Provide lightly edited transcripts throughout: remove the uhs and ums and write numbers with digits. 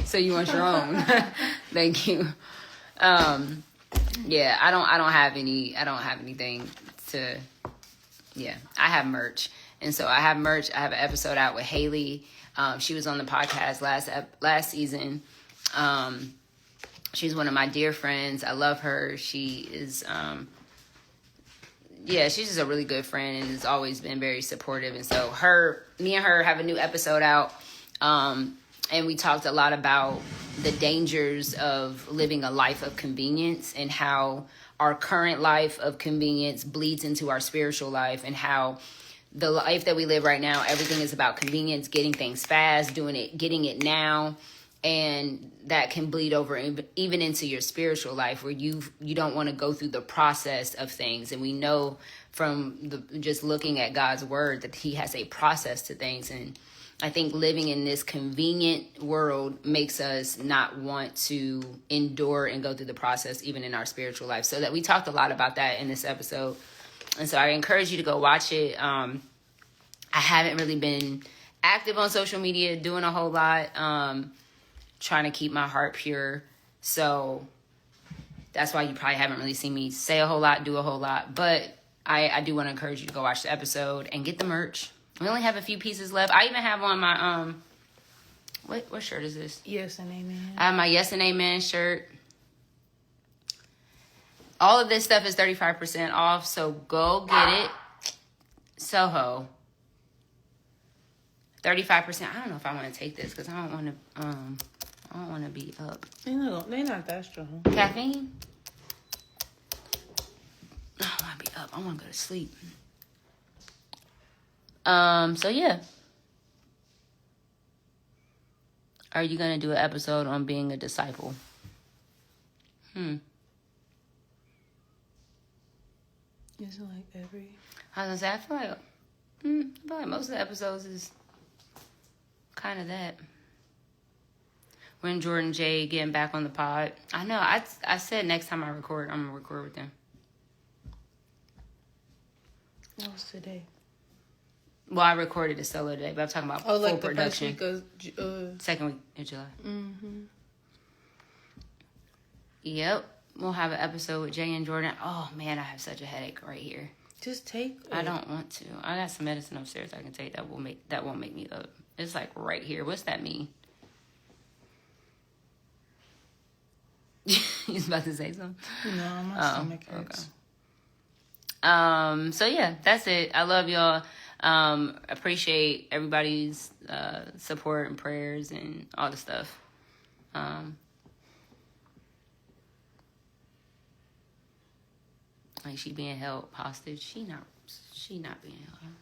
So you want your own. Thank you. Yeah, I don't have anything to, yeah, I have merch. And so I have merch. I have an episode out with Haley. She was on the podcast last season. She's one of my dear friends. I love her. She is, she's just a really good friend and has always been very supportive. And so me and her have a new episode out. And we talked a lot about the dangers of living a life of convenience and how our current life of convenience bleeds into our spiritual life, and how the life that we live right now, everything is about convenience, getting things fast, getting it now. And that can bleed over even into your spiritual life, where you don't want to go through the process of things. And we know from just looking at God's word that he has a process to things. And I think living in this convenient world makes us not want to endure and go through the process, even in our spiritual life. So that we talked a lot about that in this episode. And so I encourage you to go watch it. I haven't really been active on social media, doing a whole lot, trying to keep my heart pure. So that's why you probably haven't really seen me say a whole lot, do a whole lot. But I do want to encourage you to go watch the episode and get the merch. We only have a few pieces left. I even have on my, what shirt is this? Yes and Amen. I have my Yes and Amen shirt. All of this stuff is 35% off, so go get it. Soho. 35%. I don't know if I want to take this because I don't want to be up. They're not that strong. Caffeine? I don't want to be up. I want to go to sleep. So yeah. Are you going to do an episode on being a disciple? Isn't like every... I was going to say, I feel like most of the episodes is kind of that. When Jordan J getting back on the pod. I know, I said next time I record, I'm going to record with them. That was today. Well, I recorded it solo today, but I'm talking about full like production. The first week of, second week of July. Mm-hmm. Yep. We'll have an episode with Jay and Jordan. Oh, man, I have such a headache right here. Just take it. I don't want to. I got some medicine upstairs I can take that won't make me up. It's like right here. What's that mean? You was about to say something? No, my stomach hurts. Okay. So yeah, that's it. I love y'all. Appreciate everybody's support and prayers and all the stuff. Like she being held hostage. She not being held hostage.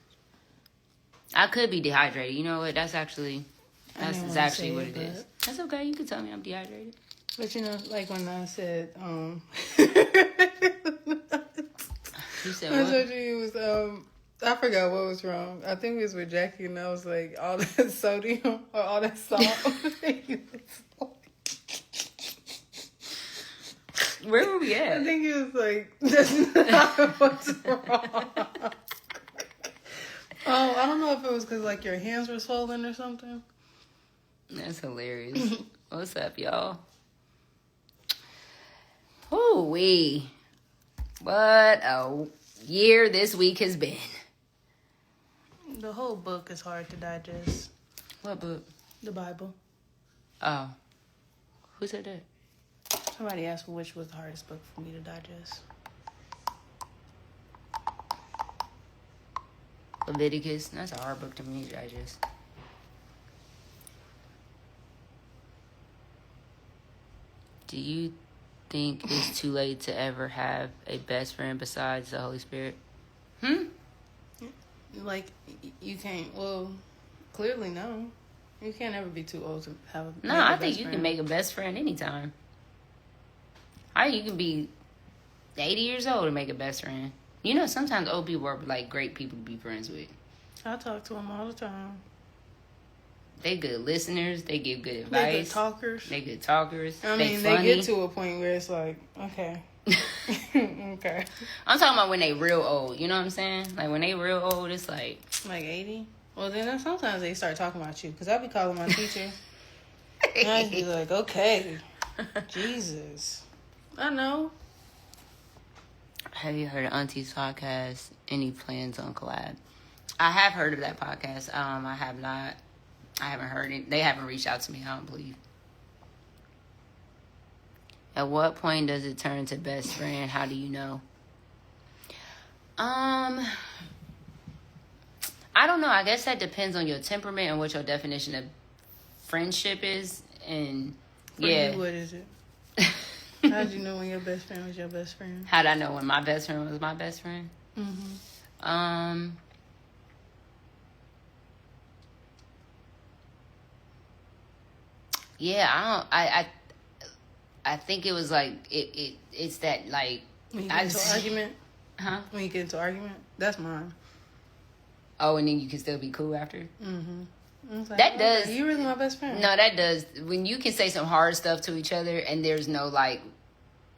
I could be dehydrated. You know what? That's exactly what it is. That's okay. You can tell me I'm dehydrated. But you know, like when I said, You said I what? told you it was, I forgot what was wrong. I think it was with Jackie, and I was like, all that sodium or all that salt. Where were we at? I think it was like, that's not what's wrong. Oh, I don't know if it was because like your hands were swollen or something. That's hilarious. What's up, y'all? Ooh-wee. What a year this week has been. The whole book is hard to digest. What book? The Bible. Oh. Who said that? Somebody asked me which was the hardest book for me to digest. Leviticus. That's a hard book to me to digest. Do you think it's too late to ever have a best friend besides the Holy Spirit? Like, you can't, well, clearly no. You can't ever be too old to have a No, I think you can make a best friend anytime. You can be 80 years old and make a best friend. You know, sometimes old people are like great people to be friends with. I talk to them all the time. They good listeners. They give good advice. They good talkers. They good talkers. I mean, they get to a point where it's like, okay. Okay. I'm talking about when they real old. You know what I'm saying? Like when they real old, it's like... Like 80? Well, then sometimes they start talking about you. Because I be calling my teacher. And I be like, okay. Jesus. I know. Have you heard of Auntie's podcast? Any plans on collab? I have heard of that podcast. I have not. I haven't heard it. They haven't reached out to me, I don't believe. At what point does it turn to best friend? How do you know? I don't know. I guess that depends on your temperament and what your definition of friendship is. And For yeah. you, what is it? How'd you know when your best friend was your best friend? How'd I know when my best friend was my best friend? Mm-hmm. Yeah, I think it was like it's that like When you get into an argument? Huh? When you get into an argument? That's mine. Oh, and then you can still be cool after? Mm-hmm. Like, That does. You really my best friend. No, that does. When you can say some hard stuff to each other and there's no like,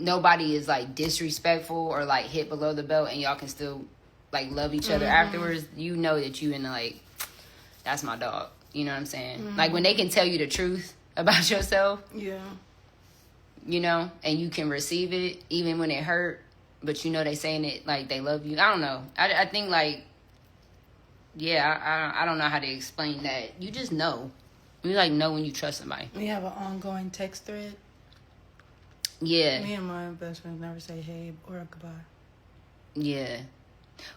nobody is like disrespectful or like hit below the belt and y'all can still like love each other afterwards, you know that you in like, that's my dog. You know what I'm saying? Like when they can tell you the truth about yourself. Yeah. You know, and you can receive it even when it hurt, but you know they saying it like they love you. I don't know. I think like, yeah, I don't know how to explain that. You just know. You like know when you trust somebody. We have an ongoing text thread. Yeah. Me and my best friend never say hey or goodbye. Yeah.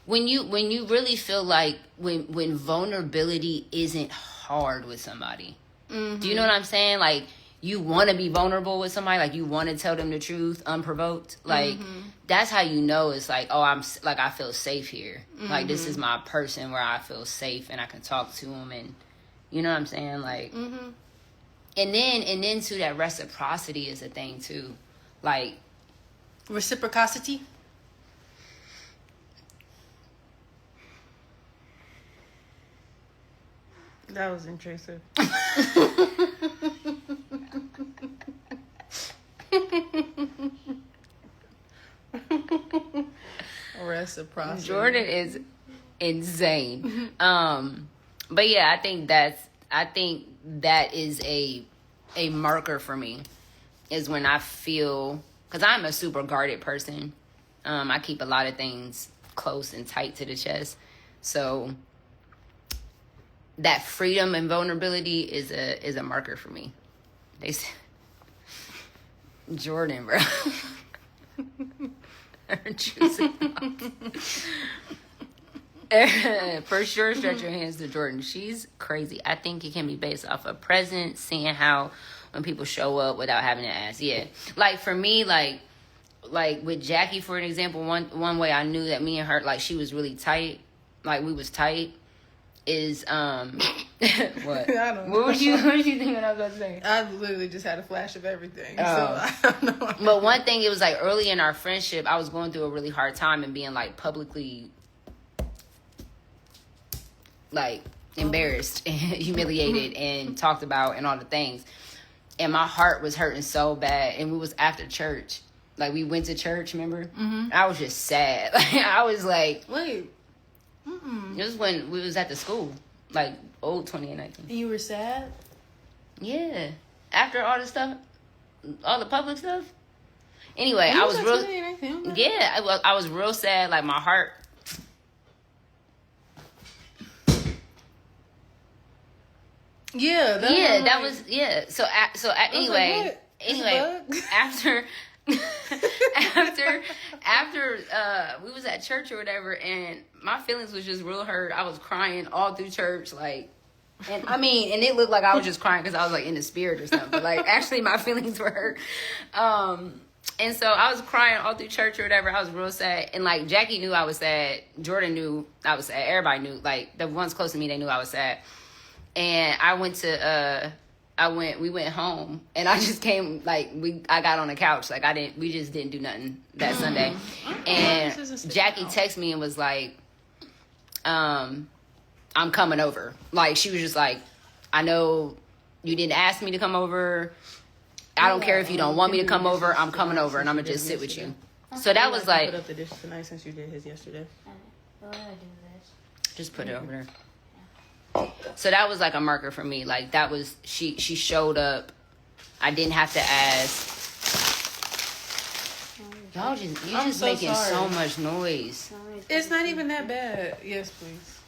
When you really feel like when vulnerability isn't hard with somebody. Do you know what I'm saying? Like you want to be vulnerable with somebody, like you want to tell them the truth unprovoked. Like that's how you know it's like, oh, I feel safe here. Like this is my person where I feel safe and I can talk to them, and you know what I'm saying? Like, and then too, that reciprocity is a thing too. Like reciprocity. That was intrusive. Reciprocity. Jordan is insane. But yeah, I think that is a marker for me, is when I feel, because I'm a super guarded person. I keep a lot of things close and tight to the chest. So that freedom and vulnerability is a marker for me. They say, Jordan, bro. Her juicy for sure, stretch your hands to Jordan. She's crazy. I think it can be based off of presence, seeing how when people show up without having to ask. Yeah, like for me, like with Jackie, for an example, one way I knew that me and her, like she was really tight, like we was tight, is what? I don't know. What was you thinking I was about to say? I literally just had a flash of everything. Oh. So I don't know. But one thing, it was like early in our friendship, I was going through a really hard time and being like publicly like embarrassed and humiliated and talked about and all the things. And my heart was hurting so bad. And we was after church. Like we went to church, remember? I was just sad. Like I was like, wait. It was when we was at the school, like old 2019. And you were sad? Yeah. After all the stuff, all the public stuff. Anyway, I was real. Yeah, I was real sad. Like my heart. Yeah. That was yeah. So anyway, after we was at church or whatever, and my feelings was just real hurt. I was crying all through church, like, and I mean, and it looked like I was just crying because I was like in the spirit or something. But like actually, my feelings were hurt. And so I was crying all through church or whatever. I was real sad. And like Jackie knew I was sad. Jordan knew I was sad. Everybody knew. Like the ones close to me, they knew I was sad. And we went home, and I just came, like, I got on the couch. Like we just didn't do nothing that Sunday. And Jackie texted me and was like, I'm coming over. Like, she was just like, I know you didn't ask me to come over. I don't care if you don't want me to come over. I'm coming over, and I'm going to just sit with you. So that was like... Put up the dishes tonight since you did his yesterday. Just put it over there. So that was like a marker for me. Like that was she showed up. I didn't have to ask. You just so making sorry. so much noise. It's not even that bad. Yes, please.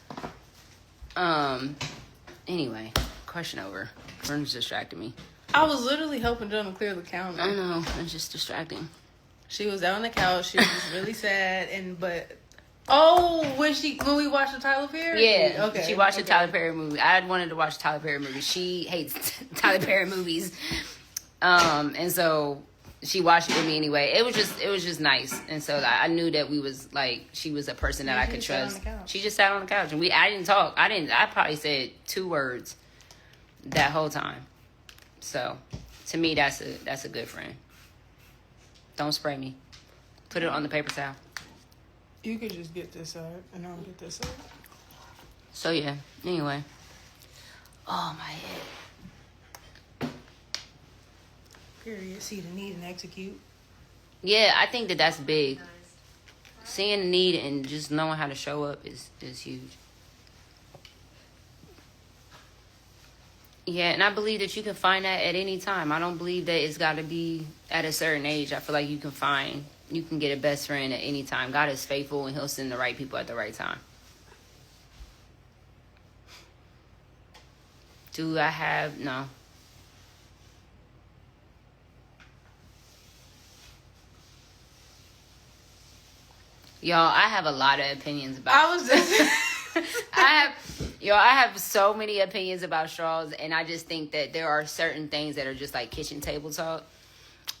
Anyway, question over. Vern's distracted me. I was literally helping them to clear the counter. I know, it's just distracting. She was out on the couch. She was really sad, when we watched the Tyler Perry? Yeah, Okay. she watched the Tyler Perry movie. I wanted to watch the Tyler Perry movie. She hates Tyler Perry movies, and so she watched it with me anyway. It was just nice, and so I knew that we was like she was a person that I could trust. She just sat on the couch, and I didn't talk. I probably said 2 words that whole time. So to me, that's a good friend. Don't spray me. Put it on the paper towel. You could just get this side, and I'll get this side. So yeah. Anyway. Oh, my head. Period. See the need and execute. Yeah, I think that's big. Seeing the need and just knowing how to show up is huge. Yeah, and I believe that you can find that at any time. I don't believe that it's got to be at a certain age. I feel like you can get a best friend at any time. God is faithful, and he'll send the right people at the right time. Do I have... No. Y'all, I have a lot of opinions about... I was just... I have so many opinions about straws, and I just think that there are certain things that are just like kitchen table talk.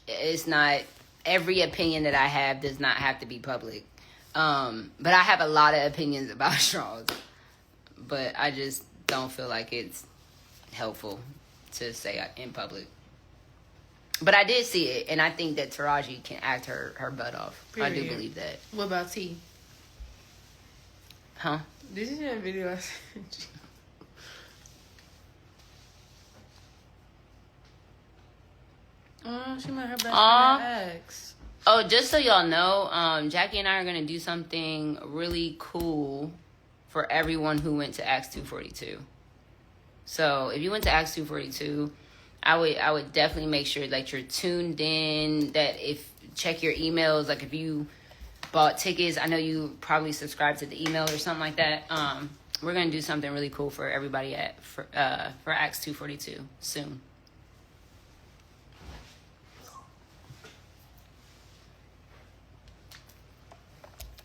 It's not... Every opinion that I have does not have to be public. But I have a lot of opinions about straws. But I just don't feel like it's helpful to say in public. But I did see it, and I think that Taraji can act her butt off. Period. I do believe that. What about T? Huh? Did you see that video I sent you? She met her best friend ex. Oh, just so y'all know, Jackie and I are going to do something really cool for everyone who went to Acts 242. So if you went to Acts 242, I would definitely make sure that you're tuned in, that check your emails, like if you bought tickets, I know you probably subscribed to the email or something like that. We're going to do something really cool for everybody for Acts 242 soon.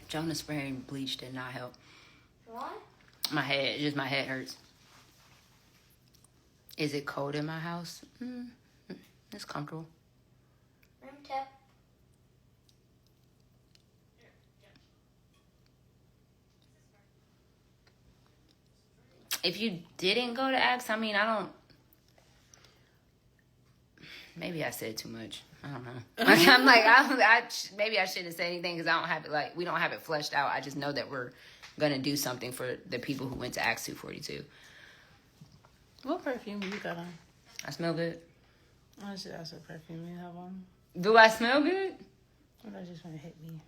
Jonah spraying bleach did not help. What? My head hurts. Is it cold in my house? It's comfortable. Room tip. If you didn't go to Acts, I mean, maybe I said too much. I don't know. I'm like, maybe I shouldn't say anything because I don't have it, like, we don't have it fleshed out. I just know that we're going to do something for the people who went to Acts 242. What perfume you got on? I smell good. I should ask what perfume you have on. Do I smell good? Or that just want to hit me.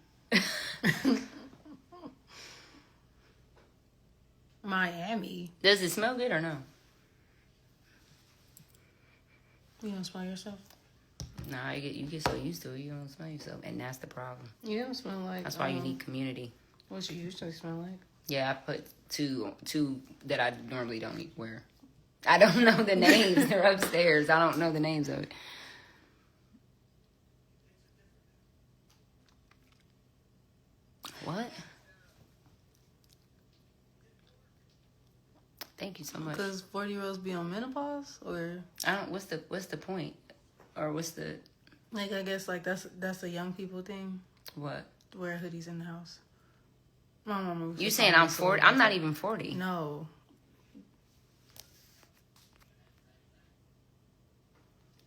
Miami. Does it smell good or no? You don't smell yourself? Nah, you get so used to it, you don't smell yourself. And that's the problem. You don't smell like... That's why you need community. What you usually smell like? Yeah, I put two that I normally don't wear. I don't know the names. They're upstairs. I don't know the names of it. What? Thank you so much. Because 40-year-olds be on menopause, or I don't. What's the point, or what's the? Like, I guess like that's a young people thing. What? Wear hoodies in the house. My mama. You saying I'm 40? I'm not even 40. No.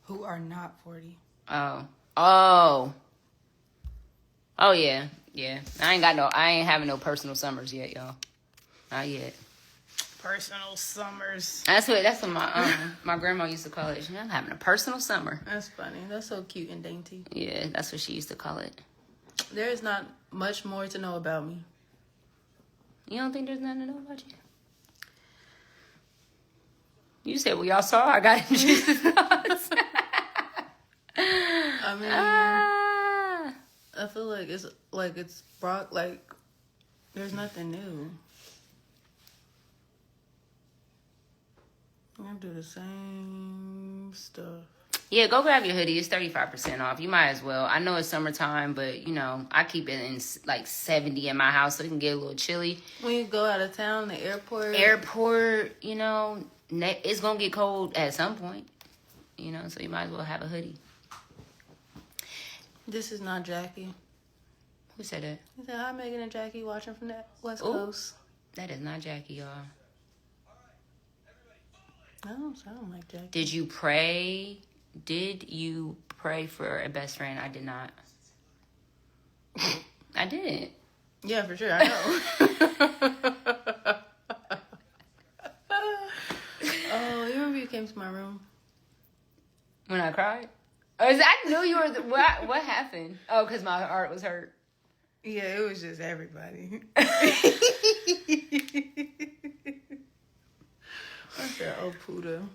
Who are not 40? Oh yeah. I ain't having no personal summers yet, y'all. Not yet. Personal summers. That's what my grandma used to call it. I'm having a personal summer. That's funny. That's so cute and dainty. Yeah, that's what she used to call it. There is not much more to know about me. You don't think there's nothing to know about you? You said, well, y'all saw I got in Jesus' thoughts. I mean, I feel like it's brought, like, there's nothing new. I'm gonna do the same stuff. Yeah, go grab your hoodie. It's 35% off. You might as well. I know it's summertime, but, you know, I keep it in, like, 70 in my house so it can get a little chilly. When you go out of town, the airport. You know, it's going to get cold at some point. You know, so you might as well have a hoodie. This is not Jackie. Who said that? He said, hi, Megan and Jackie, watching from the West Coast. That is not Jackie, y'all. I don't sound like Jackie. Did you pray for a best friend? I did not. I didn't. Yeah, for sure. I know. Oh, you remember you came to my room? When I cried? I knew you were... What happened? Oh, because my heart was hurt. Yeah, it was just everybody. I said, oh, Puda.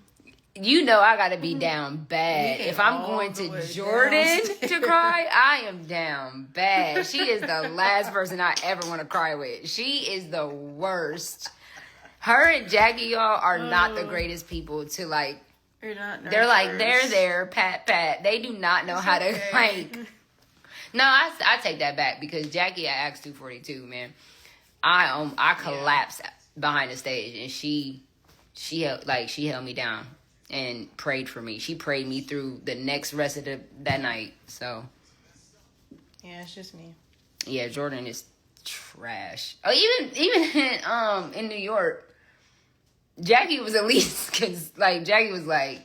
You know I gotta be down bad. If I'm going to Jordan to cry, I am down bad. She is the last person I ever want to cry with. She is the worst. Her and Jackie, y'all, are not the greatest people to, like... They're like, they're there, pat. They do not know how to, like... No, I take that back because Jackie at Acts 242, man. I collapsed behind the stage and she held me down and prayed for me. She prayed me through the next rest of that night. So yeah, it's just me. Yeah, Jordan is trash. Oh, even in New York, Jackie was at least because like Jackie was like,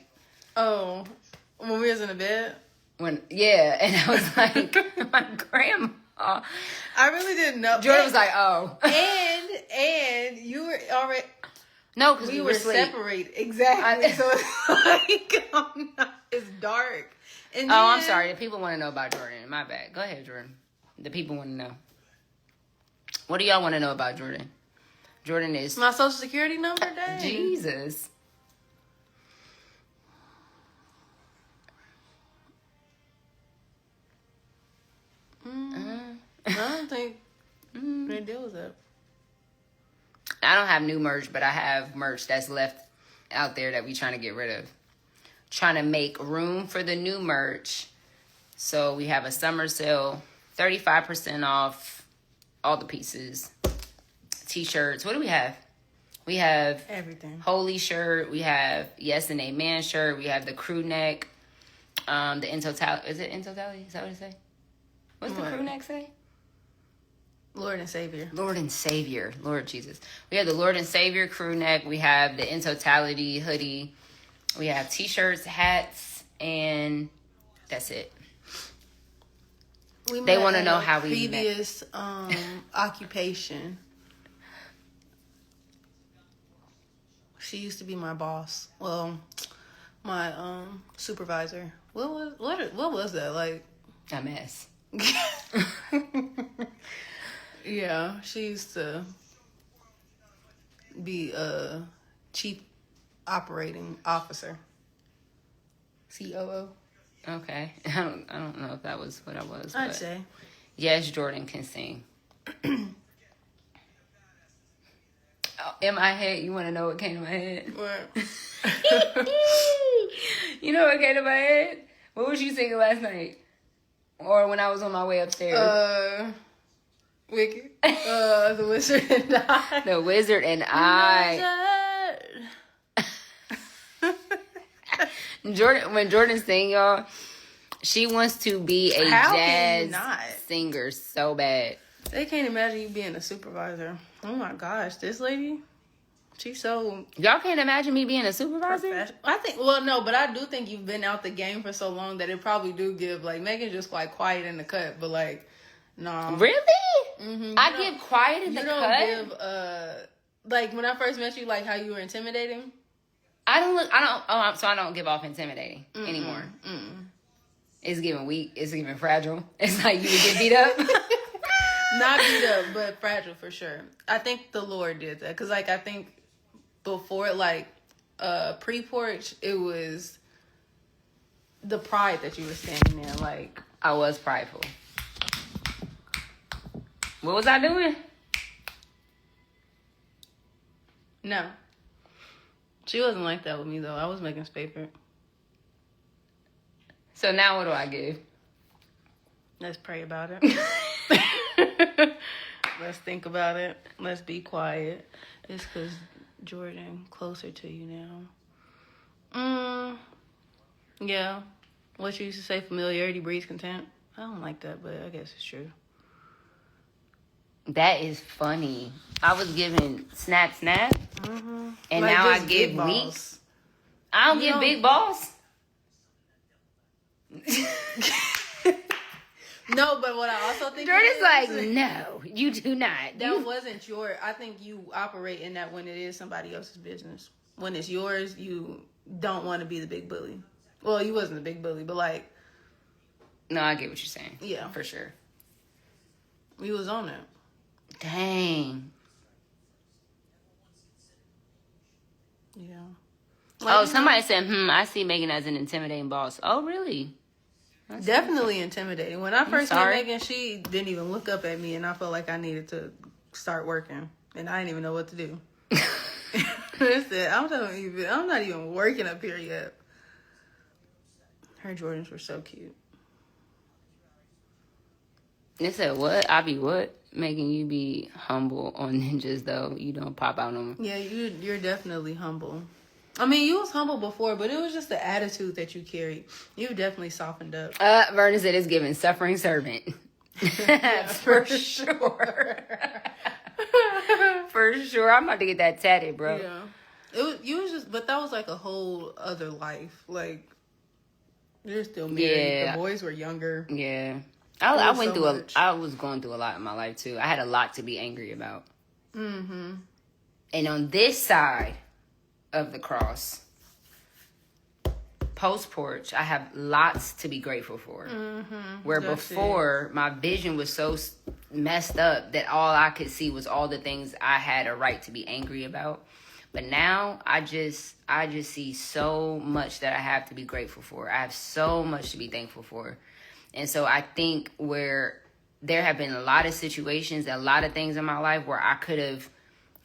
oh, when we was in the bed. And I was like, my grandma. I really didn't know. Jordan was like, oh, and you were already. No, because we were separated. Exactly. So it's like, it's dark. And then, I'm sorry. The people want to know about Jordan. My bad. Go ahead, Jordan. The people want to know. What do y'all want to know about Jordan? Jordan is... My social security number, dang. Jesus. I don't think they deal with that. I don't have new merch, but I have merch that's left out there that we trying to get rid of. Trying to make room for the new merch. So we have a summer sale, 35% off all the pieces. T-shirts. What do we have? We have everything. Holy shirt. We have Yes and Amen shirt. We have the crew neck. The in totality. Is it in totality? Is that what it say? What's the crew neck say? Lord and Savior. Lord and Savior. Lord Jesus. We have the Lord and Savior crew neck. We have the in totality hoodie. We have T-shirts, hats, and that's it. They want to know how we previous occupation. She used to be my boss. Well, my supervisor. What was that like? A mess. Yeah, she used to be a chief operating officer. COO. Okay. I don't know if that was what I was. I'd say. Yes, Jordan can sing. In my head, you want to know what came to my head? What? You know what came to my head? What was you singing last night? Or when I was on my way upstairs? Wicked. The Wizard and I. The Wizard and I. When Jordan sing, y'all, she wants to be a jazz singer so bad. They can't imagine you being a supervisor. Oh my gosh, this lady, she's so... Y'all can't imagine me being a supervisor? I think, well, no, but I do think you've been out the game for so long that it probably do give, like, Megan's just like quiet in the cut, but like, no. Really? Mm-hmm. I get quiet in the cut? You don't give, like, when I first met you, like, how you were intimidating? I don't give off intimidating anymore. Mm-mm. It's giving weak. It's giving fragile. It's like you would get beat up. Not beat up, but fragile for sure. I think the Lord did that. Because, like, I think before, like, pre-porch, it was the pride that you were standing there. Like, I was prideful. What was I doing? no. She wasn't like that with me, though. I was making paper. So now what do I give? Let's pray about it. Let's think about it. Let's be quiet. It's because Jordan closer to you now. Yeah. What you used to say, familiarity breeds contempt. I don't like that, but I guess it's true. That is funny. I was giving snap, Mm-hmm. and Like now I just give big weak. balls. I don't You give don't- big balls. No, but what I also think Jordan's is, like, no, you do not. that wasn't your. I think you operate in that when it is somebody else's business. When it's yours, you don't want to be the big bully. Well, you wasn't the big bully, but like, No, I get what you're saying. yeah, For sure. you was on it. Dang. Yeah. Oh, somebody said, I see Megan as an intimidating boss. Oh, really? That's Definitely intimidating. When I first met sorry. Megan, she didn't even look up at me, and I felt like I needed to start working, and I didn't even know what to do. I said, I'm not even working up here yet. Her Jordans were so cute. They said, what? I be what? Making you be humble on ninjas, though. You don't pop out on them. Yeah, you're definitely humble. I mean, you was humble before, but it was just the attitude that you carried. You definitely softened up. Vernon said it's giving suffering servant. For sure. For sure. I'm about to get that tatted, bro. Yeah. You was just, but that was like a whole other life. Like, you're still married. Yeah. The boys were younger. Yeah. I was went so through much. I was going through a lot in my life, too. I had a lot to be angry about. Mm-hmm. And on this side of the cross, post porch, I have lots to be grateful for. Where That's before my vision was so messed up that all I could see was all the things I had a right to be angry about. But now I just see so much that I have to be grateful for. I have so much to be thankful for. And so I think where there have been a lot of situations, a lot of things in my life where I could have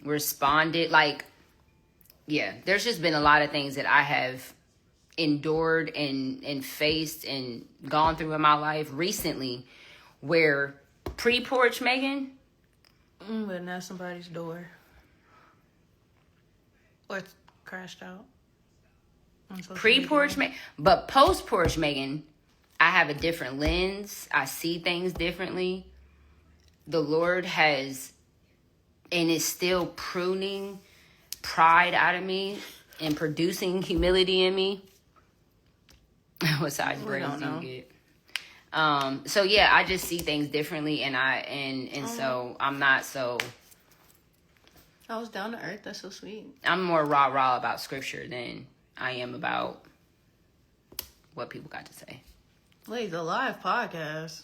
responded, like, yeah, there's just been a lot of things that I have endured and faced and gone through in my life recently where pre-porch Megan, But not somebody's door. Or it's crashed out. On social pre-porch media. Megan, but post-porch Megan, I have a different lens. I see things differently. The Lord has, and is still pruning pride out of me and producing humility in me. What size braids don't do you know. get? So yeah, I just see things differently, and so I'm not so. I was down to earth. That's so sweet. I'm more rah about scripture than I am about what people got to say. Wait, the live podcast.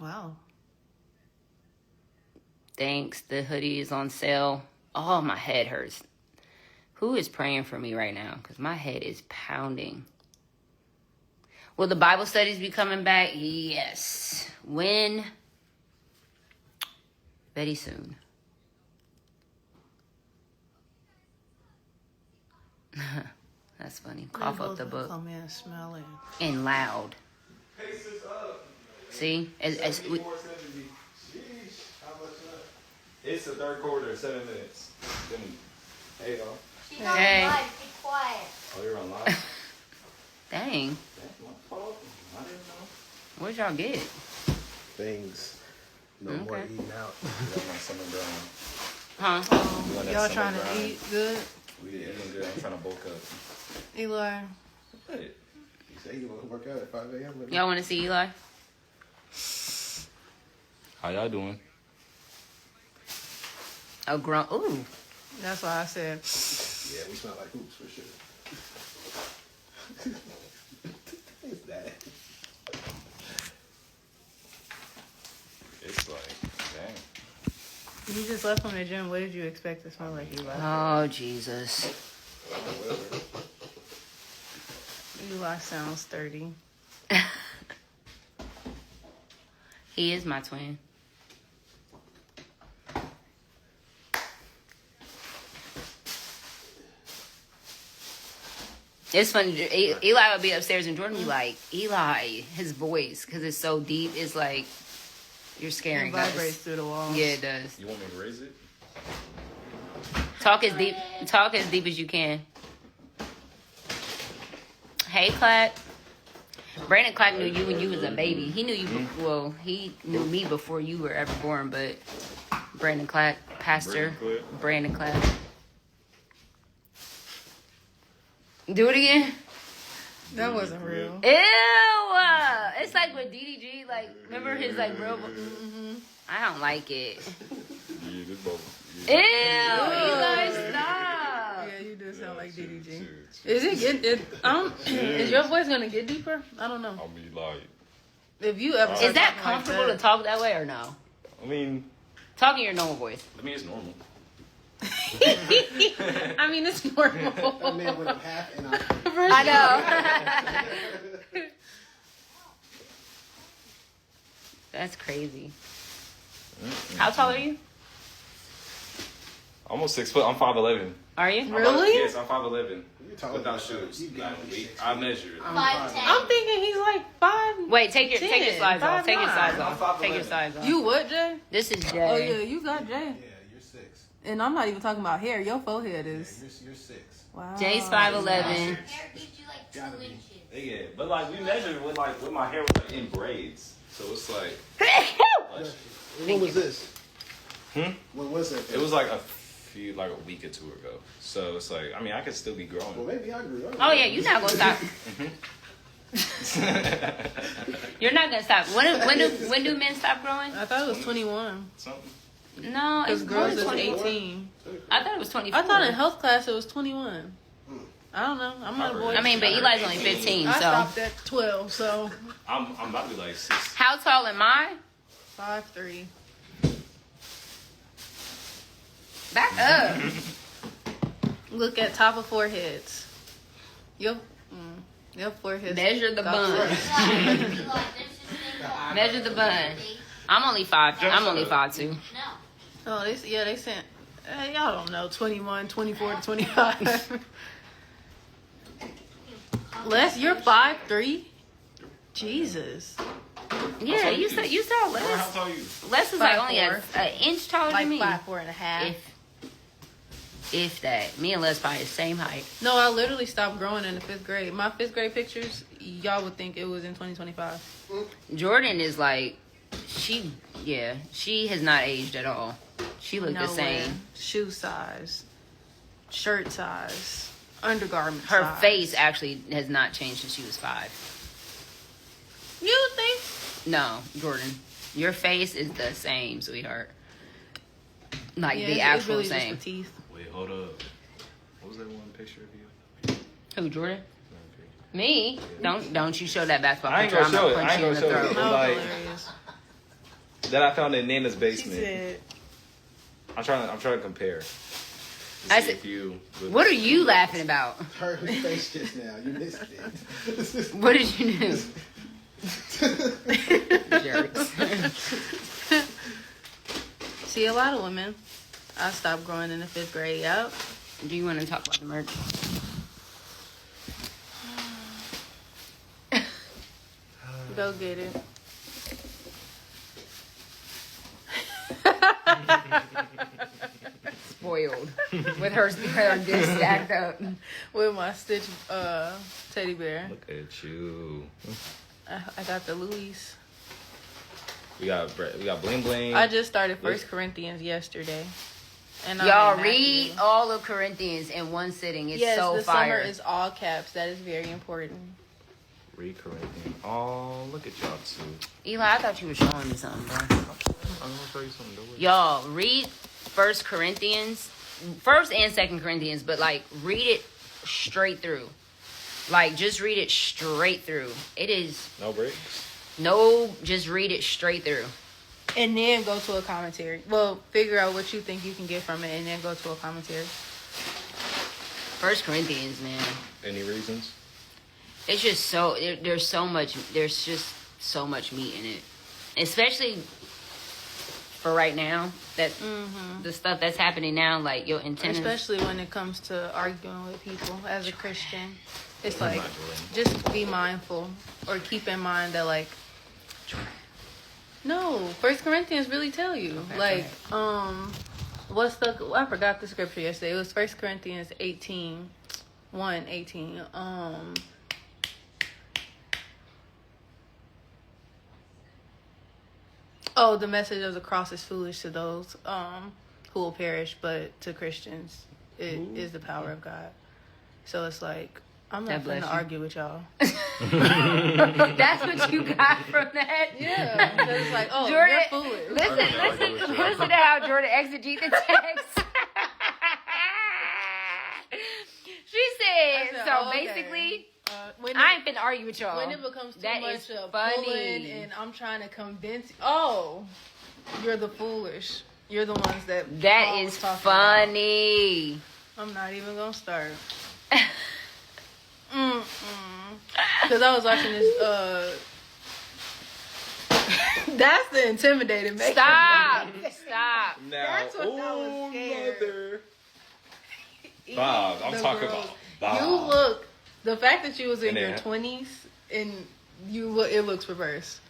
Wow. Thanks. The hoodie is on sale. Oh, my head hurts. Who is praying for me right now? Because my head is pounding. Will the Bible studies be coming back? Yes. When? Very soon. That's funny. Cough up the book. Come in smelling. And loud. See? As we, $74.70. Sheesh. How much is that? It's the third quarter, 7 minutes. Hey, y'all. She's on Hey. live. Be quiet. Oh, you're on live? dang. That's my fault. I didn't know. What'd y'all get? Things. No more Okay. eating out. That's my summer grind. Huh? We on that Y'all summer trying to grind. eat good? We eating good. I'm trying to bulk up. Eli. Hey, You say you want to work out at 5 a.m. Y'all want to see Eli? how y'all doing? A grown. Ooh. That's why I said. Yeah, we smell like hoops for sure. What's that? It's like, dang. You just left from the gym. What did you expect to smell like, Eli? Oh, Jesus. Eli sounds sturdy. He is my twin. It's funny. Eli would be upstairs and Jordan be like, Eli, his voice, because it's so deep, it's like, you're scaring It vibrates us. through the walls. Yeah, it does. You want me to raise it? Talk as deep as you can. Hey, Clack. Brandon Clack knew you when you was a baby. He knew you. Well, he knew me before you were ever born. But Brandon Clack, Pastor Brandon Clack. Do it again. That wasn't real. Ew! It's like with DDG. Like, remember his like real. I don't like it. Yeah, this bubble. Ew! You guys stop. Yeah, you do sound like DDG. Is it get? Is your voice gonna get deeper? I don't know. I'll be like. If you ever Is that talking comfortable like to talk that way or no? I mean, Talk in your normal voice. it's normal. I mean, it's normal. That man went up half and I know. That's crazy. How tall are you? Almost 6 foot. I'm 5'11". Are you? Really? Yes, I'm 5'11". You're taller Without than shoes. you got it. I measured. 5'10". I'm thinking he's like 5. Wait, take your 10, size off. Take your 5'9". size off. I'm 5'11". Take your size off. You what, Jay? This is Oh Jay. yeah, you got Jay. Yeah, you're 6. And I'm not even talking about hair. Your forehead Yeah, is. you're 6. Wow. Jay's 5'11". Hair gives you like 2 Gotta be. inches. Yeah, but like we measured with my hair was like in braids, so it's like. When was this? Hmm? When was that? It was like a week or 2 ago. So it's like I could still be Well, growing. maybe I grew up. Oh yeah, you're not gonna stop. You're not gonna stop. When do men stop growing? I thought it was 21. Something. No, it's Because girls is 24. 18. I thought it was 24. I thought in health class it was 21. I don't know. I'm not a boy. I mean, but Eli's only 15, I so. stopped at 12, so I'm about to be like 6. How tall am I? 5'3". Back up. Look at top of foreheads. Your forehead. Measure the bun. Eli, there's this thing called Measure the bun. I'm only 5'2". No. Oh, they sent. Y'all don't know. 21, 24 to 25. Les, you're 5'3". Jesus. Yeah, you saw How Les. tall are you? Les is like 5'4". only an inch taller Like than me. 5'4" and a half. If that. Me and Les probably the same height. No, I literally stopped growing in the 5th grade. My 5th grade pictures, y'all would think it was in 2025. Jordan is like, she has not aged at all. She looked the same. Shoe size, shirt size, undergarment Her size. face actually has not changed since she was 5. You think? No, Jordan. Your face is the same, sweetheart. Like Yeah, the it's actual really same. just the teeth. Wait, hold up. What was that one picture of you? Who, Jordan? Me? Don't you show that basketball I ain't picture. gonna show I'm it. gonna I punch you in ain't the gonna show throat. it. That was Like- hilarious. That I found in Nana's She basement. said, I'm trying to compare. To I see said- if you. What are you laughing about? Her face just now. You missed it. What did you do? Jerks. see, a lot of women. I stopped growing in the 5th grade. Yep. Do you want to talk about the merch? Go get it. Spoiled. With her disc stacked up. With my Stitch teddy bear. Look at you. I got the Louis. We got bling bling. I just started 1 Corinthians yesterday. And I'm Y'all in read Matthew. all of Corinthians in one sitting. It's Yes, so the fire. summer is all caps. That is very important. Read Corinthians. Oh, look at y'all too. Eli, I thought you were showing me something, bro. I'm gonna show you something. Don't worry. Y'all read 1 Corinthians, 1 and 2 Corinthians, but like read it straight through. Like just read it straight through. It is No breaks. just read it straight through. And then go to a commentary. Well, figure out what you think you can get from it, and then go to a commentary. 1 Corinthians, man. Any reasons? It's just so there's just so much meat in it, especially for right now. That the stuff that's happening now, like your antennas. Especially when it comes to arguing with people as a Christian, it's like just be mindful or keep in mind that like. No, 1 Corinthians really tell you. Okay, I forgot the scripture yesterday. It was 1 Corinthians 18. Oh, the message of the cross is foolish to those who will perish, but to Christians it is the power of God. So it's like, I'm not going to argue with y'all. That's what you got from that? Yeah. It's like, oh, Jordan, you're foolish. Listen to how Jordan exegete the text. She said, so okay. basically, When I ain't finna argue with y'all. when it becomes too That much is of funny. pulling and I'm trying to convince oh, you're the foolish. You're the ones that That Paul is was talking funny. about. I'm not even gonna start. Because I was watching this that's the intimidating man. Stop. Now, That's what I was scared. mother. Bob, I'm The talking girl. about Bob. You look, the fact that you was in And your then- 20s and you look, it looks reverse.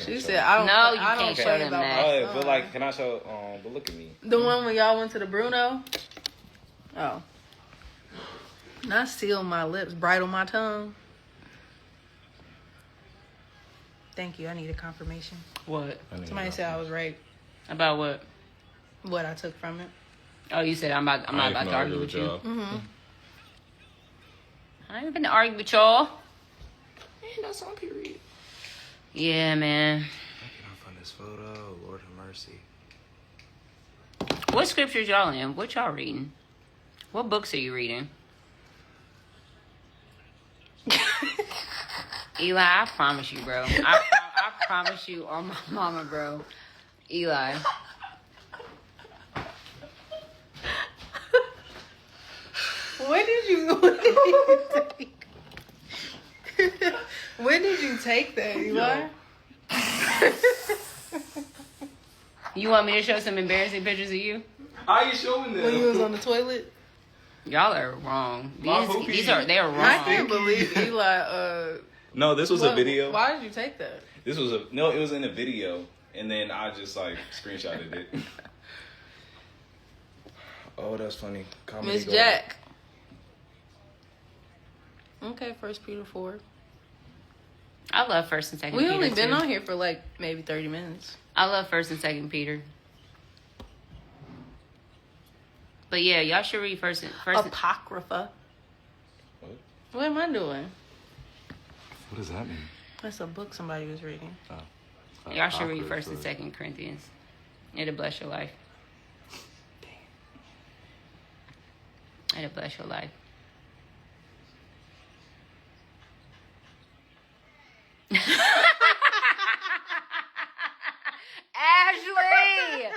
She said, "I don't. No, you I don't can't play show them about that. my Oh, son." but like, can I show? But look at me. The one when y'all went to the Bruno. Oh, not seal my lips, bridle my tongue. Thank you. I need a confirmation. What? Somebody said I was right. About what? What I took from it. Oh, you said I'm not about to argue with you. Mm-hmm. I ain't finna argue with y'all. Man, that's on period. Yeah, man. I cannot find this photo. Lord have mercy. What scriptures y'all in? What y'all reading? What books are you reading? Eli, I promise you, bro. I promise you on my mama, bro. Eli. When did you take? When did you take that, Eli? You want me to show some embarrassing pictures of you? How you showing them? When you was on the toilet? Y'all are wrong. My hoopy. They're wrong. I can't believe Eli. No, this was a video. Why did you take that? This was it was in a video, and then I just like screenshotted it. Oh, that's funny. Comedy Miss gold. Jack. Okay, 1 Peter 4. I love 1st and 2nd We Peter. only been too. on here for like maybe 30 minutes. I love 1st and 2nd Peter. But yeah, y'all should read first. Apocrypha. What? What am I doing? What does that mean? That's a book somebody was reading. Y'all should read 1st and 2nd Corinthians. It'll bless your life. It'll bless your life. Ashley!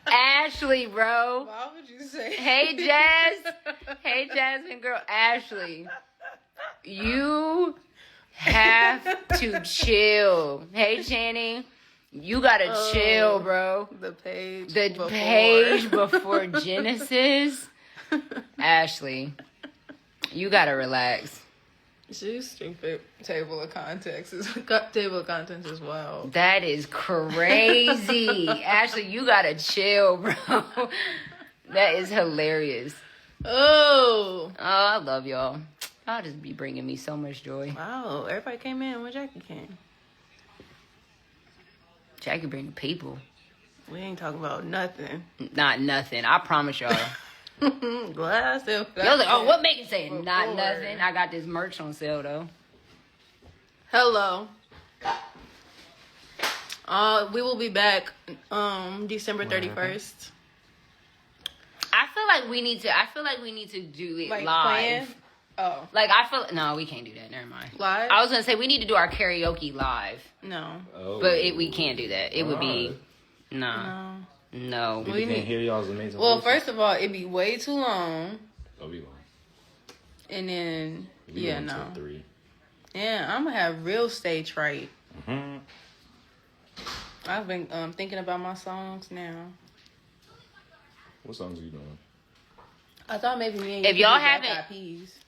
Ashley, bro. Why would you say? Hey, Jazz. Hey, Jasmine girl. Ashley, you have to chill. Hey, Channing, you gotta chill, bro. The page. The before. page before Genesis. Ashley, you gotta relax. She's stupid. Table of contents is wild. That is crazy. Ashley, you gotta chill, bro. That is hilarious. Oh. Oh, I love y'all. Y'all just be bringing me so much joy. Wow. Everybody came in when Jackie came. Jackie bring people. We ain't talking about nothing. Not nothing. I promise y'all. Glad I said. Y'all like, oh, what Megan say? Not Before. nothing. I got this merch on sale though. Hello. We will be back December 31st. I feel like we need to. I feel like we need to do it Like live. playing? Oh, Like I feel. No, we can't do that. Never mind. live? I was gonna say we need to do our karaoke live, No. Oh. but we can't do that. It would be No. no. We We can't need- hear y'all's amazing Well, voices. first of all, it'd be way too long. Oh, we won't. And then, We yeah, won't no. till 3. Yeah, I'm going to have real stage fright. Mm-hmm. I've been thinking about my songs now. What songs are you doing? I thought maybe me and If you y'all could do Black haven't- Eyed Peas.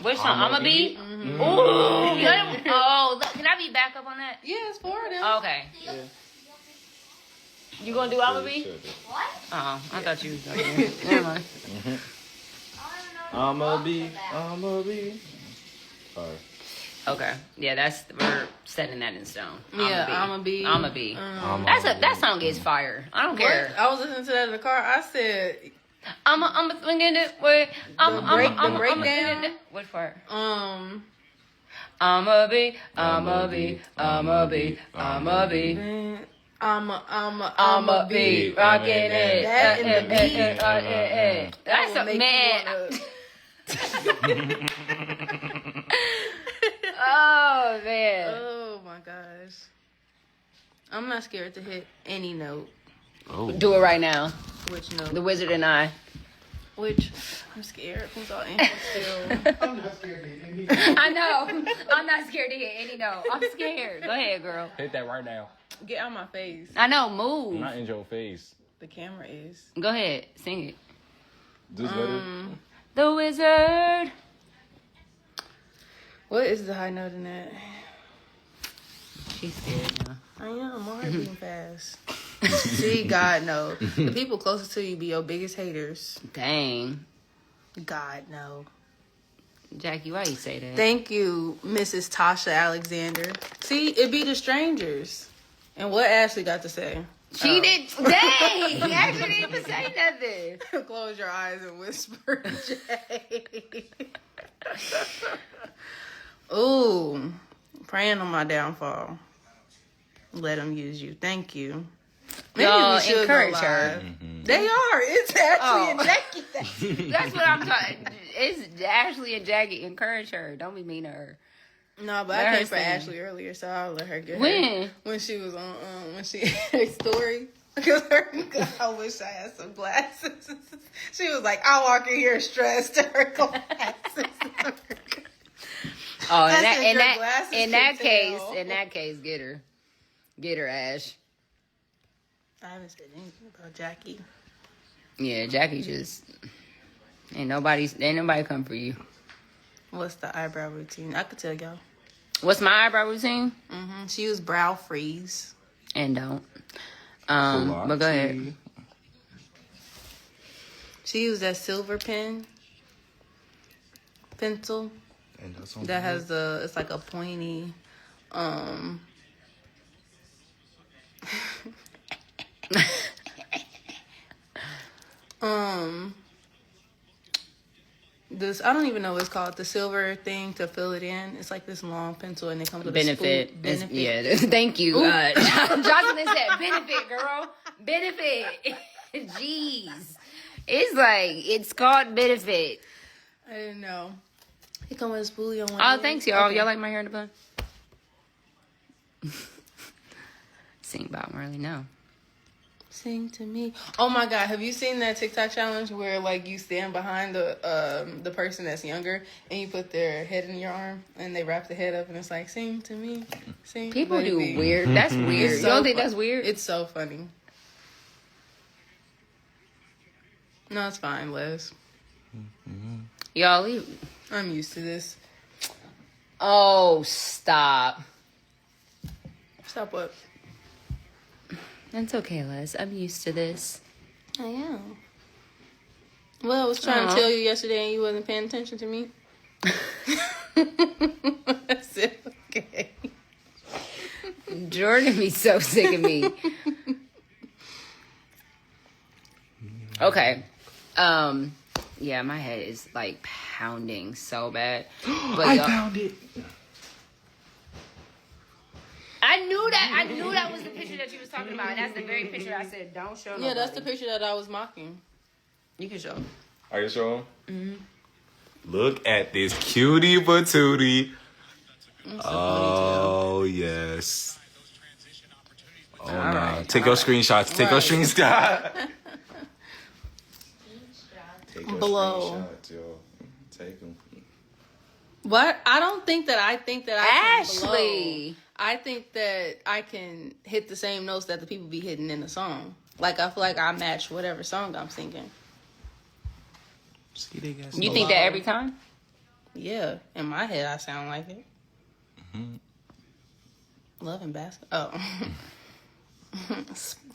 Which song? I'ma I'ma be. Mm-hmm. Ooh. Oh, look, can I be back up on that? Yeah, it's four of them. Okay. You gonna do I'ma be? What? Oh, I thought you was gonna do it. Never mind. I don't even know. I'ma be. Alright. Okay. Yeah, we're setting that in stone. Yeah, I'ma be. I'ma be. I'ma That be. song is fire. I don't care. What? I was listening to that in the car. I said, I'm swinging it way. I'm the breakdown? Which part? um, I'ma be. I'ma be I'ma be rocking it. That and the beat. That's will a make man. you wanna- Oh man. Oh my gosh. I'm not scared to hit any note. Oh. Do it right now. Which note? The Wizard and I. Which I'm scared. Who's all in still? I'm not scared to hit any. I know. I'm not scared to hit any note. I'm scared. Go ahead, girl. Hit that right now. Get out my face. I know. Move. Not in your face. The camera is. Go ahead. Sing it. Just let it. The Wizard. What is the high note in that? She's scared now. I am. My heart beating fast. See, God no. The people closest to you be your biggest haters. Dang. God no. Jackie, why you say that? Thank you, Mrs. Tasha Alexander. See, it be the strangers. And what Ashley got to say? She did. Dang. Ashley didn't even say nothing. Close your eyes and whisper, Jay. Ooh, praying on my downfall. Let them use you. Thank you. Maybe Y'all we should encourage go her. live. They are. It's Ashley and Jackie. That's what I'm talking. It's Ashley and Jackie. Encourage her. Don't be mean to her. No, but Let I her came for sing. Ashley earlier, so I'll let her get When? her. When she was on, when she her story. Because I wish I had some glasses. She was like, I walk in here stressed to her glasses. Oh, I said, in "Your glasses can tell." that case, get her, Ash. I haven't said anything about Jackie. Yeah, Jackie just ain't nobody come for you. What's the eyebrow routine? I could tell y'all. What's my eyebrow routine? She used brow freeze. And don't. But go ahead. She used that silver pencil And that's on that has it's like a pointy, this, I don't even know what it's called, the silver thing to fill it in. It's like this long pencil and it comes with Benefit. a spoon. Benefit. Yeah, thank you. Jocelyn said benefit, girl. Benefit. Jeez. It's called benefit. I didn't know. It comes with a spoolie on one Oh, end. thanks, y'all. Okay. Y'all like my hair in the bun? Sing about I don't really know. Sing to me. Oh my God, have you seen that TikTok challenge where like you stand behind the person that's younger and you put their head in your arm and they wrap the head up and it's like sing to me, sing. People do baby. weird. That's weird. It's You don't so think fu- that's weird? It's so funny. No, it's fine, Les. Y'all leave. I'm used to this. Oh, stop. Stop what? It's okay, Les. I'm used to this. I am. Well, I was trying to tell you yesterday and you wasn't paying attention to me. I said, okay. Jordan be so sick of me. Okay. Yeah, my head is like pounding so bad. But I y'all- found it. I knew that was the picture that you was talking about. And that's the very picture I said, don't show nobody. Yeah, that's the picture that I was mocking. You can show 'em. Are you showing? Look at this cutie patootie. It's a Oh, yes. Oh, All no. right, Take all your right. screenshots. Take your Right. screenshots. Take your Blow. screenshots, yo. Take them. What? I don't think that I can blow. Ashley. I think that I can hit the same notes that the people be hitting in the song. Like, I feel like I match whatever song I'm singing. You think that every time? Yeah. In my head, I sound like it. Love and basketball. Oh.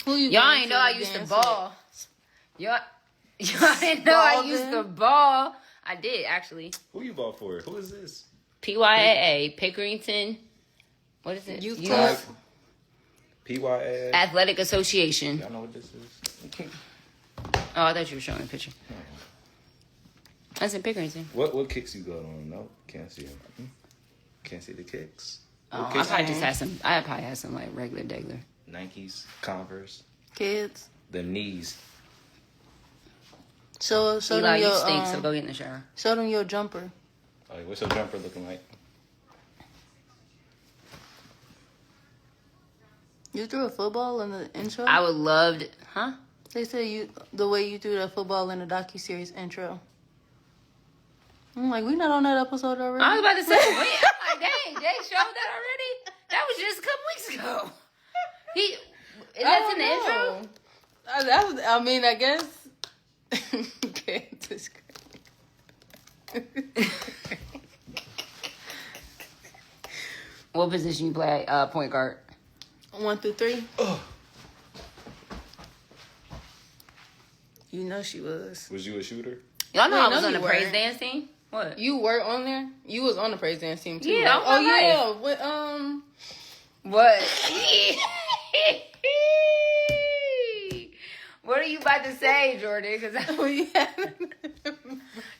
Who you Y'all going ain't know I to used to dance ball. Y'all ain't know I used to Ballin'? ball. I did, actually. Who you vote for? Who is this? PYAA, Pickerington. What is it? Youth Youth Club. PYA. Athletic Association. Y'all know what this is? Oh, I thought you were showing a picture. That's in Pickerington. What kicks you got on? No, can't see them. Can't see the kicks. Oh, What I kicks? probably just had some. I probably had some like regular, degular. Nikes, Converse, Kids. the knees. Show Eli, them you your stink, so go get in the shower. show them your jumper. Like, what's your jumper looking like? You threw a football in the intro. I would love to, huh? They said the way you threw that football in the docuseries intro. I'm like, we not on that episode already. I was about to say, wait, I'm like, dang, they showed that already? That was just a couple weeks ago. Is that in the intro? I mean, I guess. Okay, this What position you play? Point guard. 1 through 3. You know she was. Was you a shooter? Y'all know Wait, I was no, on the you praise weren't. dance team? What? You were on there. You was on the praise dance team too. Yeah, right? all my Oh life. yeah. What? What are you about to say, Jordan? Cause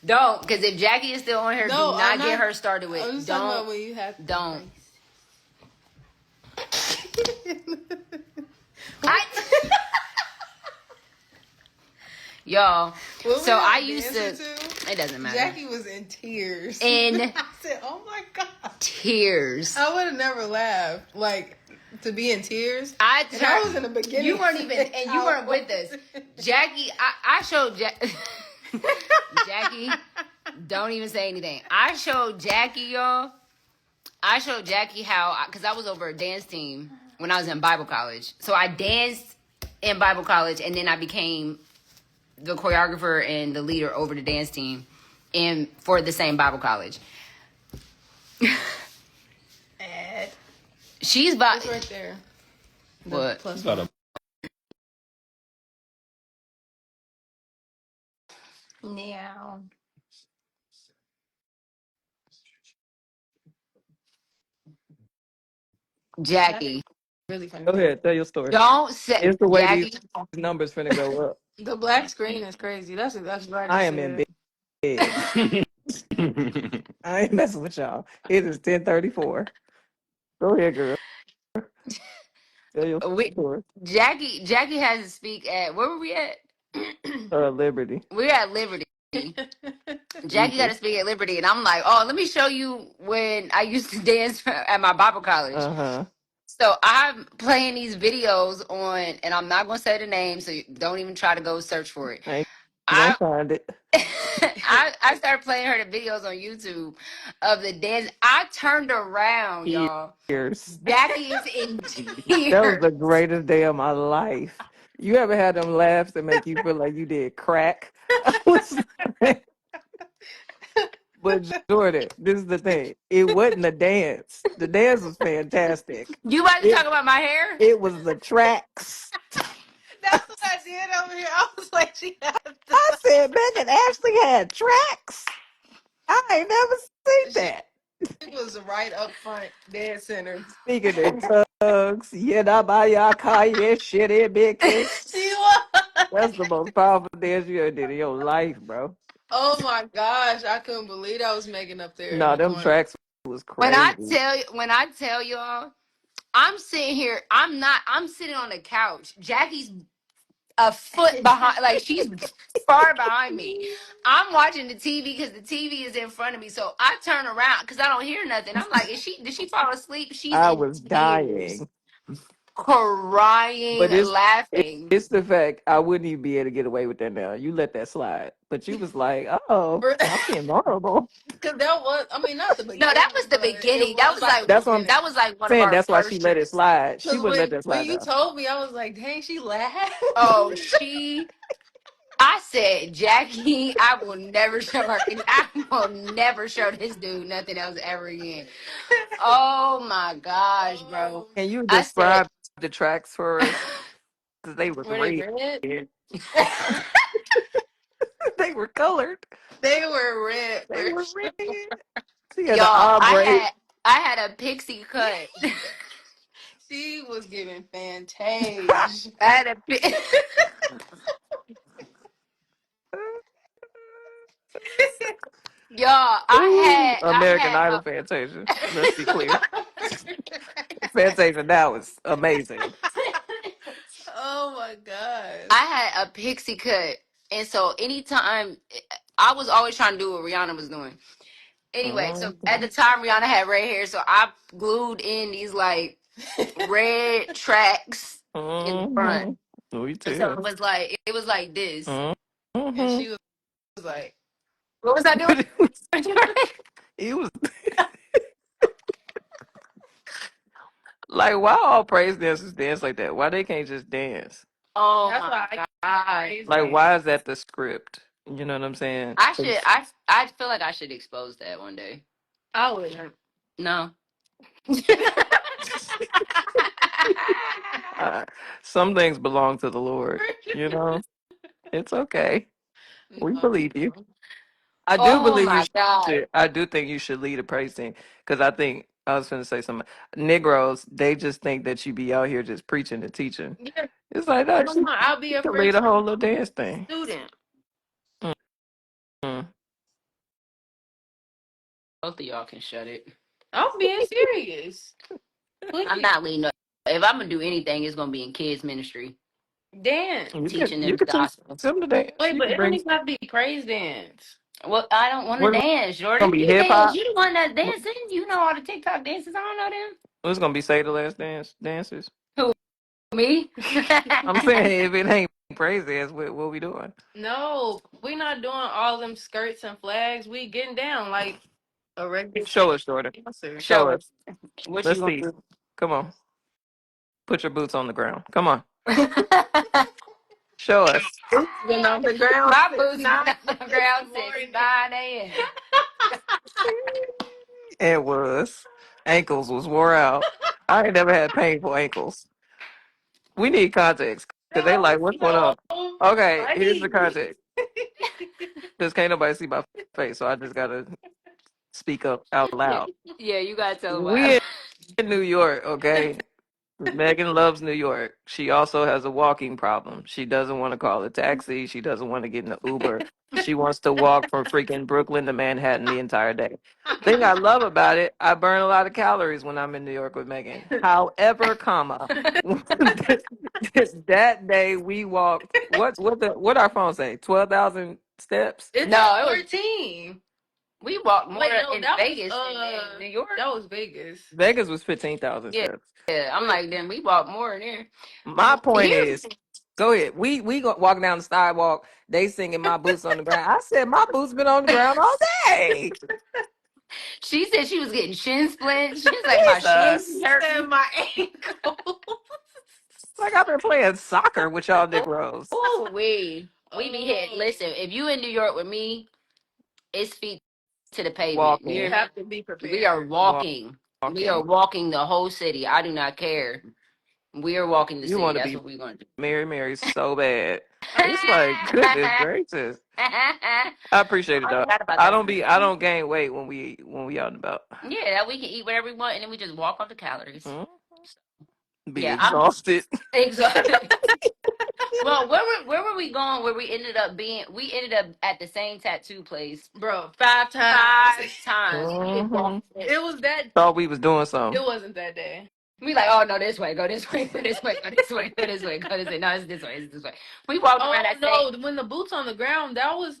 don't. Because if Jackie is still on here, No, do not I'm get not- her started with. I'm just talking about Don't. when you have. Don't. Y'all. What So were I you used dancing to. It doesn't matter. Jackie was in tears. In I said, "Oh my god." tears. I would have never laughed. Like, to be in tears. I And I was in the beginning. You weren't even, and you weren't with us. Jackie, I showed Jackie, don't even say anything. I showed Jackie, y'all. I showed Jackie how, because I was over a dance team when I was in Bible college. So I danced in Bible college, and then I became the choreographer and the leader over the dance team for the same Bible college. Ed. She's about... It's right there. The What? plus About one. Yeah. Jackie. Really funny. Go ahead, tell your story. Don't say... It's the way Jackie... these numbers finna go up. The black screen is crazy. That's right. I am in bed. I ain't messing with y'all. It is 10:34. Go ahead, girl. Tell your story. Jackie has to speak at... Where were we at? Liberty. We're at Liberty. Jackie got to speak at Liberty, and I'm like, oh, let me show you when I used to dance at my Bible college. Uh-huh. So I'm playing these videos on, and I'm not gonna say the name, so don't even try to go search for it. I ain't gonna find it. I started playing her the videos on YouTube of the dance. I turned around, y'all. Tears. Jackie is in tears. That was the greatest day of my life. You ever had them laughs that make you feel like you did crack? But Jordan, this is the thing. It wasn't a dance. The dance was fantastic. You about to talk about my hair? It was the tracks. That's what I did over here. I was like, she had I said Megan Ashley had tracks. I ain't never seen that. It was right up front, dead center. Speaking in tongues, Yedabaya shit it big kick. She was. That's the most powerful dance you ever did in your life, bro. Oh my gosh, I couldn't believe I was making up there. No, in the them corner. tracks was When crazy. I tell y'all, I'm sitting here, I'm sitting on the couch. Jackie's a foot behind, like she's far behind me. I'm watching the TV because the TV is in front of me. So I turn around because I don't hear nothing. I'm like, did she fall asleep? She's I in was tears, dying. crying, But laughing. it's the fact I wouldn't even be able to get away with that now. You let that slide. But you was like, oh, I'm being vulnerable. Because that was, I mean, not the No, beginning. that was the but beginning. It That was was like like the That's what I'm beginning. that was like one of saying. our That's why she first let it trips. slide. She Because wouldn't let that when slide you though. told me, I was like, dang, she laughed. Oh, I said, Jackie, I will never show her. I will never show this dude nothing else ever again. Oh my gosh, bro. Can you I said, describe the tracks for us? Because they was Were they red. red? They were colored. They were red They for were sure. red. She had the y'all, ombre. I had a pixie cut. She was giving fantage. I had a y'all. Ooh, I American had Idol Fantasia. Let's be clear. Fantasia now is amazing. Oh my god. I had a pixie cut, and so anytime I was always trying to do what Rihanna was doing. Anyway, so at Mhm. the time Rihanna had red hair, so I glued in these like red tracks in the front. We And so too. it was like this. And Mm-hmm. she was like, What was I doing? But it was like, why all praise dancers dance like that? Why they can't just dance? Oh that's my why I can't god! praise Like, dance. why is that the script? You know what I'm saying? I feel like I should expose that one day. I wouldn't. No. Uh, some things belong to the Lord. You know, it's okay. We No. believe you. I do Oh believe you my god! should. I do think you should lead a praise team because I think I was going to say something. Negroes, they just think that you be out here just preaching and teaching. Yeah, It's like, no, come on, I'll be you a can lead French a whole little dance thing. student. Mm. Both of y'all can shut it. I'm being serious. I'm Please not leading. If I'm gonna do anything, it's gonna be in kids ministry, dance. teaching them You the could teach gospel. them to dance. Wait, You but can it don't bring. even have to be praise dance. Well, I don't want to What's dance, gonna Jordan. be You hip dance. hop? You the one that dancing. You know all the TikTok dances. I don't know them. What's gonna be say the last dances? Who me? I'm saying if it ain't praise dance, what we doing? No, we not doing all them skirts and flags. We getting down like a regular Show us, Jordan. dancer. Show Show us. us what you Let's gonna see. do. Come on. Put your boots on the ground. Come on. Show us. Been on the ground My since boots been 9 on the ground this since morning. 9 a.m. It was. Ankles was wore out. I ain't never had painful ankles. We need context because they That like, was what's going on? so Okay, here's the funny. context. Because can't nobody see my face, so I just gotta speak up out Yeah, loud. yeah, you gotta tell We about. in New York, okay? Megan loves New York. She also has a walking problem. She doesn't want to call a taxi. She doesn't want to get in an Uber. She wants to walk from freaking Brooklyn to Manhattan the entire day. Thing I love about it, I burn a lot of calories when I'm in New York with Megan. However, comma, that day we walked. What our phone say? 12,000 steps. It's No, at it was 14. we walked more Wait, no, in that was Vegas than in New York. that was Vegas. Vegas was 15,000 Yeah, steps. I'm Wait, like, then we walked more in there. My point Here's is, go ahead. We go walking down the sidewalk. They singing my boots on the ground. I said my boots been on the ground all day. she said she was getting shin splints. She was like, my shins Jesus, is he said hurting. my ankle. like I've been playing soccer with y'all Negroes. Oh, we be hit. Oh, Listen, if you in New York with me, it's feet to the pavement. You you hear Walking, me? have to be We are prepared. walking. We are walking. walking the whole city. I do not care. We are walking the You city. want to That's be what we're going to do. Mary so bad. I It's like goodness gracious. I appreciate it I though. forgot about I that. don't be. I don't gain weight when we out and about. Yeah, that we can eat whatever we want, and then we just walk off the calories. Hmm? Be Yeah, I'm exhausted. exhausted. Well, where were we going? Where we ended up being? We ended up at the same tattoo place bro, 5 times. 5 times. We did Hmm. walk. It was that Thought we was doing it something. wasn't that day. We like, oh no, this way, go this way, go this way, go this way, go this way, go this way. No, it's this way, it's this way. We walked Oh around that no, same. when the boots on the ground, that was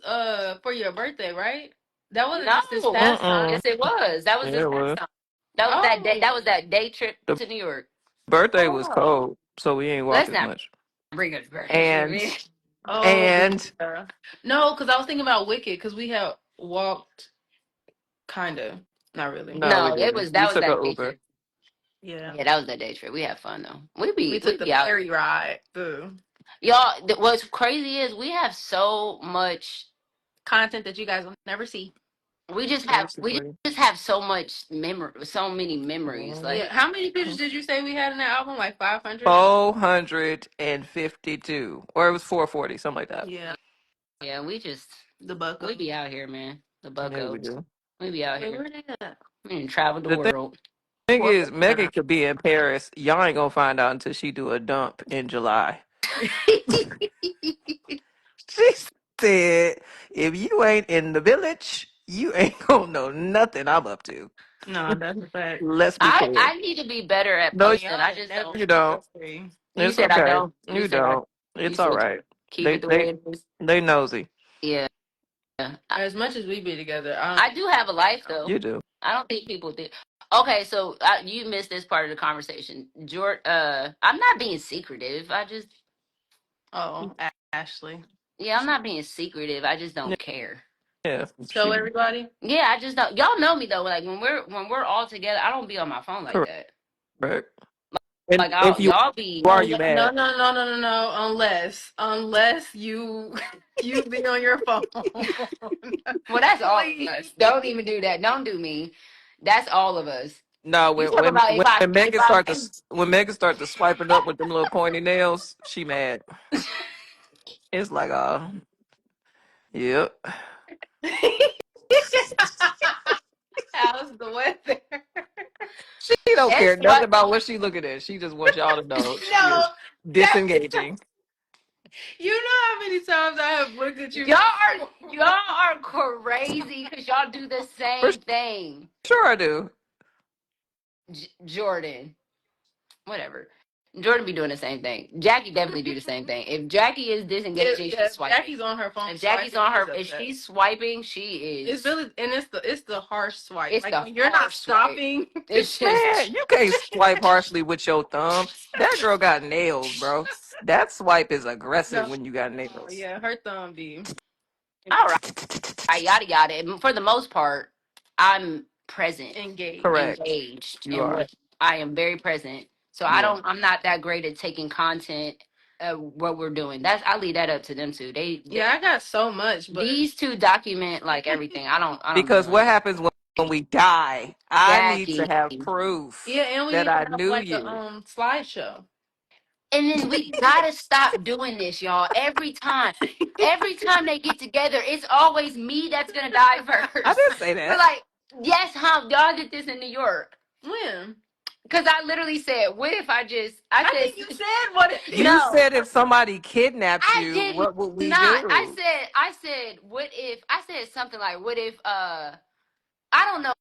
for your birthday, right? That wasn't just this No, past Mm-mm. yes, time. it was. That was Yeah, this it past was. time. That was that day. That was Oh. that day trip The to New York. birthday was Oh. cold, so we ain't walk Let's as not much. bring up the birthday trip. And Man. Oh and yeah. No, because I was thinking about Wicked because we had walked kind of, not really. no, we No, it didn't. was We that was took a that day Uber. trip. Yeah. Yeah, that was that day trip. We had fun though. We We took the be out. ferry ride. Boo. Y'all, what's crazy is we have so much. Content that you guys will never see. We Basically. just have so much memory, so many memories. Mhm. Yeah. Like, How many pictures did you say we had in that album? Like 500? 452. Or it was 440, something like that. Yeah. yeah, The we Bucko. be out here, man. The Yeah, we Buccos, do. we be out Wait, here. where they at? We done traveled the The world. thing Poor is, Megan Atlanta. could be in Paris. Y'all ain't gonna find out until she do a dump in July. She said, if you ain't in the village, you ain't gonna know nothing I'm up to. No, that's a fact. Let's be clear. I need to be better at No, And posting. y'all I ain't just never don't. you seen don't. us three. You It's said I okay. don't. You don't. You It's all said right. keep it the way it is. They nosy. Yeah. As much as we be together, I do have a life though. You do. I don't think people think. Okay, so you missed this part of the conversation, George. I'm not being secretive. I just, oh, Ashley. yeah, I'm not being secretive. I just don't care. Yeah. Show She everybody. Yeah, I just don't. Y'all know me though. Like when we're all together, I don't be on my phone like that. correct. And Like if you y'all be. are, you No, mad. no, no, no, no, no. Unless you you be on your phone. Well, that's all of Please. us. Don't even do that. Don't do me. That's all of us. No, You talk about when Megan start to swiping up with them little pointy nails, she mad. It's like, yep. How's the weather? She don't that's care nothing what about what she looking at. She just wants y'all to know she No, is that's disengaging. you know how many times I have looked at you. y'all are crazy because y'all do the For same thing. sure I do. Jordan, whatever. Jordan be doing the same thing. Jackie definitely do the same thing. If Jackie is disengaging, she's swiping. Jackie's on her phone. If Jackie's swiping, on her, she's if upset. she's swiping, she is. It's really and it's the harsh swipe. It's Like the when you're not harsh swipe. stopping. It's Man, just you can't swipe harshly with your thumb. That girl got nails, bro. That swipe is aggressive No. when you got Oh nails. yeah, her thumb be all right, yada yada. And for the most part, I'm present, engaged. Correct. engaged, You and are. what I am very present. So Yeah. I'm not that great at taking content of what we're doing. I leave that up to them two. Yeah, I got so much, but These two document like everything. I don't be Because on what happens when we die? I need to Jackie. have proof yeah, and we that need to I have knew like a you. slideshow. And then we gotta stop doing this, y'all. Every time they get together, it's always me that's gonna die I first. didn't say We're that. like, yes, huh? Y'all did this in New York. When? Because I literally said, what if I I said, think you said what it is. You no, said if somebody kidnapped I you, did what would we not. do? I said, I said something like, what if, I don't know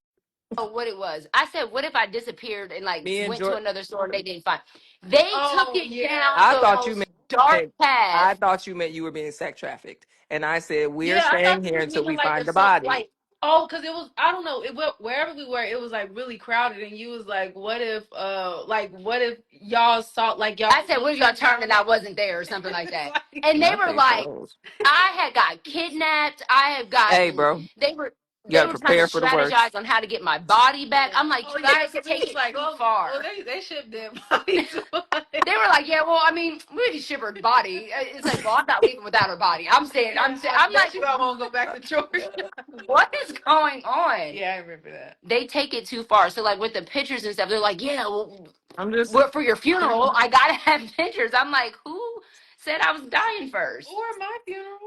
what it was. I said, what if I disappeared and like Me and went to George. another store and they didn't find. They took Oh it yeah. down I the thought you most dark meant. I path. thought you meant you were being sex trafficked, and I said we're Yeah, I thought staying you here was until meaning we like find a the some body. like oh, because it was I don't know wherever we were, it was like really crowded, and you was like, what if y'all saw like y'all? I said, what if y'all turned and I wasn't there or something like that? And they Not were they like, froze. I had got kidnapped. I have Hey, gotten, bro, they were, you got they to were trying to prepare for the worst. strategize on how to get my body back. I'm like, Oh you yeah, guys because take it was it like, too well, far. they shipped their body to us. They were like, yeah, well, I mean, we just ship her body. It's like, well, I'm not leaving without her body. I'm I bet like, you I won't go back to Georgia. what is going on? Yeah, I remember that. They take it too far. So like with the pictures and stuff, they're like, yeah, well, I'm just for your funeral, I gotta have pictures. I'm like, who said I was dying first? Or my funeral.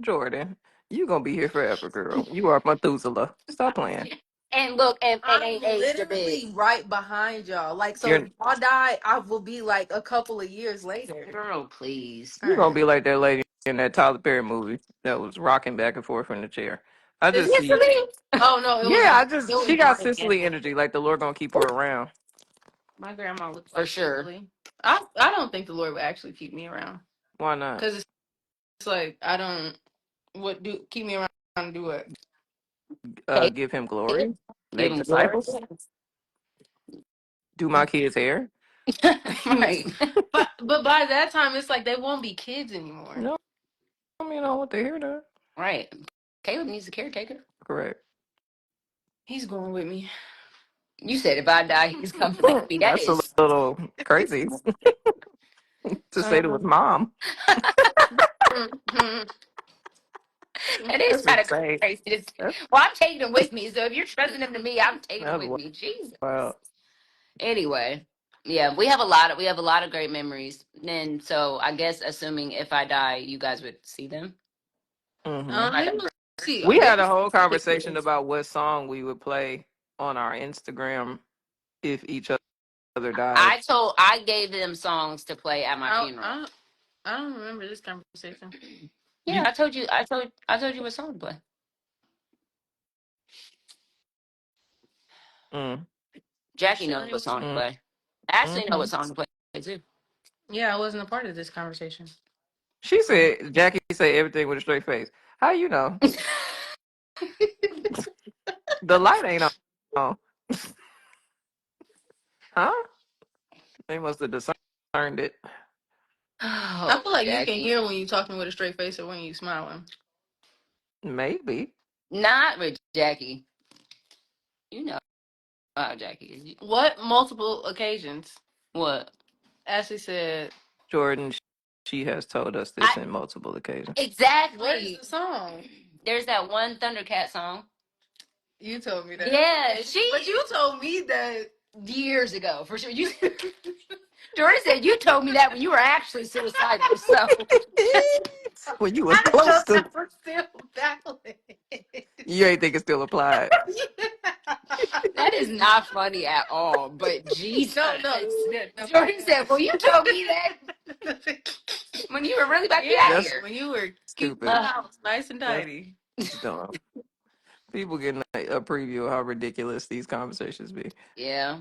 Jordan. You gonna be here forever, girl. You are Methuselah. Stop playing. And look, and I'm ain't aged a bit. literally right behind y'all. Like, so You're if y'all die, I will be like a couple of years later. Girl, please. you gonna be like that lady in that Tyler Perry movie that was rocking back and forth in the chair. I just see you. Oh no, Yeah, it was she got Brian. Sicily energy. Like the Lord gonna keep her around. My grandma looks for like sure. Kimberly. I don't think the Lord would actually keep me around Why not? because it's like I don't keep me around to do what? Okay, Give him give glory, make him glory. disciples, do my kids' hair. Right. But by that time, it's like they won't be kids anymore. No, I mean, I want the hair done. Right. Caleb needs a caretaker. Correct. He's going with me. You said if I die, he's coming with me. That That's a is little crazy to say to his mom. Mhm. that is That's kind of insane. crazy. That's, Well, I'm taking him with me. So if you're trusting him to me, I'm taking him that's with me. Jesus. wild. Anyway, yeah, we have a lot of great memories. And so I guess assuming if I die, you guys would see them. Hmm. They will see. We They had will a whole see the conversation kids. about what song we would play on our Instagram if each other died. I gave them songs to play at my funeral. I don't remember this conversation. Yeah, You, I told you what song to play. mm, Jackie Sure, knows it what was. song to mm, play. Ashley know hmm. what song to play too. Yeah, I wasn't a part of this conversation. She said, Jackie said everything with a straight face. How you know? The light ain't on. Huh? They must have discerned it. I Oh, feel like you can Jackie. hear when you're talking with a straight face or when you're smiling. Maybe. Not with Jackie. You know how Jackie is. What multiple occasions? What? Ashley said, Jordan, she has told us I this in multiple occasions. "What is exactly. the song?" There's that one Thundercat song. You told me that. Yeah, But you told me that. years ago for sure. You Jordan said you told me that when you were actually suicidal. So When you was How did close your to, number still valid? you ain't think it still applied. that is not funny at all. But Jesus, No. Jordan said, "Well, you told me that when you were really about to be out of That's Yeah, here." when you were keeping the stupid. house nice and That's tidy. dumb. People getting a preview of how ridiculous these conversations be. Yeah,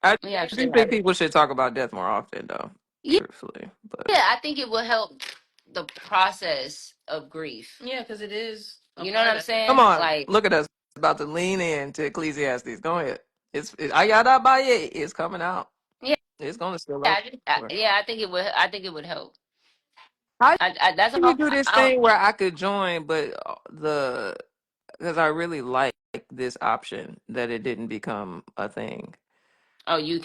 I we do actually think have it. people should talk about death more often, though. Yeah, Truthfully, but I think it will help the process of grief. Yeah, because it is a You know what part I'm of it. come saying? on, Like, look at us about to lean in to Ecclesiastes. Go ahead. Ayada Baye is coming out. yeah, It's gonna spill over. yeah. I think it would. I think it would help. How That's do you all. do this I don't. thing where I could join, but because I really like this option that it didn't become a thing. Oh, you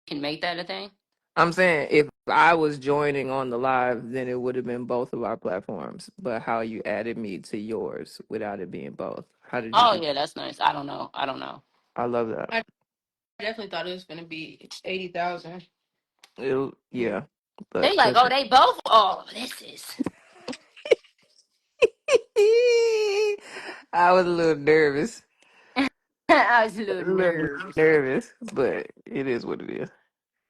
can make that a thing. I'm saying if I was joining on the live, then it would have been both of our platforms. But how you added me to yours without it being both? How did you Oh do? yeah, that's nice. I don't know. I don't know. I love that. I definitely thought it was going to be 80,000. Yeah, They but like, oh, they both. Oh, this is. I was a little nervous. I was a A little little nervous. nervous, but it is what it is.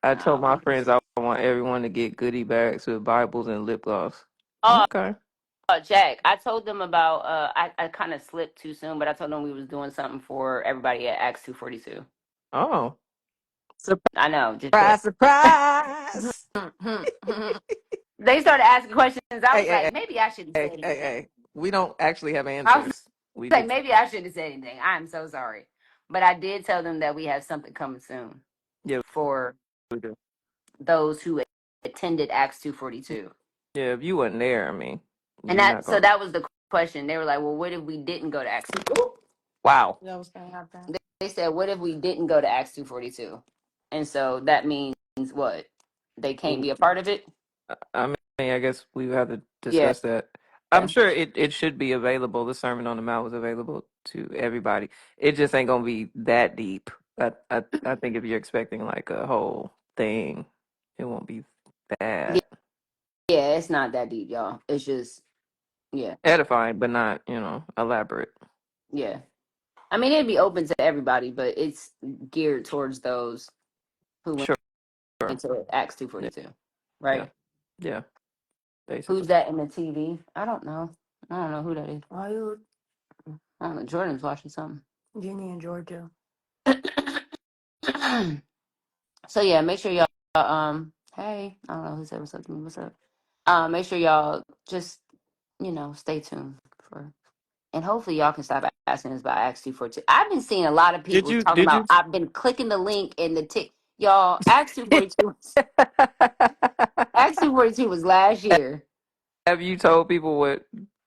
I told my friends I want everyone to get goodie bags with Bibles and lip gloss. Oh, Okay. Jack, I told them about. I kind of slipped too soon, but I told them we was doing something for everybody at Acts 242. Oh, I know. Just surprise, surprise. they started asking questions. I Hey, was like, hey, maybe I shouldn't say hey, hey, anything. hey. We don't actually have I was answers. We like, just, maybe I shouldn't say anything. I'm so sorry, but I did tell them that we have something coming soon yeah, for we do. those who attended Acts 242. Yeah, if you wasn't there, I mean, And you're that not so going to. that was the question. They were like, "Well, what if we didn't go to Acts 2?" Wow. That was going to happen. They said, "What if we didn't go to Acts 242?" And so that means what? They can't be a part of it. I mean, I guess we would have to Yeah. discuss that. I'm sure it should be available. The Sermon on the Mount was available to everybody. It just ain't gonna be that deep. I think if you're expecting like a whole thing, it won't be Yeah, that yeah, it's not that deep, y'all. It's just yeah, edifying, but not elaborate. yeah. I mean, it'd be open to everybody, but it's geared towards those who went Sure. into Acts Yeah. 242, Yeah. right? Yeah. Basically. Who's that in the TV? I don't know. I don't know who that is. Wild I don't know. Jordan's watching something. Jenny in Georgia. So yeah, make sure y'all hey, I don't know who said what's up to me. What's up? Make sure y'all just stay tuned for, and hopefully y'all can stop asking us about Act 242. I've been seeing a lot of Did people you? talking Did about. you? I've been clicking the link in the tick. Y'all, Act 242. Act 242 was last year. Have you told people what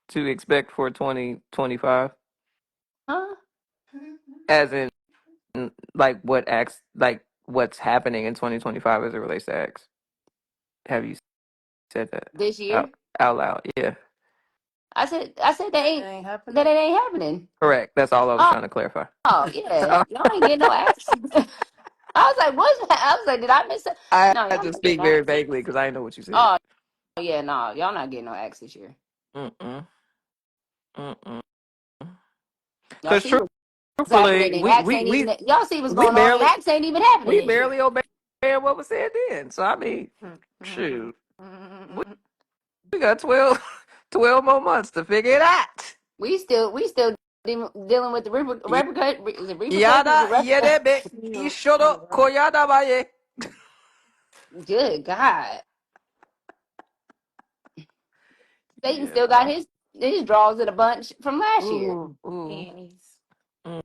to expect for 2025? Huh? As in, like what acts, like what's happening in 2025 as it relates to acts? Have you said that This year? out loud? Yeah, I said that It ain't that happening. it ain't happening. correct. That's all I was Oh, trying to clarify. oh yeah, y'all ain't getting no acts. I was like, what's that? I was like, did I miss it? I No, had y'all to not getting speak no very acts. vaguely because I didn't know what you said. Oh yeah, no, y'all not getting no acts this year. Mm-mm. Mm-mm. Y'all Because see what's happening truthfully, and acts ain't even. Y'all see what's we going on and barely acts ain't even happening we this year. barely obeyed what was said then. So I mean, shoot, we got 12 more months to figure it out. We still dealing with the repercussions. Yada yedebe ishodo koyada baye. Good God, Satan Yeah. still got his draws in a bunch from last year. Ooh. Ooh. Panties. Mm,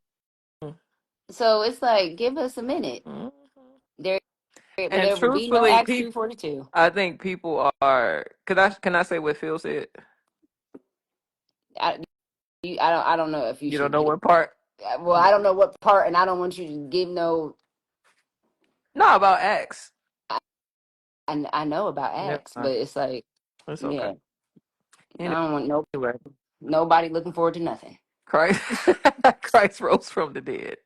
mm, So it's like, give us a minute. mm. There, but And there will be no truthfully, Acts people, 242. I think people are. Can I say what Phil said? I don't know if you You don't should know get. what part? Well, I don't know what part, and I don't want you to give no. No, about X. I know about Never Acts, mind. but it's like, It's okay. yeah, I don't want Anyway, nobody looking forward to nothing. Christ, Christ rose from the dead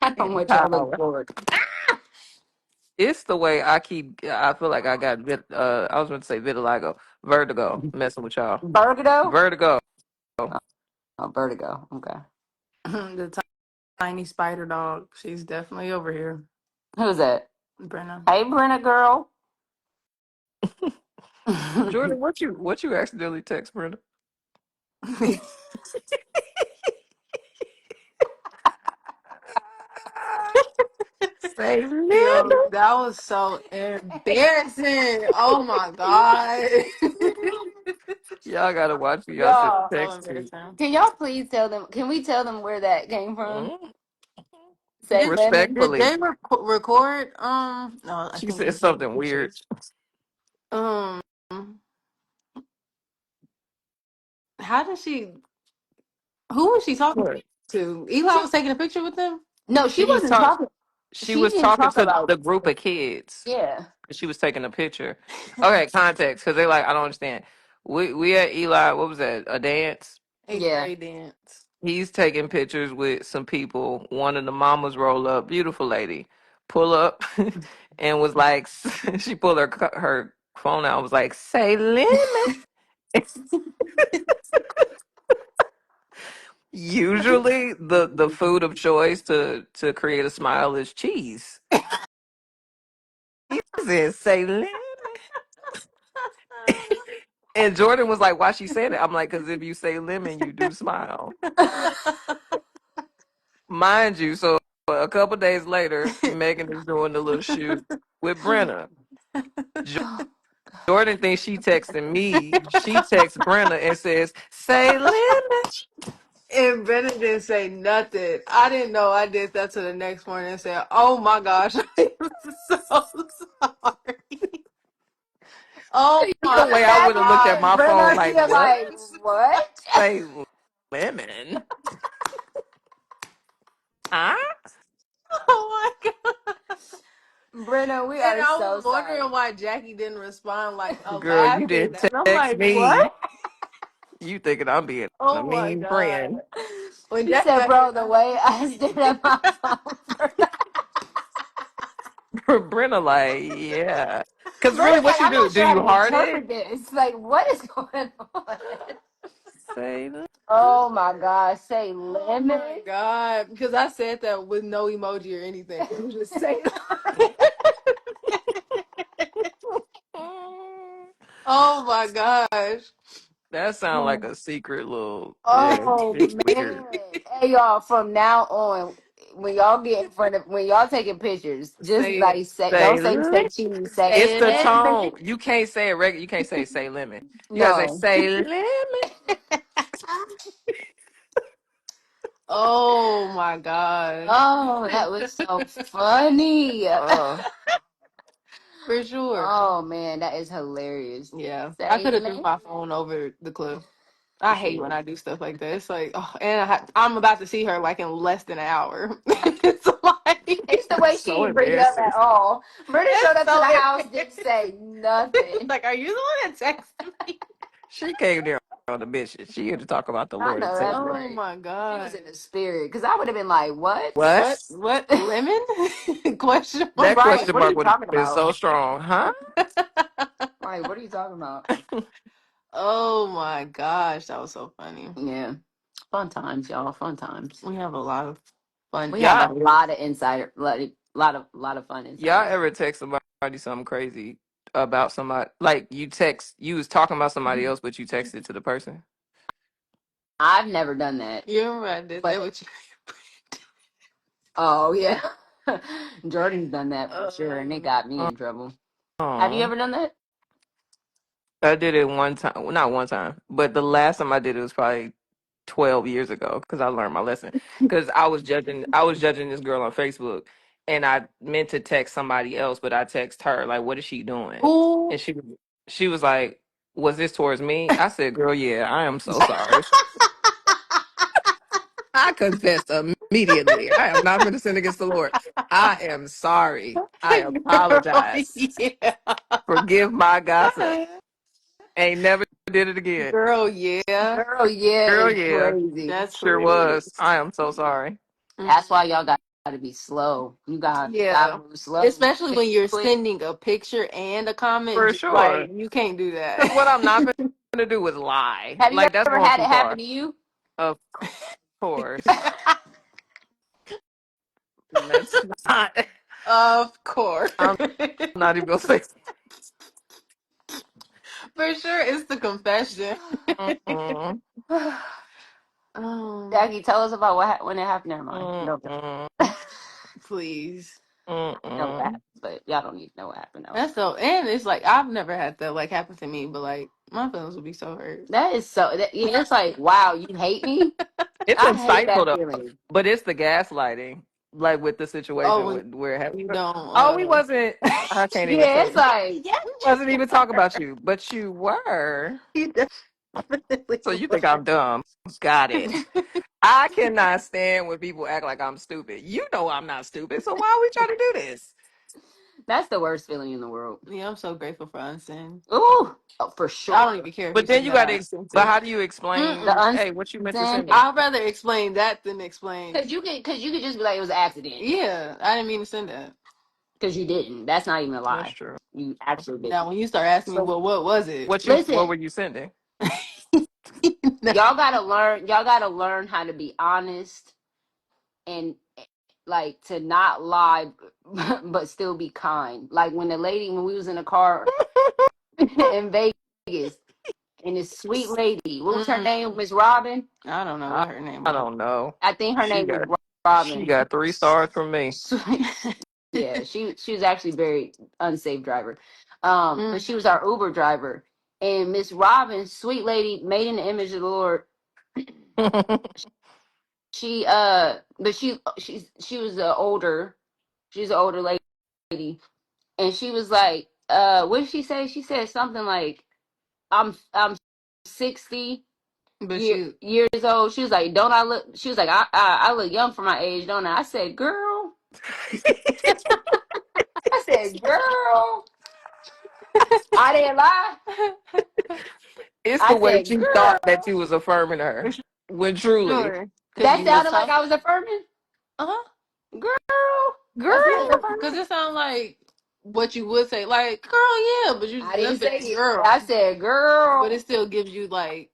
I don't in want y'all looking power. forward. It's the way I keep. I feel like I got. I was going to say vitiligo, vertigo, messing with y'all. Vertigo? Vertigo. Oh, vertigo. Okay. The tiny spider dog. She's definitely over here. Who's that? Brenna. Hey, Brenna girl. Jordan, what you accidentally text Brenda? Say Yo, Linda. that was so embarrassing. Oh my god. Y'all gotta watch me. Y'all send Y'all, So text to. embarrassing. can y'all please tell them? Can we tell them where that came from? Mm, Say lemon. Did respectfully, they record? No, I she think said he's taking something weird. pictures. Um, how did she? Who was she talking What? to? Eli was taking a picture with them. No, she She was wasn't talk. talking. She She was didn't talking talk to about. the group of kids. Yeah. She was taking a picture. Okay, context, because they like I don't understand. We at Eli. What was that? A dance. Eighth Yeah. grade dance. He's taking pictures with some people. One of the mamas roll up, beautiful lady, pull up, and was like, she pulled her phone out, and was like, "Say lemon." Usually, the food of choice to create a smile is cheese. He said, "Say lemon," and Jordan was like, "Why she said it?" I'm like, "Cause if you say lemon, you do smile." Mind you, so a couple days later, Megan is doing the little shoot with Brenna. Jordan thinks she texting me. She texts Brenna and says, "Say lemon." And Brennan didn't say nothing. I didn't know I did that to the next morning and said, "Oh my gosh, I'm so sorry." Oh You The my way I would have looked at god. my phone, Brenna, like, you're "What? like, what? Say lemon? Huh?" Oh my god. Brenna, we And are I so was sorry. wondering why Jackie didn't respond like Girl, you laughing. didn't And I'm text like, me. what? You thinking I'm being a Oh my mean god. friend? When She Jackie said, got bro, here, the way I stood at my phone for Brenna, like, yeah. Because really, Brenna's what like, you I'm do? not Do sure how you to heart it? interpret this. Like, what is going on? Say Oh my gosh, say oh my lemon. god. Because I said that with no emoji or anything. It was just saying. Oh my gosh. that sound like a secret little. Yeah, Oh it's weird. man. Hey y'all, from now on, when y'all get in front of when y'all taking pictures, just Say like say don't say say lemon. cheese, say It's the lemon. tone. You can't say it regular. You can't say lemon. You gotta No. say lemon. Oh my gosh. Oh, that was so funny. Uh, For sure. Oh man, that is hilarious. Yeah. I Say could have threw lemon. my phone over the cliff. I hate Shit. when I do stuff like that. It's like, oh, and I'm about to see her like in less than an hour. It's It's the like, way that's she so didn't bring it up embarrassing. at all. Britta showed that's up to the so house, didn't embarrassing. say nothing. Like, are you the one that texted me? She came there on the mission. She here to talk about the I Lord and know that's Savior. Oh right. my She was god. in the spirit because I would have been like, "What? What? What? Lemon? Question That mark. Right? question What are mark you would have talking been about? so strong, huh? Right? What are you talking about?" Oh my gosh, that was so funny. Yeah, fun times, y'all. Fun times. We have a lot of fun. We have a Y'all, lot of insider, lot of fun y'all insider. ever text somebody something crazy about somebody? Like you was talking about somebody else, but you texted to the person. I've never done that, You remember I did that but with you? oh yeah, Jordan's done that for sure, and it Um, got me in trouble. Have you Oh, ever done that? I did it one time. Well, not one time, but the last time I did it was probably 12 years ago because I learned my lesson. Because I was judging this girl on Facebook, and I meant to text somebody else, but I text her like, "What is she doing?" Ooh. And she was like, "Was this towards me?" I said, "Girl, yeah, I am so sorry." I confessed immediately. I am not going to sin against the Lord. I am sorry. I Girl, apologize. yeah. Forgive my gossip. Ain't never did it again. Girl, yeah. Girl, yeah, Girl, it's yeah, crazy. That's sure was. hilarious. I am so sorry. That's why y'all got to be slow. You gotta Yeah. move slow. Especially when you're Quick. sending a picture and a comment, For sure. like you can't do Because that. what I'm not going to do is lie. Have you Like, that's ever going had too it happen far. to you? Of course. That's not. Of course. I'm not even going to say. For sure, it's the confession. Mm-mm, um, Jackie, tell us about when it happened. Never mind. No, mm-mm, please. I know what mm-mm. happened, but y'all don't need to know what happened though. That's so, and it's like I've never had that like happen to me, but like my feelings would be so hurt. That is so. Yeah, it's like, wow, you hate me. It's I hate insightful, that though. feeling. But it's the gaslighting. Like, with the Oh, situation when where it you happened. don't. Oh, we wasn't. I can't even Yeah, say it's it. like, Yes, We you wasn't even talking were. about you, but you were. You definitely So you think were. I'm dumb. Got it. I cannot stand when people act like I'm stupid. You know I'm not stupid, so why are we trying to do this? that's the worst feeling in the world. Yeah, I'm so grateful for unsend. Ooh, oh, for I don't even sure. care if you But then send you that. got I to, sent but it. how do you explain, The Mm-mm. hey, what you meant to unsend send me? it I'd rather explain that than explain. because you could just be like it was an accident Yeah, I didn't mean to send that. because you didn't. That's not even a That's lie. true. You actually Now, didn't. when you start asking me, So well, what was it? What listen, were you sending? No. y'all gotta learn. Y'all gotta learn how to be honest and like to not lie, but still be kind. Like when we was in the car in Vegas, and this sweet lady, what was her Mm, name? Miss Robin. I don't know I, what her name I was. don't know. I think her She name was got she Robin. got 3 stars from me. Yeah, she was actually very unsafe driver. But Mm, she was our Uber driver. And Miss Robin, sweet lady, made in the image of the Lord. She but she was she's an older lady. And she was like, what did she say? She said something like, I'm 60 but she, years old. She was like, don't I look she was like, I look young for my age, don't I? I said, girl. I said, girl, I didn't lie. It's the I way said, she thought that girl. you was affirming her. When for truly, sure, because That you was sounded like tough. I was affirming. Uh-huh. Girl, that's girl. not Yeah, because affirming. it sounds like what you would say, like, girl, yeah, but you I didn't left it say at it. girl. I said, But it girl. still gives you, like,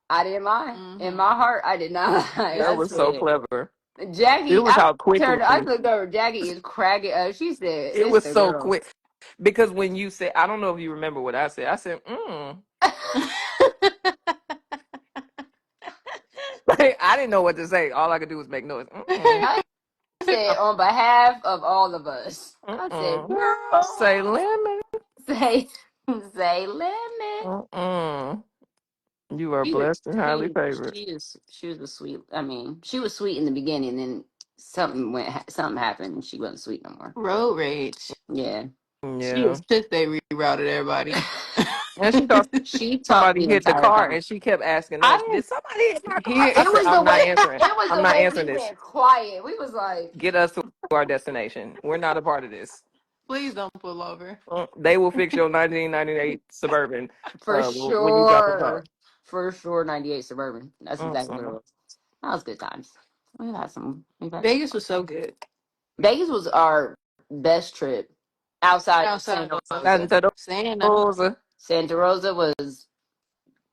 I didn't lie. In mm-hmm. my heart, I did not lie. It's That I was so said, clever. It Jackie, was how I quickly. looked over. Jackie is cracking up. She said, It it's was the so girl. quick. Because when you said, I don't know if you remember what I said. I said, Like, I didn't know what to say. All I could do was make noise. I said, on behalf of all of us. I said, Mm-mm. girl, Say lemon. say, say lemon. Mm-mm. You are She was, blessed and highly favored. she was a sweet. I mean, she was sweet in the beginning, then something happened, and she wasn't sweet no more. Road rage. Yeah, She Yeah. was pissed they rerouted everybody. And she thought she talked somebody the hit the entire car time. and she kept asking I us, didn't did somebody hit my car? hear I It said, was the I'm not way. answering. It was I'm the not way we answering this. went quiet. We was like, Get us to our destination. We're not a part of this. please don't pull over. They will fix your 1998 Suburban for when you drop us off. sure, for sure, 98 Suburban. That's exactly what it Mm-mm. was. That was good times. We had Vegas was so good. Vegas was our best trip outside of Outside Santa of Rosa. Santa Santa. Rosa. Santa Rosa was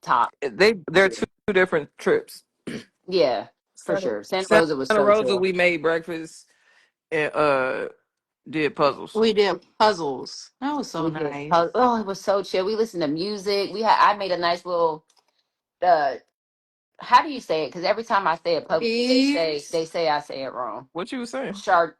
top. They're two different trips. Yeah, for Santa, sure. Santa Santa Rosa was so Rosa, chill. we made breakfast and did puzzles. We did puzzles. That was so We did. nice. Oh, it was so chill. We listened to music. I made a nice little. Uh, how do you say it? Because every time I say it publicly, Cheese. they say I say it wrong. What you were saying? Char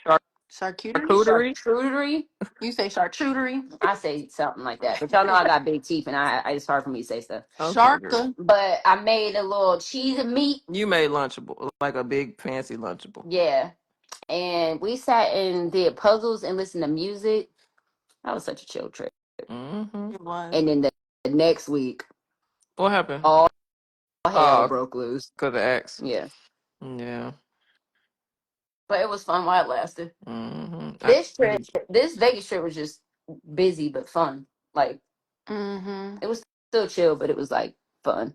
Charcuterie? Charcuterie? charcuterie. You say charcuterie? I say something like that. But y'all know I got big teeth, and it's hard for me to say stuff. Okay, girl. Sharka. But I made a little cheese and meat. You made Lunchable, like a big fancy Lunchable. Yeah. And we sat and did puzzles and listened to music. That was such a chill trip. Mm-hmm. It was. And then the next week, What happened? all hell Oh, broke loose. because of X. Yeah. Yeah. But it was fun while it lasted. Mm-hmm. This Vegas trip was just busy but fun. Like, Mm-hmm. it was still chill, but it was like fun.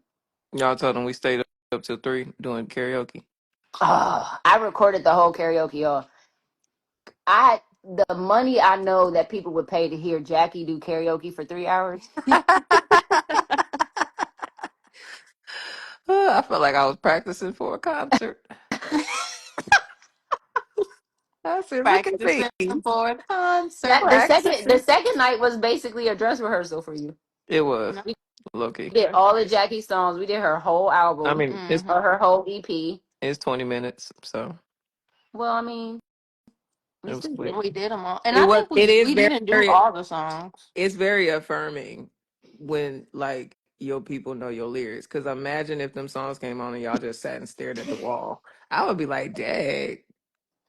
Y'all told them we stayed up till 3 doing karaoke. Oh, I recorded the whole karaoke, y'all. The money I know that people would pay to hear Jackie do karaoke for 3 hours. I felt like I was practicing for a concert. I said, look at me. Practicing for a concert. That the Practicing. second night was basically a dress rehearsal for you. It was. We Low-key. did all of Jackie's songs. We did her whole I album mean, Mm-hmm. or her whole EP. it's 20 minutes, so Well, I mean, we it was still quick. did. We did them all. And It I was. think It is we didn't do very. all the songs. It's very affirming when like your people know your lyrics. Because imagine if them songs came on and y'all just sat and stared at the wall. I would be like, Dad,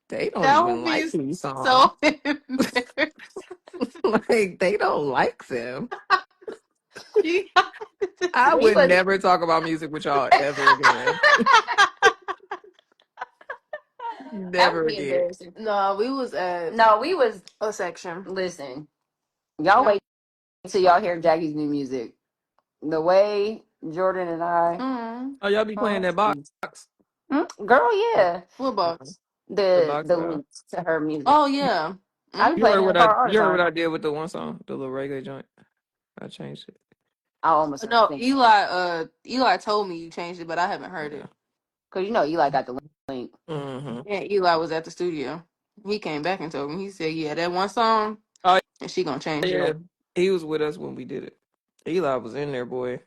they don't That would even be like these songs. so embarrassing. Like they don't like them. You- I We would was never talk about music with y'all ever again. that Never would be again. embarrassing. no, we was at No, we was a section. listen. Y'all wait till y'all hear Jackie's new music. The way Jordan and I, Mm-hmm. Oh, y'all be playing that box. girl, yeah, What box? The box. the links to her music. Oh yeah. I be You playing heard in the what car all the you heard what time. I did with the one song, the little reggae joint. I changed it. I almost No, think Eli told me you changed it, but I haven't heard it. because Eli got the link. Mm-hmm. Yeah, Eli was at the studio. He came back and told me. He said, "Yeah, that one song, Oh and she gonna change yeah, it." he was with us when we did it. Eli was in there, boy.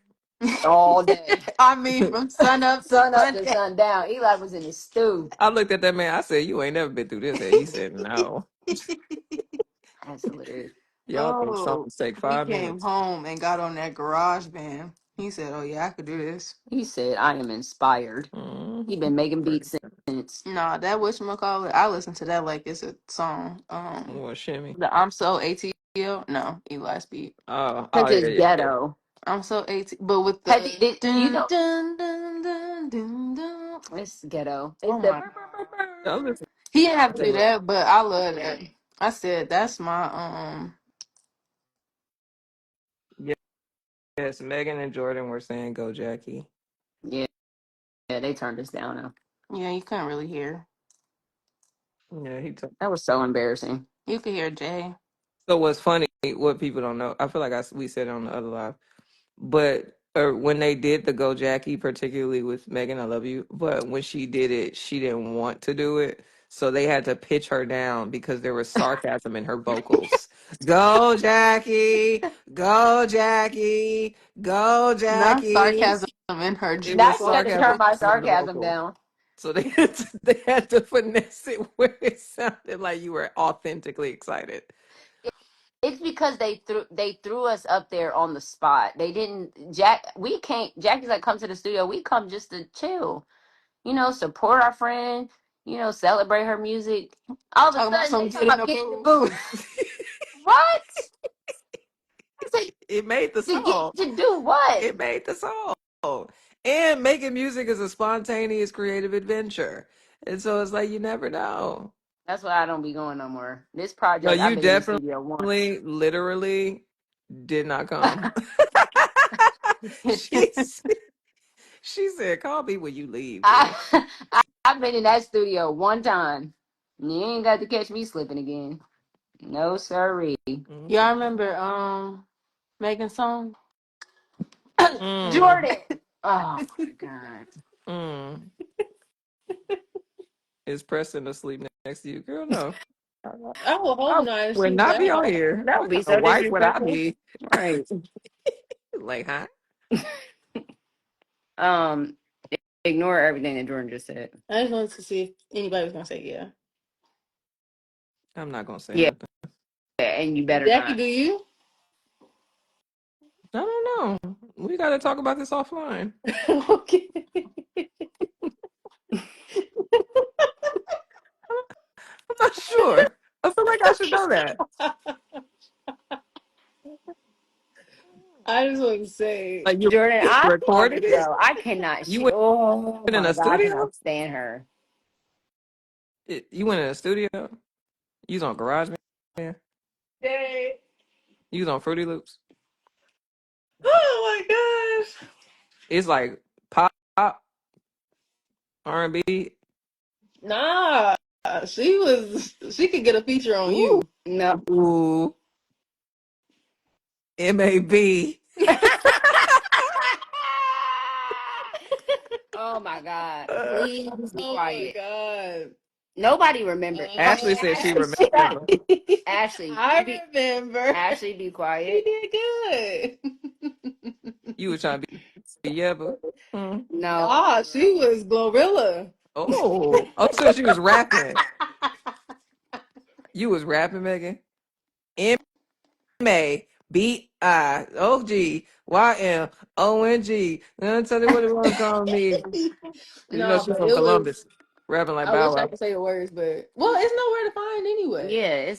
All day. I mean, from sun up to Sun up to sundown. sun down. Eli was in his stew. I looked at that man. I said, "You ain't never been through this." He said, "No, That's hilarious. y'all think Oh, songs take he 5 minutes." came home and got on that garage band. He said, "Oh yeah, I could do this." He said, I am inspired. Mm-hmm. He been making beats since. Nah, that whatchamacallit, I listen to that like it's a song. What shimmy? The I'm so ATL. No, Eli's beat. Oh Because yeah, it's yeah, yeah. ghetto. I'm so AT, but with Have the you dun know, dun dun dun dun dun. it's ghetto. Oh It's the my! I listen He didn't have to do to it. that, but I love that. I said that's my Yes, Megan and Jordan were saying, "Go, Jackie." yeah, they turned us down now. Yeah, you couldn't really hear. Yeah, he took. That was so embarrassing. You could hear Jay. So what's funny? What people don't know, I feel like we said it on the other live. But when they did the Go Jackie, particularly with Megan, I love you. But when she did it, she didn't want to do it. So they had to pitch her down because there was sarcasm in her vocals. Go Jackie, go Jackie, go Not Jackie. sarcasm in her It was Not you voice. got to turn sarcasm my in her sarcasm vocals. down. So they had to finesse it where it sounded like you were authentically excited. It's because they threw us up there on the spot. They didn't Jack we can't Jackie's like, come to the studio. We come just to chill. Support our friend, celebrate her music. All of a Talking about sudden they some talk get in about the getting in the booth. booth. What? I said, It made the to get song. to do what? It made the song. And making music is a spontaneous creative adventure. And so it's like you never know. That's why I don't be going no more. This No, project, I've you been in the studio once. definitely, literally did not come. she she said, "Call me when you leave, girl." I've been in that studio one time. You ain't got to catch me slipping again. No sirree. Y'all Mm. remember Megan's song? Mm. Jordan. Oh my god. Mm. Is Preston asleep next to you, girl? No, I will hope I not. would She's not be that on hard. here. That would What be kind of so wife would I disrespectful. be? Right. Like, huh? Um, ignore everything that Jordan just said. I just wanted to see if anybody was gonna say yeah. I'm not gonna say Yeah, nothing. and you better Jackie, not. do you? I don't know. We got to talk about this offline. Okay. I'm not sure. I feel like I should know that. I just want to say Like you Jordan, I recorded promise, it. bro, I cannot. You She, oh went in my a god, I studio. cannot stand her. You went in a studio. You was on GarageBand. Dang. You was on Fruity Loops. Oh my gosh. It's like pop, R&B. Nah. She could get a feature on Ooh, you. No. ooh, MAB. Oh my god! Please be Oh my quiet. god. Nobody remembers. Ashley said she Ashley, remember. Ashley, I be remember. Ashley, be She quiet. did good. You was trying to be yeah, but No, Nah, she was Glorilla. oh, so she was rapping. You was rapping, Megan. MABIOGYMONG. Let me tell you what it was calling me. You know No, she's but from it was. Columbus, rapping like I Bow wish I Wow. could say the words, but well, it's nowhere to find anyway. yeah,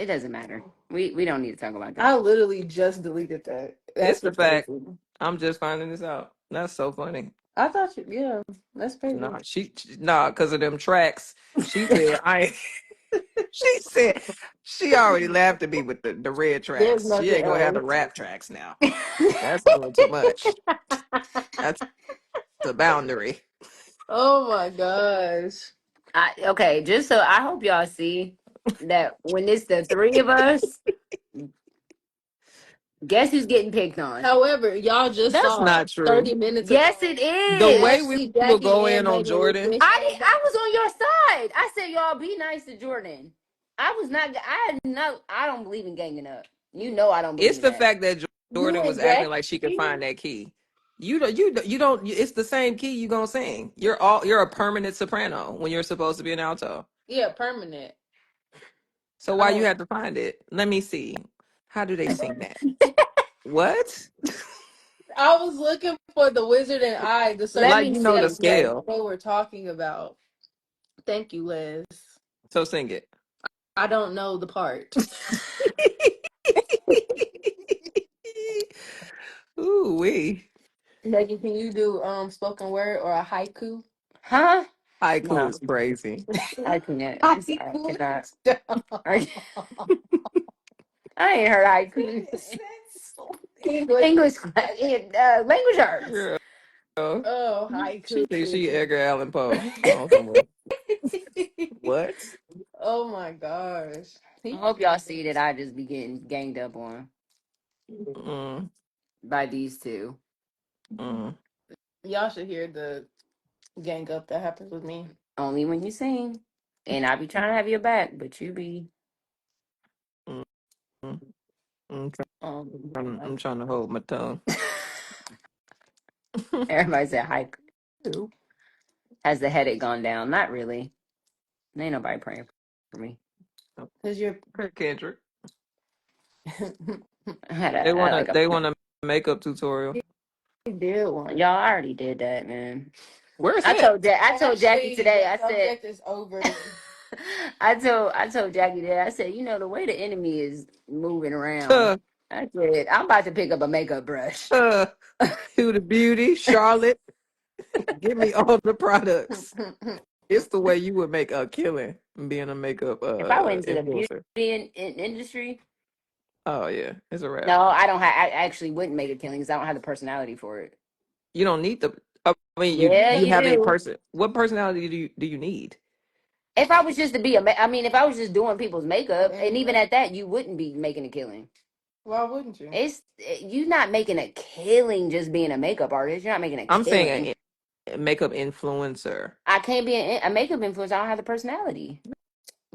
it doesn't matter. We don't need to talk about that. I literally just deleted that. It's That's the what's fact. crazy. I'm just finding this out. That's so funny. I thought you, yeah, that's crazy. Nah, because of them tracks. She said I. ain't- She said she already laughed at me with the red There's tracks. She nothing ain't gonna have the else. rap tracks now. That's doing too much. That's the boundary. Oh my gosh. Okay, just so I hope y'all see that when it's the three of us, guess who's getting picked on? However, y'all just That's saw not true. 30 minutes Yes, ago. it The way is. we Ashley, will Jackie, go in and on Megan was Jordan. bitching I about. was on your side. I said y'all be nice to Jordan. I was not. I don't believe in ganging up. You know I don't believe It's in the that. fact that You Jordan was and acting like she could Jackie? find that key. You don't. It's the same key you gonna sing. You're a permanent soprano when you're supposed to be an alto. Yeah, permanent. So I why you don't. had to find it? Let me see. How do they sing that? What? I was looking for the Wizard and I, the Let Like me you know the circumstance that see. scale. they were talking about. Thank you, Liz. So sing it. I don't know the part. Ooh wee. Megan, can you do spoken word or a haiku? Huh? Haiku No, is crazy. I can't. I'm sorry. I Haiku. cannot. I ain't heard haiku. English. English class, language arts. Girl. Oh, She haiku. thinks she Edgar Allan Poe. Oh, somewhere. What? Oh my gosh. I hope y'all see that I just be getting ganged up on Mm, by these two. mm, Y'all should hear the gang up that happens with me. Only when you sing. And I be trying to have your back, but you be mm, mm. I'm Um, I'm trying to hold my tongue. everybody said haiku. Has the headache gone down? Not really. Ain't nobody praying for me. Cause you're. Okay, Kendrick. I had They a wanna like a they want a makeup tutorial. you did one. Y'all I already did that, man. Where's I it? told I told Jackie Actually, today. the I said subject is over. I told Jackie that I said, you know, the way the enemy is moving around. Tuh, I said, I'm about to pick up a makeup brush. tuh. Huda Beauty, Charlotte. Give me all the products. It's the way you would make a killing being a makeup If I went into the beauty influencer. industry, Oh yeah, it's a wrap. no, I don't have. I actually wouldn't make a killing because I don't have the personality for it. You don't need the. I mean, Yeah, you you have a do. person. What personality do you need? If I was just to be I mean, if I was just doing people's makeup, and even Makeup. at that, you wouldn't be making a killing. Why wouldn't you? It's you not making a killing just being a makeup artist. You're not making a I'm saying killing. a makeup influencer. I can't be a makeup influencer. I don't have the personality.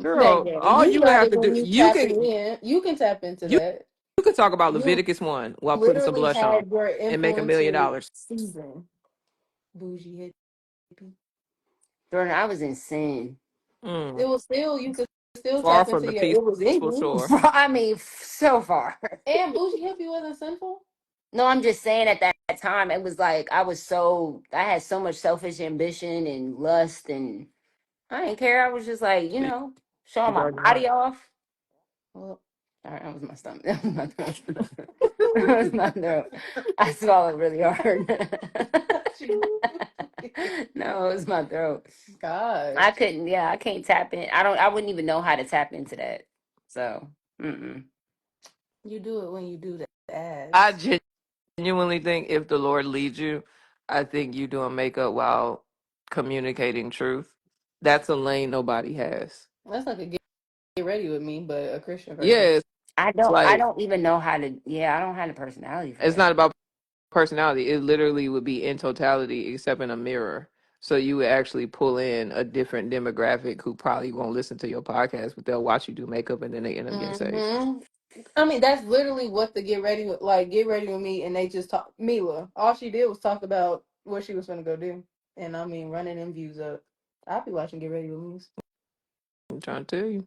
Girl, Megan, all you you would got have it to do when you you tapping can in. You can tap into you that. you could talk about You Leviticus 1 while putting some literally blush on had your and make $1 million. influencer season. Bougie hippie. Jordan, I was in sin. It Mm, was still you could still far tap from into the your. It was in peaceful you. shore. I mean, so far. And bougie hippie wasn't sinful. No, I'm just saying at that time, it was like I had so much selfish ambition and lust, and I didn't care. I was just like, you See, know, showing my Jordan Martin. body off. Well, sorry, that was my stomach. That was my throat. That was my throat. I swallowed really hard. No, it was my throat. God, I couldn't. Yeah, I can't tap in. I wouldn't even know how to tap into that. So, mm-mm. you do it when you do the I ass. genuinely think if the Lord leads you, I think you doing makeup while communicating truth. That's a lane nobody has. That's like a get ready with me, but a Christian person. Yes, it's I like don't even know how to. Yeah, I don't have the personality for it's that. not about personality. It literally would be in totality, except in a mirror. So you would actually pull in a different demographic who probably won't listen to your podcast, but they'll watch you do makeup and then they end up getting saved. Hmm I mean, that's literally what the get ready with, like, get ready with me, and they just talk. Mila, all she did was talk about what she was gonna go do, and I mean, running them views up. I'll be watching Get Ready with Me. I'm trying to tell you.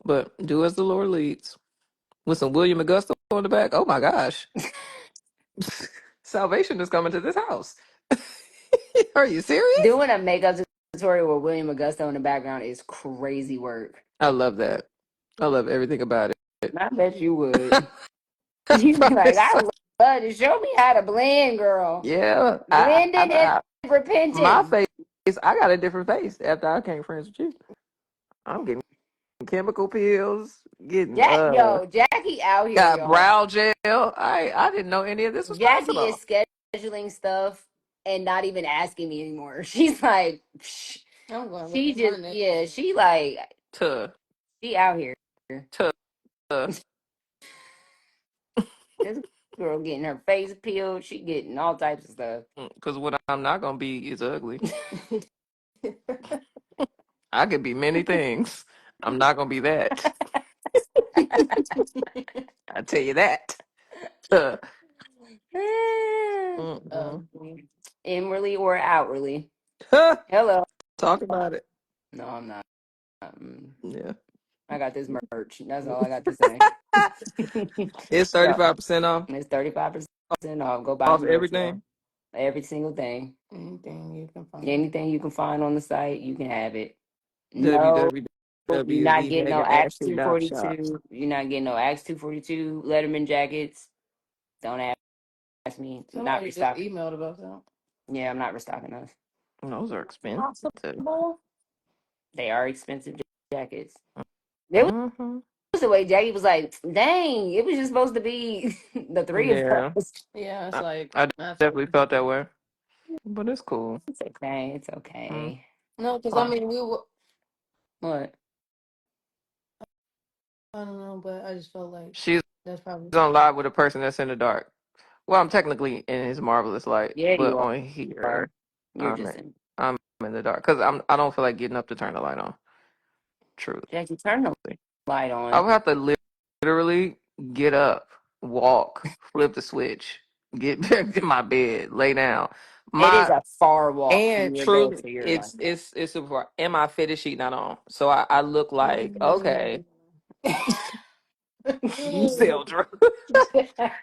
But do as the Lord leads. With some William Augusto on the back. Oh my gosh. Salvation is coming to this house. Are you serious? Doing a makeup tutorial with William Augusto in the background is crazy work. I love that. I love everything about it. I bet you would. That's You'd be probably like, I so- love to show me how to blend, girl. yeah, Blending and my repenting. face. I got a different face after I came friends with you. I'm getting chemical peels, getting Jackie out here, got y'all. brow gel. I didn't know any of this was Jackie is possible. scheduling stuff and not even asking me anymore. She's like, psh, I'm going to look she at my just, next. yeah, she like, To she out here. to This girl getting her face peeled. She getting all types of stuff. because what I'm not gonna be is ugly. I could be many things. I'm not gonna be that. I tell you that. Uh, mm-mm. um, Inwardly or outwardly. Hello. Talk about it. No, I'm not. Mm. Yeah. I got this merch. That's all I got to say. It's So 35% off it's 35% off. Go buy off the merch, y'all. everything. Every single thing. anything you can find. Anything you can find on the site, you can have it. No, you're not getting no Acts www.meganashley.shop. 242. You're not getting no Acts 242 Letterman jackets. Don't ask me. Not Somebody just restock. emailed about that. Yeah, I'm not restocking those. Those are expensive. Possible. They are expensive jackets. It Hmm. was the way Jackie was like, dang, it was just supposed to be the three of Yeah. us. Yeah, it's I, like I that's definitely felt that way. But it's cool. It's okay. It's Mm. okay. no, because I mean we were. What? I don't know, but I just felt like She's that's probably. on live with a person that's in the dark. Well, I'm technically in his marvelous light, Yeah, but you on are. here, You're I'm just in, in. I'm in the dark because I don't feel like getting up to turn the light on. Truly, Jackie, turn the light I on. would have to literally get up, walk, flip the switch. Get back in my bed, lay down. It is My a far walk from and your bed truly, to your like. it's super far. And my fitted sheet not on, so I look like okay. You sell drugs.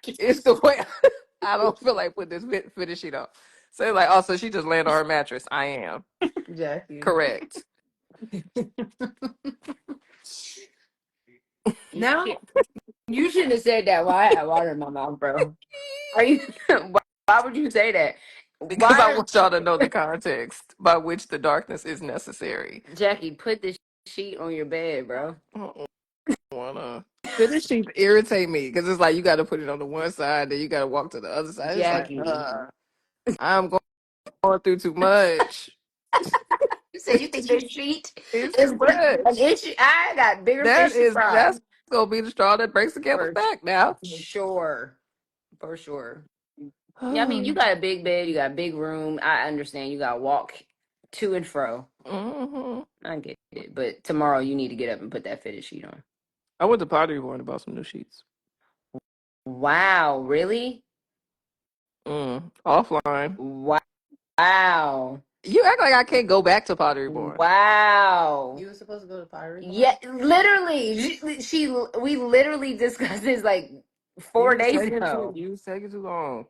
It's the way I don't feel like putting this fitted sheet on. So like, oh, so she just laying on her mattress. I am Jackie. correct. Now, You shouldn't have said that while I had water in my mouth, bro. Are you? Why would you say that? Because I Why, want y'all to know the context by which the darkness is necessary. Jackie? Put the sheet on your bed, bro. I don't wanna. Fitted sheets irritate me because it's like you got to put it on the one side, then you got to walk to the other side. It's like, Jackie, I'm going through too much. you said you think this sheet It's is too an much. issue? I got bigger fish to fry. That's gonna be the straw that breaks the camel's For back now. sure, for sure. Yeah, I mean, you hmm got a big bed, you got a big room. I understand you got to walk to and fro. I get it, but tomorrow you need to get up and put that fitted sheet on. I went to Pottery Barn and bought some new sheets. Wow, really? Offline. Wow. You act like I can't go back to Pottery Barn. Wow. you were supposed to go to Pirate Bar? Yeah, literally. We literally discussed this like 4 days ago. You was taking too long.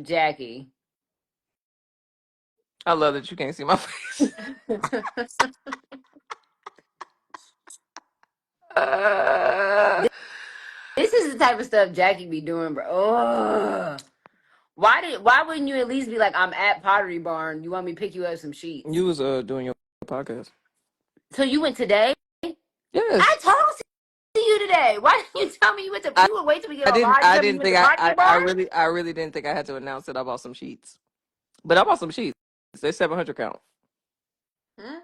Jackie. I love that you can't see my face. Uh, This is the type of stuff Jackie be doing, bro. Ugh. Why wouldn't you at least be like, I'm at Pottery Barn. You want me to pick you up some sheets? you was doing your podcast. So you went today? Yes. I talked to you today. Why didn't you tell me you went to? I, You would wait till we get I on didn't live. I Tell me you didn't went to think Pottery Barn. I really didn't think I had to announce that I bought some sheets. But I bought some sheets. They're 700 count. Hmm?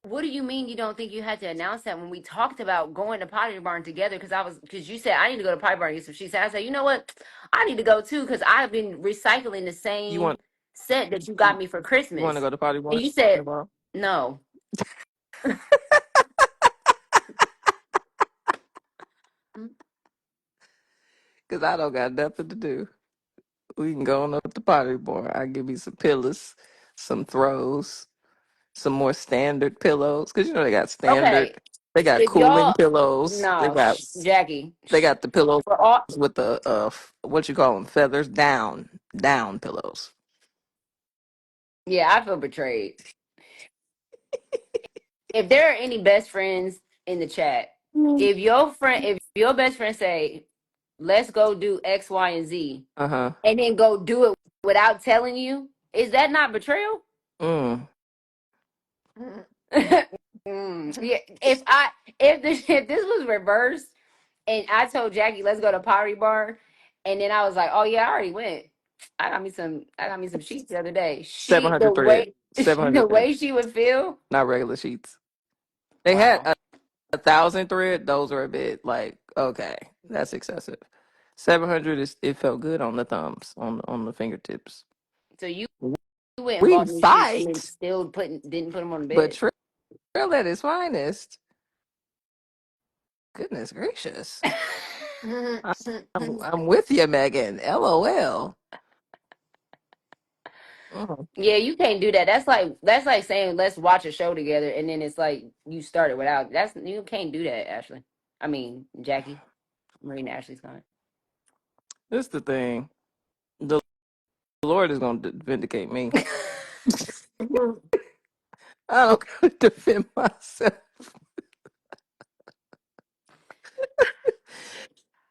What do you mean you don't think you had to announce that when we talked about going to Pottery Barn together? Because you said I need to go to Pottery Barn and get some sheets. And I said, you know what? I need to go too because I've been recycling the You same want set that you got me for you want to Christmas. go to Pottery Barn And you said tomorrow? no. Because I don't got nothing to do. We can go on up to Pottery Barn. I give me some pillows, some throws, some more standard pillows. Because you know they got standard. Okay, They got if cooling y'all pillows. no, Jackie, They got the pillows for all with the what you call them, feathers down pillows. yeah, I feel betrayed. If there are any best friends in the chat, if your best friend say, let's go do X, Y, and Z, Uh-huh. and then go do it without telling you, is that not betrayal? Mm. Yeah. If this was reversed and I told Jackie, let's go to Pottery Bar, and then I was like, oh yeah, I already went. I got me some sheets the other day. The 700 thread. way 700 the thread. way she would feel. Not regular sheets. They had Wow. a 1,000 thread. Those are a bit like, okay, that's excessive. 700 it felt good on the thumbs, on the fingertips. So you went and We bought new sheets and then fight, still didn't put them on the but bed. Trill at his finest. Goodness gracious. I'm with you, Megan. LOL. Mm. Yeah, you can't do that. That's like saying let's watch a show together and then it's like you started without. That's you can't do that, Ashley. I mean, Jackie. Marina Ashley's gone. This is the thing. The Lord is going to vindicate me. I don't got to defend myself.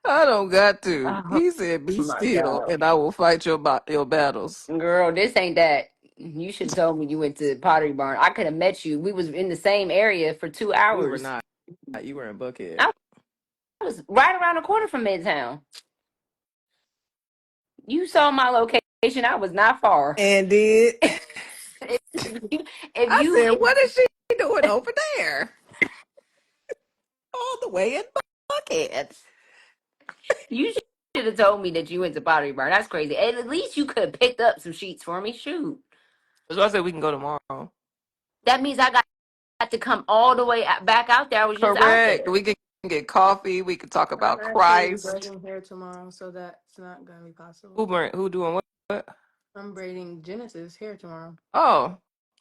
I don't got to. Oh He said, "Be my still, god. and I will fight your battles." Girl, this ain't that. You should have told me you went to Pottery Barn. I could have met you. We was in the same area for 2 We were hours. not. You were in Buckhead. I was right around the corner from Midtown. You saw my location. I was not far. And did if you, if I you said, "What is she doing over there? All the way in Buckhead." you should have told me that you went to Pottery Barn. That's crazy. At least you could have picked up some sheets for me. Shoot. So I said we can go tomorrow. That means I got to come all the way back out there. I was just out Correct. there. We can get coffee. We could talk I'm about actually Christ. braiding hair tomorrow, so that's not gonna be possible. Who doing what? I'm braiding Genesis hair tomorrow. Oh,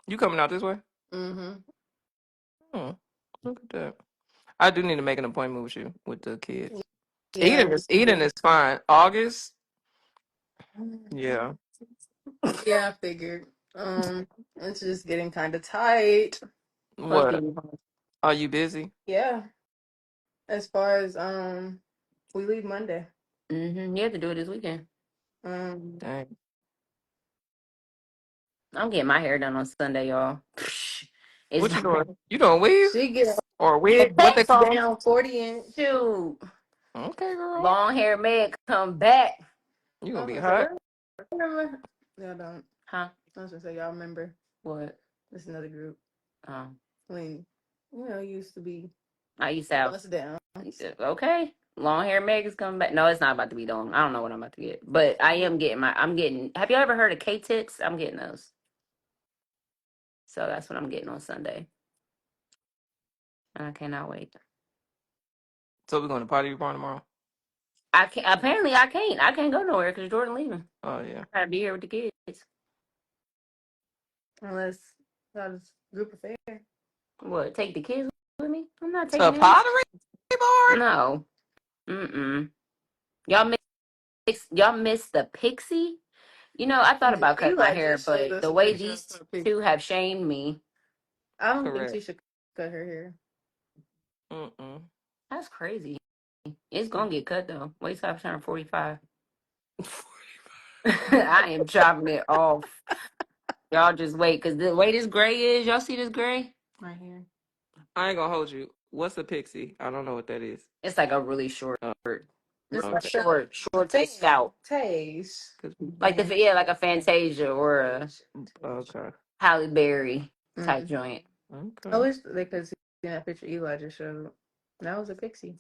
you coming out this way? Mm-hmm. Hmm, look at that. I do need to make an appointment with you with the kids. Yeah. Eden is fine. August, yeah. Yeah, I figured. It's just getting kind of tight. What? Are you busy? Yeah. As far as we leave Monday. You have to do it this weekend. Dang. I'm getting my hair done on Sunday, y'all. It's What you doing? You doing weave She get or the wig? What they pecs call them? down 40-inch. shoot. Okay, girl. Long hair Meg come back. You I gonna was be gonna say, hot? y'all remember? Y'all don't. Huh? I was gonna say, y'all remember? What? It's another group. Um, When, used to be I used to have. bust down. Okay. Long hair Meg is coming back. No, it's not about to be long. I don't know what I'm about to get. But I am getting I'm getting, have you ever heard of K-tips? I'm getting those. So that's what I'm getting on Sunday. I cannot wait. So we're going to party barn tomorrow? I can't, apparently I can't. I can't go nowhere because Jordan leaving. Oh yeah. I gotta be here with the kids. Unless y'all just group of fair. What, take the kids with me? I'm not To taking them. pottery barn? No. Mm-mm. Y'all miss the pixie? You know, I thought about cutting my Eli hair, just showed but us the a way picture of these her picture. two have shamed me, I don't think Correct. she should cut her hair. Mm-mm. that's crazy. It's gonna get cut though. Wait till I turn 45. I am chopping it off. Y'all just wait, cause the way this gray is, y'all see this gray? Right here. I ain't gonna hold you. What's a pixie? I don't know what that is. It's like a really short, Oh, It's okay. short taste out. Taste. 'Cause Like like a Fantasia or a okay. Halle Berry type Mm. joint. I Okay. wish they could see that picture Eli just showed. That was a pixie.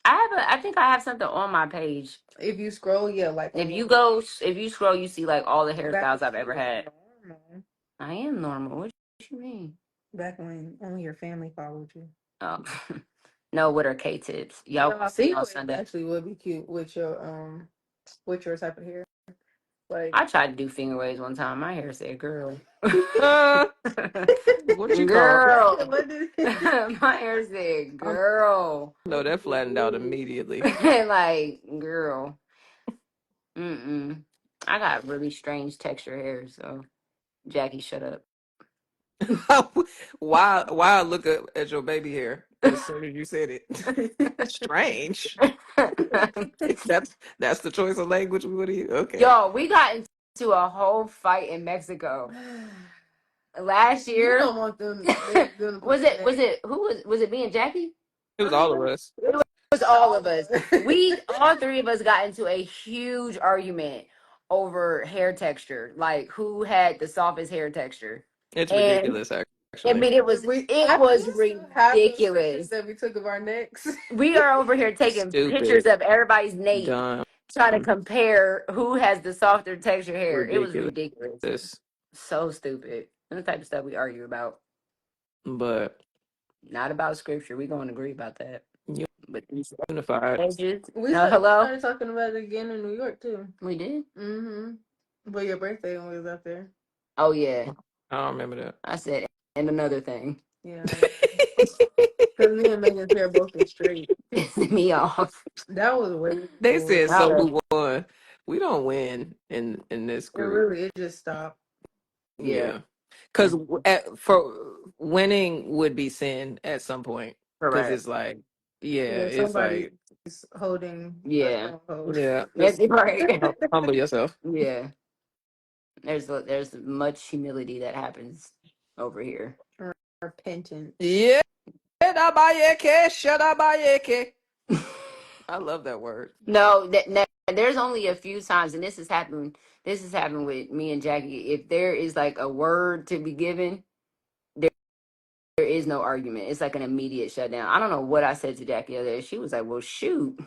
I think I have something on my page. If you scroll, yeah, like If you scroll, you see like all the back hairstyles I've ever had. normal. I am normal. What you mean? Back when only your family followed you. Oh, no, with her K-tips. Y'all will see on Female Sunday. actually would be cute with your type of hair. Like I tried to do finger waves one time. My hair said, "Girl, Uh, what you call? girl." what did My hair said, "Girl," No, that flattened out immediately. like, "Girl." Mm-mm. I got really strange texture hair, so Jackie, shut up. Why? Why I look at your baby hair as soon as you said it? Strange. That's the choice of language we would use. Okay. Yo, we got into a whole fight in Mexico last you year. don't want them them to put Was it me and Jackie? It was all of us. It was all of us. We all three of us got into a huge argument over hair texture, like who had the softest hair texture. It's And ridiculous, I actually. mean, it was ridiculous. that we took of our necks. We are over here taking pictures Stupid. of everybody's nape, Dumb. trying to compare who has the softer texture hair. It was Ridiculous. ridiculous. So stupid. And the type of stuff we argue about. But Not about scripture. We gonna agree about that. But these unified. edges. We Hello? started talking about it again in New York too. We did? Mm-hmm. But your birthday when we was up there. Oh yeah. I don't remember that. I said, and another thing. Yeah. Because me and Megan's hair both is straight. Pissing me off. That was way They before. said so. Who won? We don't win in this It group. really, it just stopped. Yeah. Because for winning would be sin at some point. Because Correct. it's like, it's somebody's like, holding. yeah, That's just right. humble yourself. Yeah. There's much humility that happens over here. Repentance. Yeah, shadabayeke. I love that word. No, there's only a few times, and this has happened. This has happened with me and Jackie. If there is like a word to be given, there is no argument. It's like an immediate shutdown. I don't know what I said to Jackie the other day. She was like, "Well, shoot,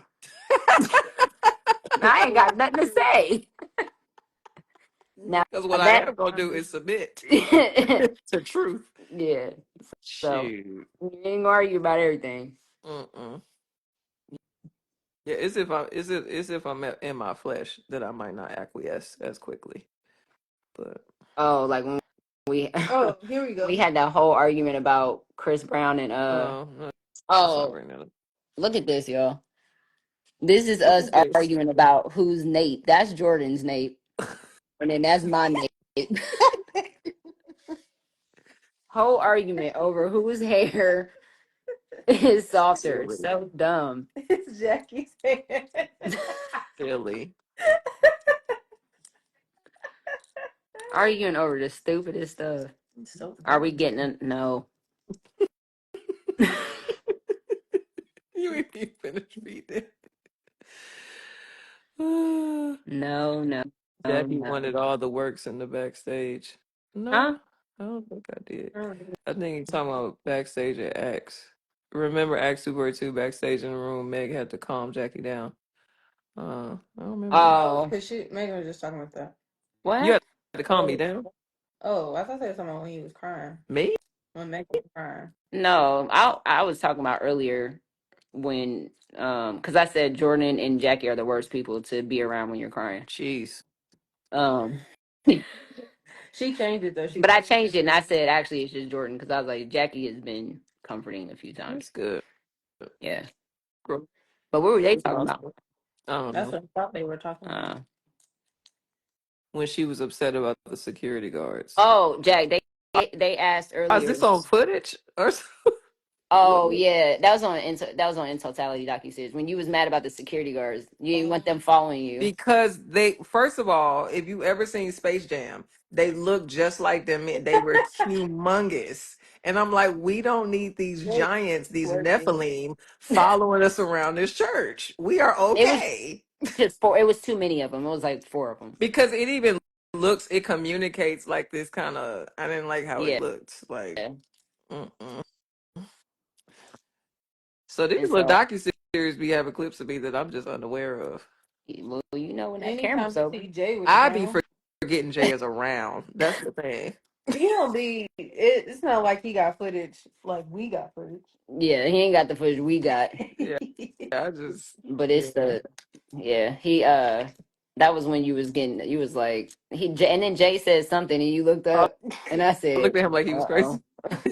I ain't got nothing to say." Now Because what I am gonna do is submit to truth. yeah. So Shoot. you ain't gonna argue about everything. Mm-mm. Yeah, it's if I'm in my flesh that I might not acquiesce as quickly. But Oh, like when we Oh, here we we go. had that whole argument about Chris Brown and no, let's not oh, bring that up. look at this, y'all. This is Look us at this. arguing about who's Nate. That's Jordan's Nate. And then that's my Nate. Whole argument over whose hair is softer. Silly. So dumb. It's Jackie's hand. Silly. Arguing over the stupidest stuff. So Are we funny. getting a no? You ain't even finished reading. No, no, no, Jackie no. wanted all the works in the backstage. Huh? No, I don't think I did. I think you're talking about backstage at X. Remember X Super 2 backstage in the room? Meg had to calm Jackie down. I don't remember that. Oh, Oh, because Megan was just talking about that. You what? had to calm me down? Oh, I thought they were talking about when he was crying. Me? When Megan was crying. No, I was talking about earlier when because I said Jordan and Jackie are the worst people to be around when you're crying. Jeez. Um, She changed it though. but I changed it and I said actually it's just Jordan because I was like Jackie has been comforting a few times. That's good. Yeah, Growth but what were they is talking about? possible. I don't That's know. what I thought they were talking about. When she was upset about the security guards. Oh, Jack, they asked Is earlier. this on footage or Oh what? yeah, that was on that was on In Totality docu-series when you was mad about the security guards. You didn't want them following you. Because they, first of all, if you ever seen Space Jam, they look just like them. They were humongous. And I'm like, we don't need these They giants, these working. Nephilim, following us around this church. We are It was okay. just four. It was too many of them. It was like four of them. Because it even looks, it communicates like this kind of, I didn't like how it Yeah, looked. Like, and mm-mm. So these little so docu-series be having clips of me that I'm just unaware of. well, you know when that Anytime camera's you over. see Jay with the I be camera, forgetting Jay is around. That's the thing. he don't be. It's not like he got footage like we got footage. Yeah, he ain't got the footage we got, Yeah, I just, but yeah. it's the yeah he that was when you was getting you was like and then Jay said something and you looked I up and I looked said at him like he was crazy. uh-oh.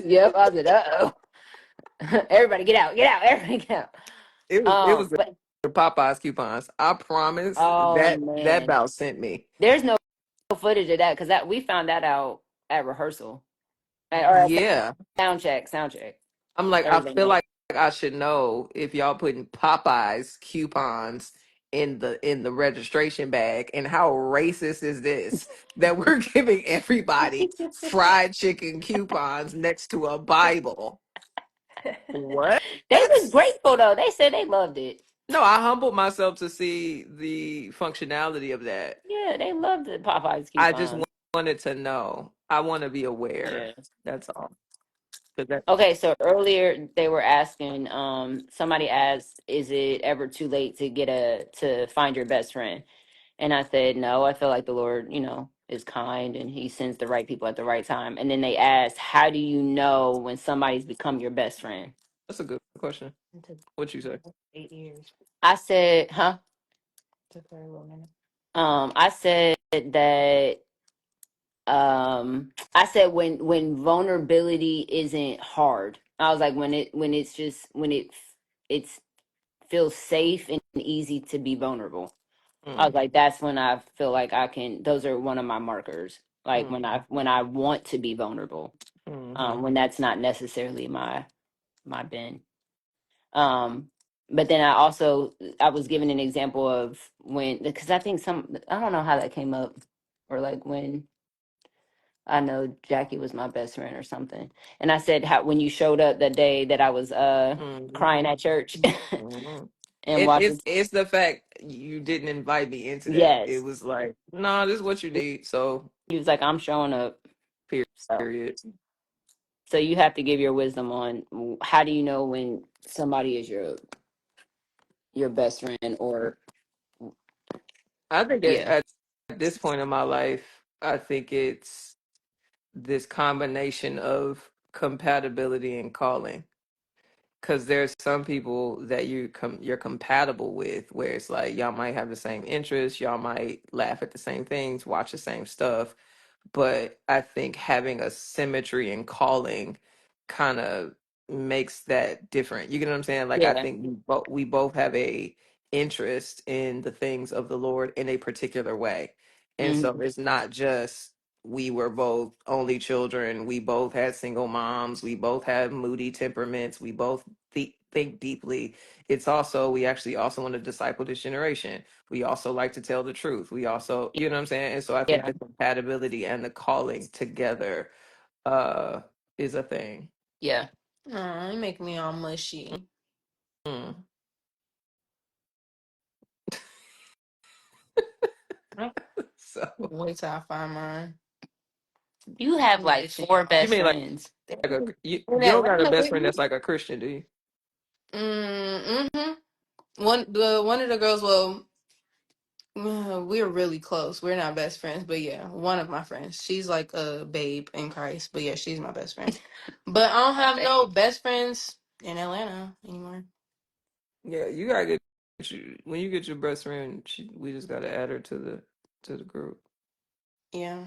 Yep, I said uh-oh. Everybody get out, everybody get It was but the Popeyes coupons. I promise oh that man, about sent me. there's no footage of that because that we found that out at rehearsal or at Yeah. sound check I'm like, I Thursday feel night. like I should know if y'all putting Popeyes coupons in the registration bag, and how racist is this that we're giving everybody fried chicken coupons next to a Bible? What? They was grateful though. They said they loved it. No, I humbled myself to see the functionality of that. Yeah, they loved the Popeyes I just coupons. wanted to know. I want to be aware. Yeah. That's all. 'Cause that, Okay, so earlier they were asking, somebody asked, is it ever too late to to find your best friend? And I said, no, I feel like the Lord, is kind and he sends the right people at the right time. And then they asked, how do you know when somebody's become your best friend? that's a good question. It took What you say? 8 years. I said, huh? Took her a little minute. I said that I said when vulnerability isn't hard. I was like when it's just when it's feels safe and easy to be vulnerable. I was Mm, like that's when I feel like I can those are one of my markers. Like mm, when I want to be vulnerable. mm-hmm. When that's not necessarily my bend. Um but then I was given an example of when because I think I don't know how that came up or like when I know Jackie was my best friend or something. And I said how when you showed up that day that I was crying Mm-hmm. at church Mm-hmm. and watching It's the fact you didn't invite me into that. It yes. was like, no, this is what you need. So He was like, I'm showing up. So period. so you have to give your wisdom on how do you know when somebody is your best friend or I think yeah. at this point in my life, I think it's this combination of compatibility and calling. because there's some people that you're compatible with, where it's like y'all might have the same interests, y'all might laugh at the same things, watch the same stuff, but I think having a symmetry in calling kind of makes that different. You get what I'm saying? Like I Yeah. think we both have a interest in the things of the Lord in a particular way. And so Mhm. it's not just we were both only children, we both had single moms, we both have moody temperaments, we both think deeply. It's also we actually also want to disciple this generation. We also like to tell the truth. We also, you know what I'm saying? And so I think Yeah. the compatibility and the calling together uh is a thing. Yeah. Oh, you make me all mushy. Mm. So Wait till I find mine. You have I'm like itching. four you best mean friends. you In don't got a Atlanta best with friend me? that's like a Christian, do you? Mm-hmm. One of the girls. Well, we're really close. We're not best friends, but yeah, one of my friends. She's like a babe in Christ, but yeah, she's my best friend. But I don't have no best friends in Atlanta anymore. Yeah, you gotta get when you get your best friend, we just gotta add her to the group. Yeah,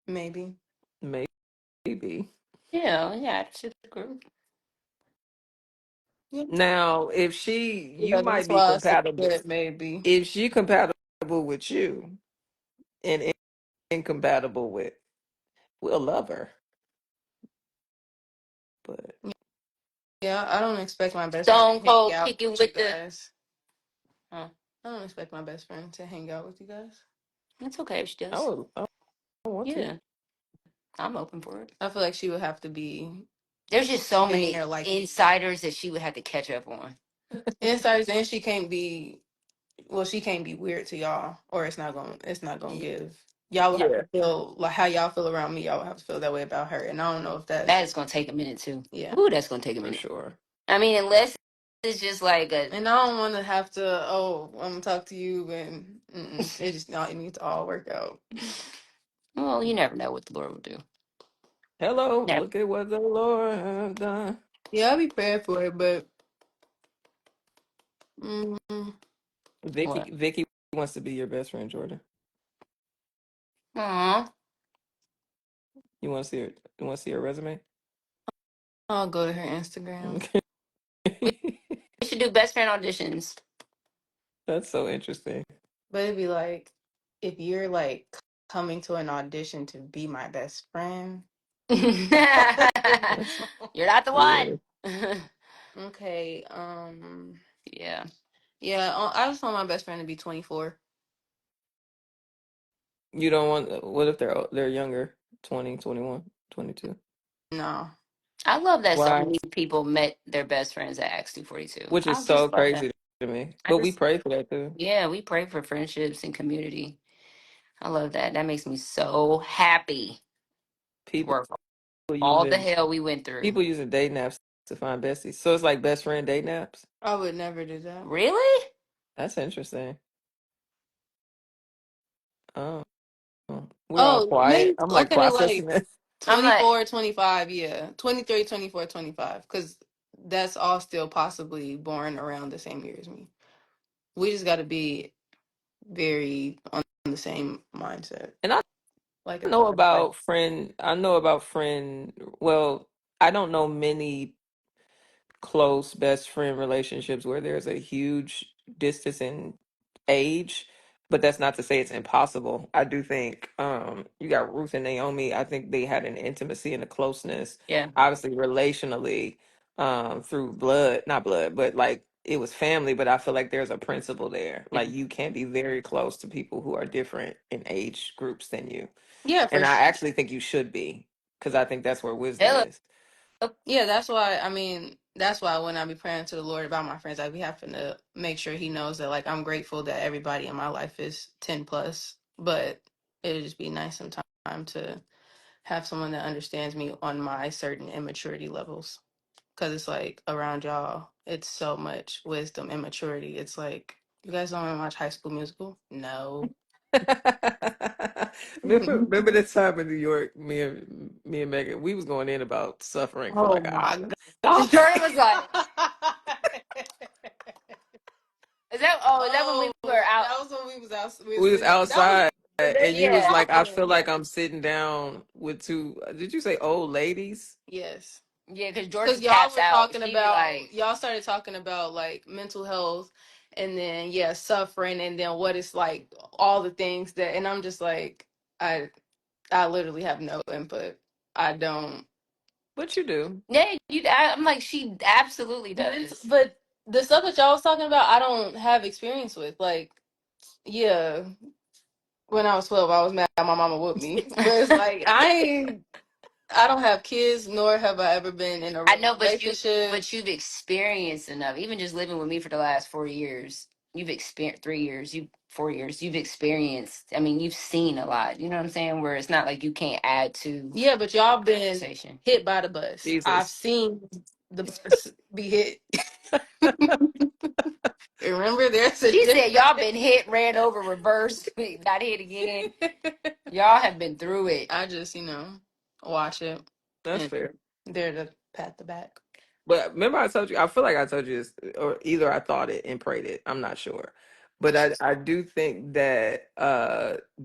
maybe. Maybe. Yeah, yeah, it's just a group. Yeah, Now, you yeah. That's might be why I compatible. said maybe. If she compatible with you and incompatible with, we'll love her. But Yeah, I don't expect my best friend to Stone hang Cold out kicking with you with the. guys. Huh. I don't expect my best friend to hang out with you guys. It's okay if she I does. would, I want to. Yeah, I'm open for it. I feel like she would have to be There's just so in many there like insiders that she would have to catch up on. insiders, and she can't be. Well, she can't be weird to y'all, or it's not gonna give. Y'all will have Yeah, to feel like how y'all feel around me. Y'all will have to feel that way about her, and I don't know if That that's is gonna take a minute too. yeah. Ooh, that's gonna take a for minute. sure. I mean, unless it's just like a. And I don't want to have to. Oh, I'm gonna talk to you, and it just not. It needs to all work out. Well, you never know what the Lord will do. Hello, Never. look at what the Lord has done. Yeah, I'll be praying for it, but mm, What? Vicky wants to be your best friend, Jordan. Aw. You want to see her? You want to see her resume? I'll go to her Instagram. Okay. We should do best friend auditions. That's so interesting. But it'd be like if you're like coming to an audition to be my best friend. You're That's not the one. weird. Okay. Yeah. Yeah. I just want my best friend to be 24. You don't want. What if they're younger? 20, 21, 22. No. I love that so Why? many people met their best friends at Acts 242. Which is I so just love that. crazy to me. I But we just, pray for that too. yeah, we pray for friendships and community. I love that. That makes me so happy People for all the using hell we went through. people using dating apps to find besties. So it's like best friend dating apps. I would never do that. Really? That's interesting. Oh, we're all Oh, quiet. maybe I'm like okay, processing like this. I'm like, 24, 25, yeah. 23, 24, 25. Because that's all still possibly born around the same year as me. We just got to be very on the same mindset. And I Like, as know far as like, about friend. I know about friend. Well, I don't know many close best friend relationships where there's a huge distance in age, but that's not to say it's impossible. I do think you got Ruth and Naomi. I think they had an intimacy and a closeness, yeah. obviously relationally, through blood, not blood, but like it was family, but I feel like there's a principle there. Yeah. Like you can be very close to people who are different in age groups than you. yeah, And for I sure. actually think you should be, because I think that's where wisdom Hello. is. Yeah, that's why, I mean, that's why when I be praying to the Lord about my friends, I be having to make sure He knows that, like, I'm grateful that everybody in my life is 10 plus, but it'd just be nice sometime to have someone that understands me on my certain immaturity levels. Because it's like around y'all, it's so much wisdom and maturity. It's like, you guys don't want to watch High School Musical? No. Remember the time in New York, me and Megan, we was going in about suffering for Oh like an my hour. god. Jordan was like, is that when we Oh, were out? that was when we was out. We was We was sitting out. That was outside, and you was Yeah. like, I feel yeah. like I'm sitting down with two. Did you say old ladies? Yes. Yeah, because Because Jordan y'all taps were out. talking She be about, like, y'all started talking about like mental health and then, yeah, suffering and then what it's like, all the things that, and I'm just like, I literally have no input. I don't. What you do? yeah, I'm like, she absolutely But it's, does. but the stuff that y'all was talking about, I don't have experience with. Like, yeah, when I was 12, I was mad my mama whooped me. But it's like, I don't have kids, nor have I ever been in a I real know, relationship. but you've experienced enough. Even just living with me for the last 4 years, you've experienced 3 years, 4 years. You've experienced. I mean, you've seen a lot. You know what I'm saying? Where it's not like you can't add to Yeah, but y'all the been conversation. hit by the bus. I've Jesus. seen the bus be hit. Remember, there's a She said, difference. "Y'all been hit, ran over, reversed, got hit again. Y'all have been through it." I just, watch it That's and fair. there to pat the back. But remember, I told you. I feel like I told you this, or either I thought it and prayed it. I'm not sure, but I do think that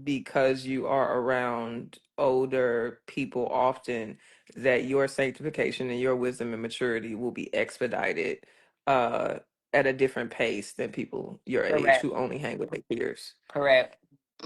because you are around older people often, that your sanctification and your wisdom and maturity will be expedited uh, at a different pace than people your age Correct. who only hang with their peers. Correct.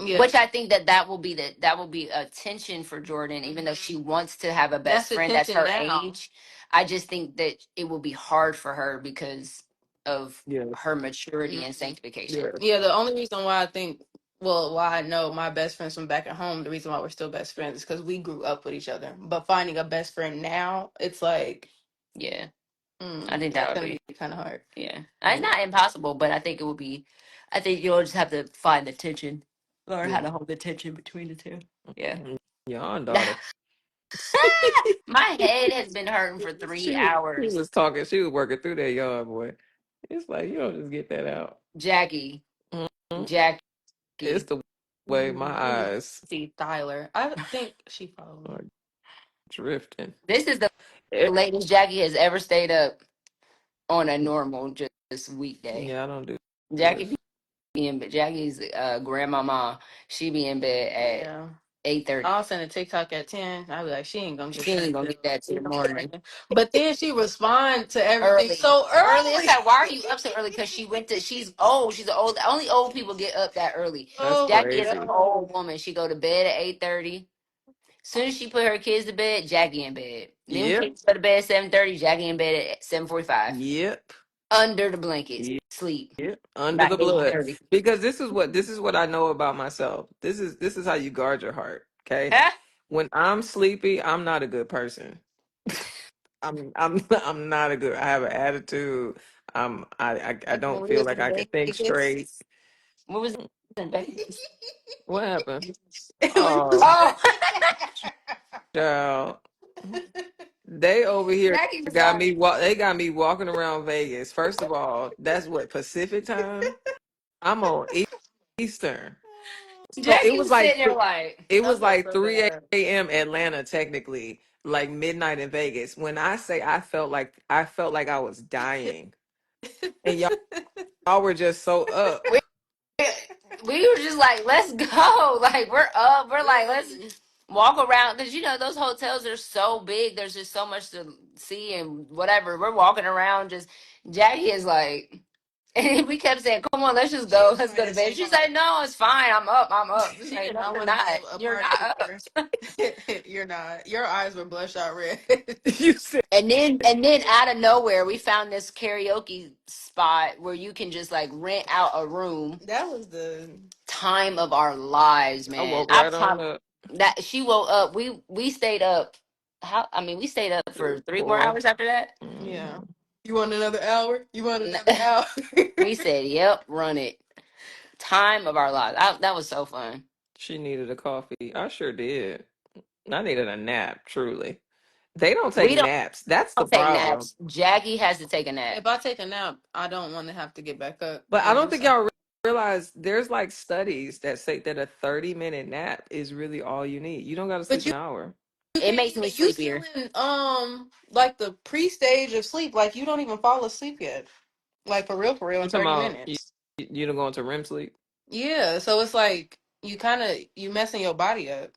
Yeah, Which I think that will be that will be a tension for Jordan, even though she wants to have a that's best the friend that's tension her now. age. I just think that it will be hard for her because of Yeah, her maturity and Mhm. sanctification. yeah, Yeah, the only reason why I think, well, why I know my best friends from back at home, the reason why we're still best friends is because we grew up with each other. But finding a best friend now, it's like, Yeah, I think that that's would gonna be. be kind of hard. Yeah, it's yeah, not impossible, but I think it will be. I think you'll just have to find the tension, learn how yeah. to hold the tension between the two. Yeah. Your daughter. My head has been hurting for three She hours. was talking. She was working through that yard, boy. It's like you don't just get that out. Jackie, Mhm. Jackie. It's the way my Let me eyes see Tyler. I think she probably. are drifting. This is the Eh, latest Jackie has ever stayed up on a normal just weekday. yeah, I don't do Jackie this. be in bed. Jackie's grandmama. She be in bed at Yeah. 8:30. I'll send a TikTok at 10. I'll be like, she ain't gonna get She that ain't gonna get till that till the morning. But then she respond to everything Early. so Early. It's early. like, why are you up so early? Because she went to. She's old. She's old. Only old people get up that early. That's Oh my Jackie is an crazy. old god. woman. She go to bed at 8:30. Soon as she put her kids to bed, Jackie in bed. Then Yep, kids go to bed at 7:30. Jackie in bed at 7:45. yep, Under the blankets, yep, sleep yep. Under by the blood. 8:30. Because this is what I know about myself. This is how you guard your heart. Okay, Huh? when I'm sleepy, I'm not a good person. I'm I'm not a good. I have an attitude. I Like when don't we feel was like in I can think Vegas. straight. What was it, baby? What happened? We was Oh, Oh, child. They over here Jackie was got like, me. They got me walking around Vegas. First of all, that's what Pacific time. I'm on Eastern, so it Jackie was was sitting like there like, it I was felt like so 3 bad. a.m. Atlanta, technically, like midnight in Vegas. When I say I felt like I was dying, and y'all were just so up. we, we were just like, let's go. Like, we're up. We're like, let's walk around. Because, those hotels are so big. There's just so much to see and whatever. We're walking around just, Jackie is like, and we kept saying, come on, let's just She go. was Let's trying go to to bed. show She's off. like, no, it's fine. I'm up. I'm up. She's She like, did no, not you're want to not. have a You're party not with up. her. You're not. Your eyes were bloodshot red. You said, And then out of nowhere, we found this karaoke spot where you can just like rent out a room. That was the. Time of our lives, I man. woke I right on promise up. that she woke up. We stayed up. We stayed up for 3 more 4. hours after that. Yeah. Mhm. You want another hour? You want another hour? We said, "Yep, run it." Time of our lives. That was so fun. She needed a coffee. I sure did. I needed a nap, truly. They don't take We naps. That's the don't take problem. naps. Jackie has to take a nap. If I take a nap, I don't want to have to get back up But I and don't do think something. y'all realize there's like studies that say that a 30-minute nap is really all you need. You don't got to sleep But an hour. It makes me you still sleepier. in like the pre-stage of sleep. Like you don't even fall asleep yet. Like for real You in talking 30 about minutes. you don't go into REM sleep? Yeah, so it's like you messing your body up.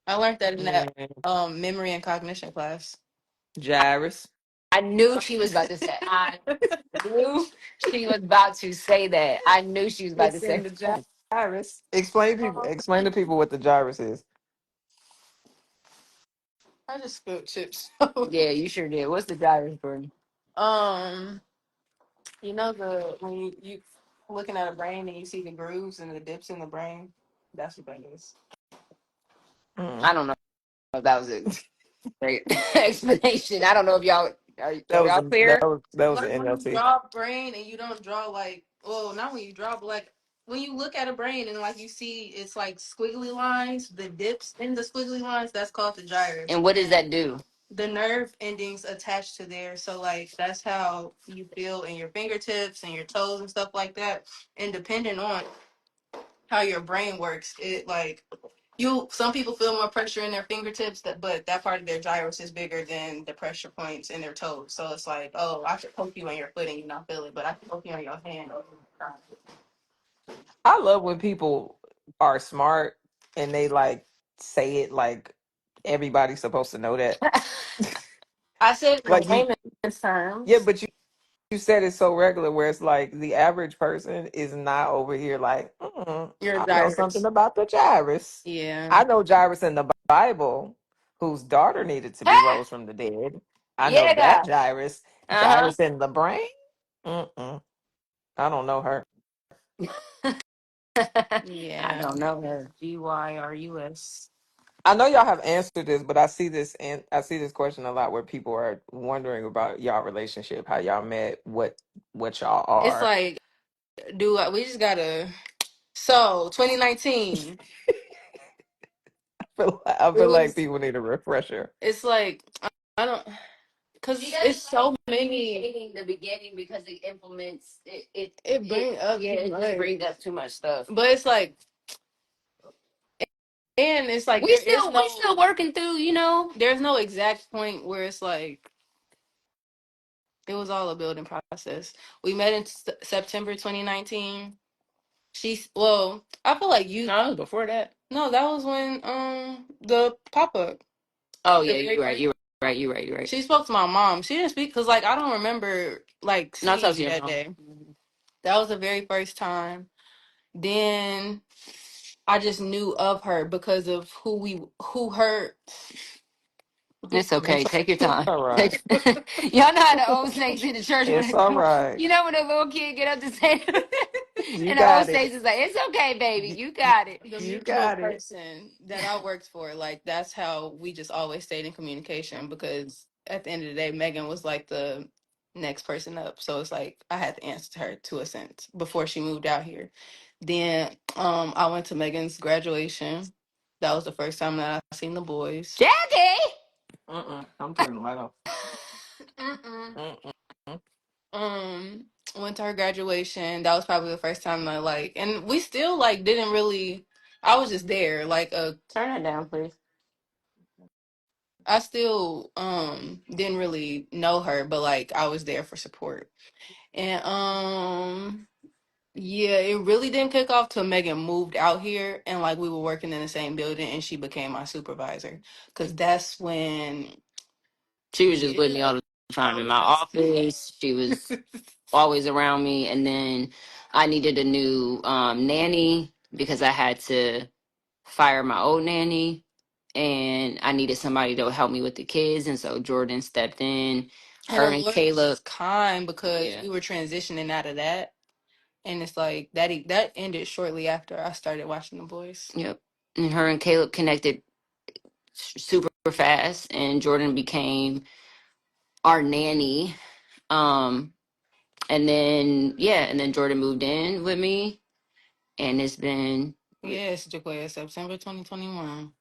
I learned that in that Man, memory and cognition class. Gyrus. I knew she was about to say. I knew she was about to say that. I knew she was about to It's in say. the gyrus. Explain to people what the gyrus is. I just spilled chips. Yeah, you sure did. What's the driver's burden? um, you know the when you looking at a brain and you see the grooves and the dips in the brain. That's what that is. I Mm. don't know if that was a great explanation. I don't know if y'all are That was y'all clear. that was an Like when you NLT. draw a brain and you don't draw like, well, not when you draw, but like when you look at a brain and like you see it's like squiggly lines, the dips in the squiggly lines, that's called the gyrus. And what does that do? The nerve endings attached to there. So like that's how you feel in your fingertips and your toes and stuff like that. And depending on how your brain works, it like some people feel more pressure in their fingertips but that part of their gyrus is bigger than the pressure points in their toes. So it's like, oh, I should poke you on your foot and you not feel it, but I can poke you on your hand. I love when people are smart and they like say it like everybody's supposed to know that. I said it in Like layman's yeah, terms. but you said it so regular where it's like the average person is not over here like, Your I know something gyrus. about the gyrus. Yeah. I know Gyrus in the Bible, whose daughter needed to be rose from the dead. I know that Yeah. Gyrus. Uh Gyrus in the brain? Mm-mm. I don't know her. huh. I Yeah. don't know her. Gyrus. I know y'all have answered this, but I see this question a lot where people are wondering about y'all relationship, how y'all met, what y'all It's are. like, dude, we just gotta. So 2019, I it feel like was. people need a refresher. It's like I don't, cause She it's doesn't so like many. the beginning because it implements It bring up yeah, too it just much, brings up too much stuff. but it's like, and it's like We still working through, you know. there's no exact point where it's like it was all a building process. We met in September 2019. Well, I feel like you. No, it was before that. No, that was when the pop up. Oh yeah, you're right. You're right. She spoke to my mom. She didn't speak because like I don't remember like No, I seeing talked you to your that mom. day. That was the very first time. Then I just knew of her because of who her. It's okay. It's Take your time. all right. Take. Y'all know how the old snakes in the church when It's they all come. right. You know when a little kid get up to say, You and the old got it. snakes is like, "It's okay, baby. You got it." The You mutual got it. person that I worked for, like that's how we just always stayed in communication because at the end of the day, Megan was like the next person up. So it's like I had to answer to her to a sense before she moved out here. Then I went to Megan's graduation. That was the first time that I seen the boys. Jackie. I'm turning the light off. Mm-mm. Mm-mm. Um, went to her graduation. That was probably the first time I like, and we still like didn't really. I was just there, like Turn that down, please. I still didn't really know her, but like I was there for support. And yeah, it really didn't kick off till Megan moved out here and like we were working in the same building and she became my supervisor. Cause that's when She was just with me yeah. all the time in my office. She was always around me, and then I needed a new nanny because I had to fire my old nanny, and I needed somebody to help me with the kids, and so Jordan stepped in. And Her the and Lord was Caleb, just kind because yeah, we were transitioning out of that. And it's like that ended shortly after I started watching the boys. yep, and her and Caleb connected super fast, and Jordan became our nanny. Um, and then yeah, and then Jordan moved in with me, and it's been Yes, Jaquia, September 2021.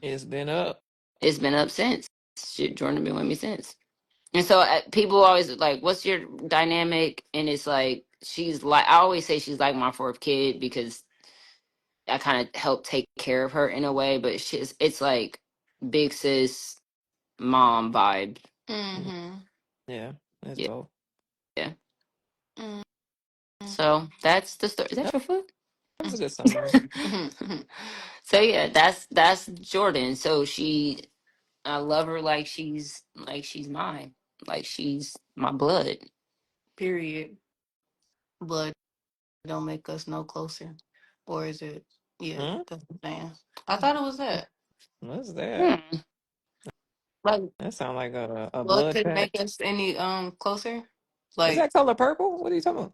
It's been up. it's been up since. Shit, Jordan been with me since. And so people always like, "What's your dynamic?" And it's like she's like, I always say she's like my fourth kid because I kind of help take care of her in a way, but it's like big sis mom vibe. Mm-hmm. Yeah, that's Yeah. dope. Yeah. Mm-hmm. So that's the story. Is that your foot? That was a good summary. So yeah, that's Jordan. So I love her like she's mine. Like she's my blood. Period. Blood don't make us no closer. Or is it? Yeah, Hmm? that's what I'm saying. I thought it was that. What's that? Hmm. Like That sounds like a blood blood couldn't make pact. us any closer. Is Like that color purple? What are you talking about?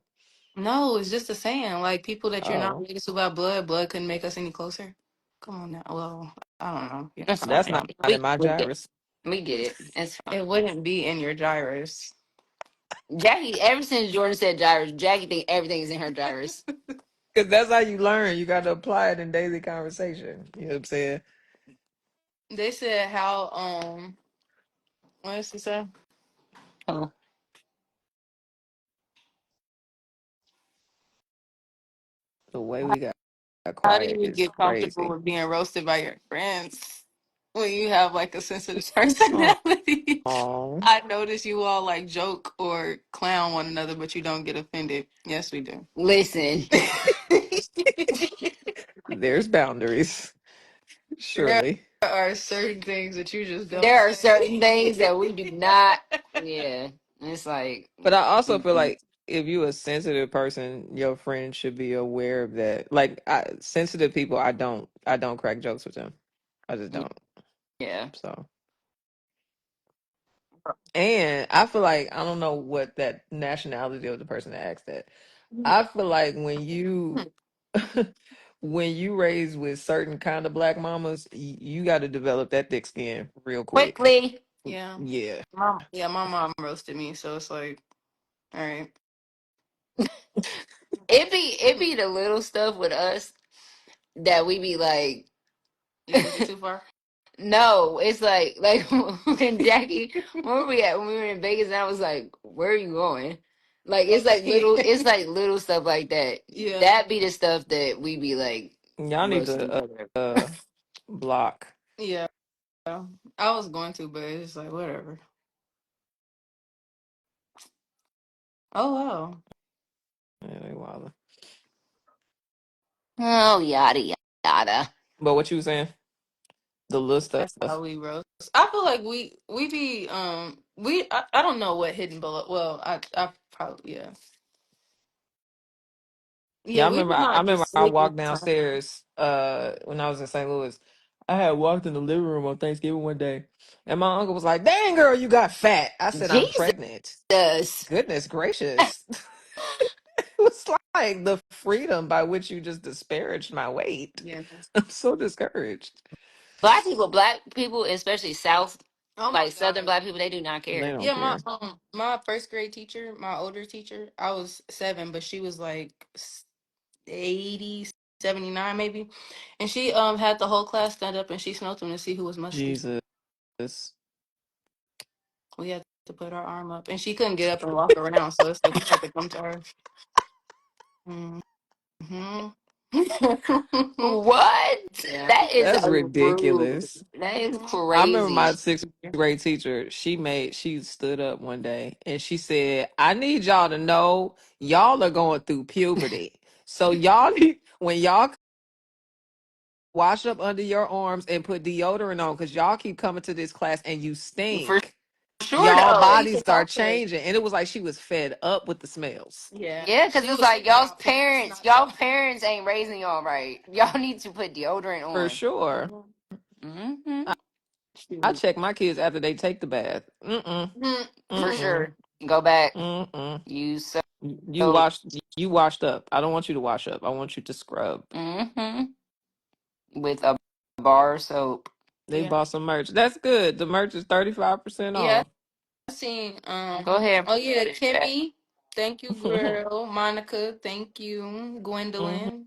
no, it's just a saying. Like people that you're not Oh, related to by blood, blood couldn't make us any closer. Come on now. Well, I don't know. Yeah, That's that's probably. fine. not in my We get gyrus. we get it. It's fine. It wouldn't be in your gyrus. Jackie, ever since Jordan said gyrus, Jackie think everything's in her gyrus. Because that's how you learn. You got to apply it in daily conversation. You know what I'm saying? They said how what does it say? Oh. The way we got How do quiet you is get comfortable crazy. with being roasted by your friends when you have like a sensitive Oh, personality? oh. I notice you all like joke or clown one another, but you don't get offended. Yes, we do. Listen, There's boundaries, There surely. are certain things that you just don't there are certain say. things that we do not. Yeah, it's like, But I also feel mm-mm. like if you're a sensitive person, your friend should be aware of that. Like sensitive people, I don't crack jokes with them. I just don't. Yeah. So, and I feel like I don't know what that nationality of the person that asked that. I feel like when you raised with certain kind of black mamas, you got to develop that thick skin real quick. Quickly, Yeah. Yeah. My mom roasted me, so it's like, all right. it be the little stuff with us that we be like, You take it too far? no, it's like when Jackie, where were we at when we were in Vegas? And I was like, where are you going? Like it's like little stuff like that. Yeah. That be the stuff that we be like Y'all need roasting each to other. block. Yeah. I was going to, but it's like whatever. Oh wow. Yeah, they wilder. Oh, yada yada. But what you was saying? The little That's stuff. how we roast. I feel like we be I don't know what hidden below. Well, I probably yeah. Yeah, Yeah, I we remember. be I not remember. just I sleeping. walked downstairs when I was in St. Louis. I had walked in the living room on Thanksgiving one day, and my uncle was like, "Dang, girl, you got fat." I said, "I'm pregnant." Jesus. Goodness gracious! It was like the freedom by which you just disparaged my weight. Yeah. I'm so discouraged. Black people, especially South, Oh my like Southern god. black people, they do not They care. don't Yeah, care. my first grade teacher, my older teacher, I was 7, but she was like 80, 79 maybe. And she had the whole class stand up and she smelt them to see who was musty. Jesus. We had to put our arm up. And she couldn't get up and walk around, so it's like we had to come to her. Mm-hmm. What? Yeah. That is That's a rude. ridiculous. That is I remember my crazy. sixth grade teacher, she stood up one day and she said, I need y'all to know y'all are going through puberty. So y'all need, when y'all wash up under your arms and put deodorant on, because y'all keep coming to this class and you For stink. sure, Y'all though. bodies are changing. And it was like she was fed up with the smells. Yeah. Yeah, because She it's was like talking about parents not y'all showing. parents ain't raising y'all right. Y'all need to put deodorant For on. sure. Hmm. I check my kids after they take the bath. Mm-mm. For Mm-mm. sure. Go back. Mm-mm. Use soap. You washed up. I don't want you to wash up. I want you to scrub. Hmm. With a bar of soap. They Yeah. bought some merch. That's good. The merch is 35% Yeah, off. I seen Go ahead. oh yeah, Kimmy. Thank you, girl. Monica, thank you. hmm Gwendolyn,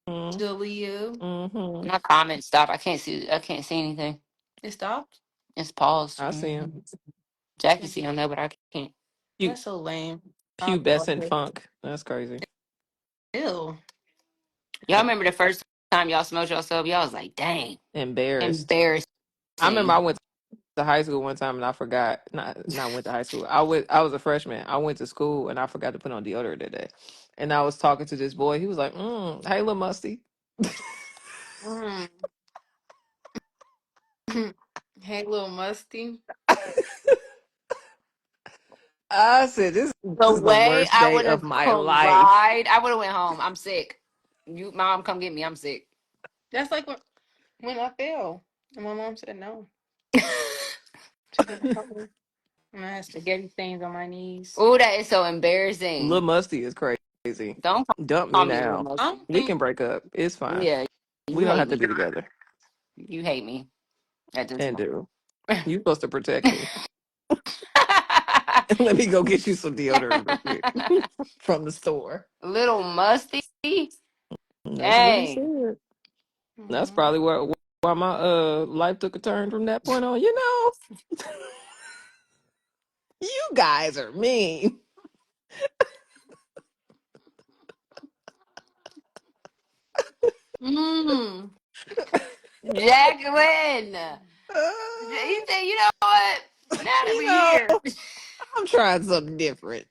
Jalea. hmm My comments stop. I can't see. I can't see anything. It stopped? It's paused. I see him. Jackie see on there, but I can't. You That's so lame. Pubescent funk. That's crazy. Ew. Y'all remember the first time y'all smelled yourself? Y'all was like, dang, Embarrassed. embarrassing. I remember I went to high school one time and I forgot. Not went to high school. I was a freshman. I went to school and I forgot to put on deodorant that day. And I was talking to this boy. He was like, "Hey, little musty." Mm. Hey, little musty. I said, "This The is the way worst I day would of have my life." cried, I would have went home. I'm sick. You, mom, come get me. I'm sick. That's like when I fell. And my mom said no. She didn't help me. And I had spaghetti stains on my knees. Oh, that is so Little embarrassing. musty is crazy. Don't Dump me call me little now. I musty. don't We think. can break up. It's fine. Yeah, We you don't hate have to me. be together. You hate me at this And moment. do. You supposed to protect me. Let me go get you some deodorant real quick from the store. Little musty. That's what he Dang. said. That's Mhm. probably why my life took a turn from that point on. You know, you guys are mean. Mm. Jacqueline. Uh, He said, you know what? Now that you we're know, here. I'm trying something different.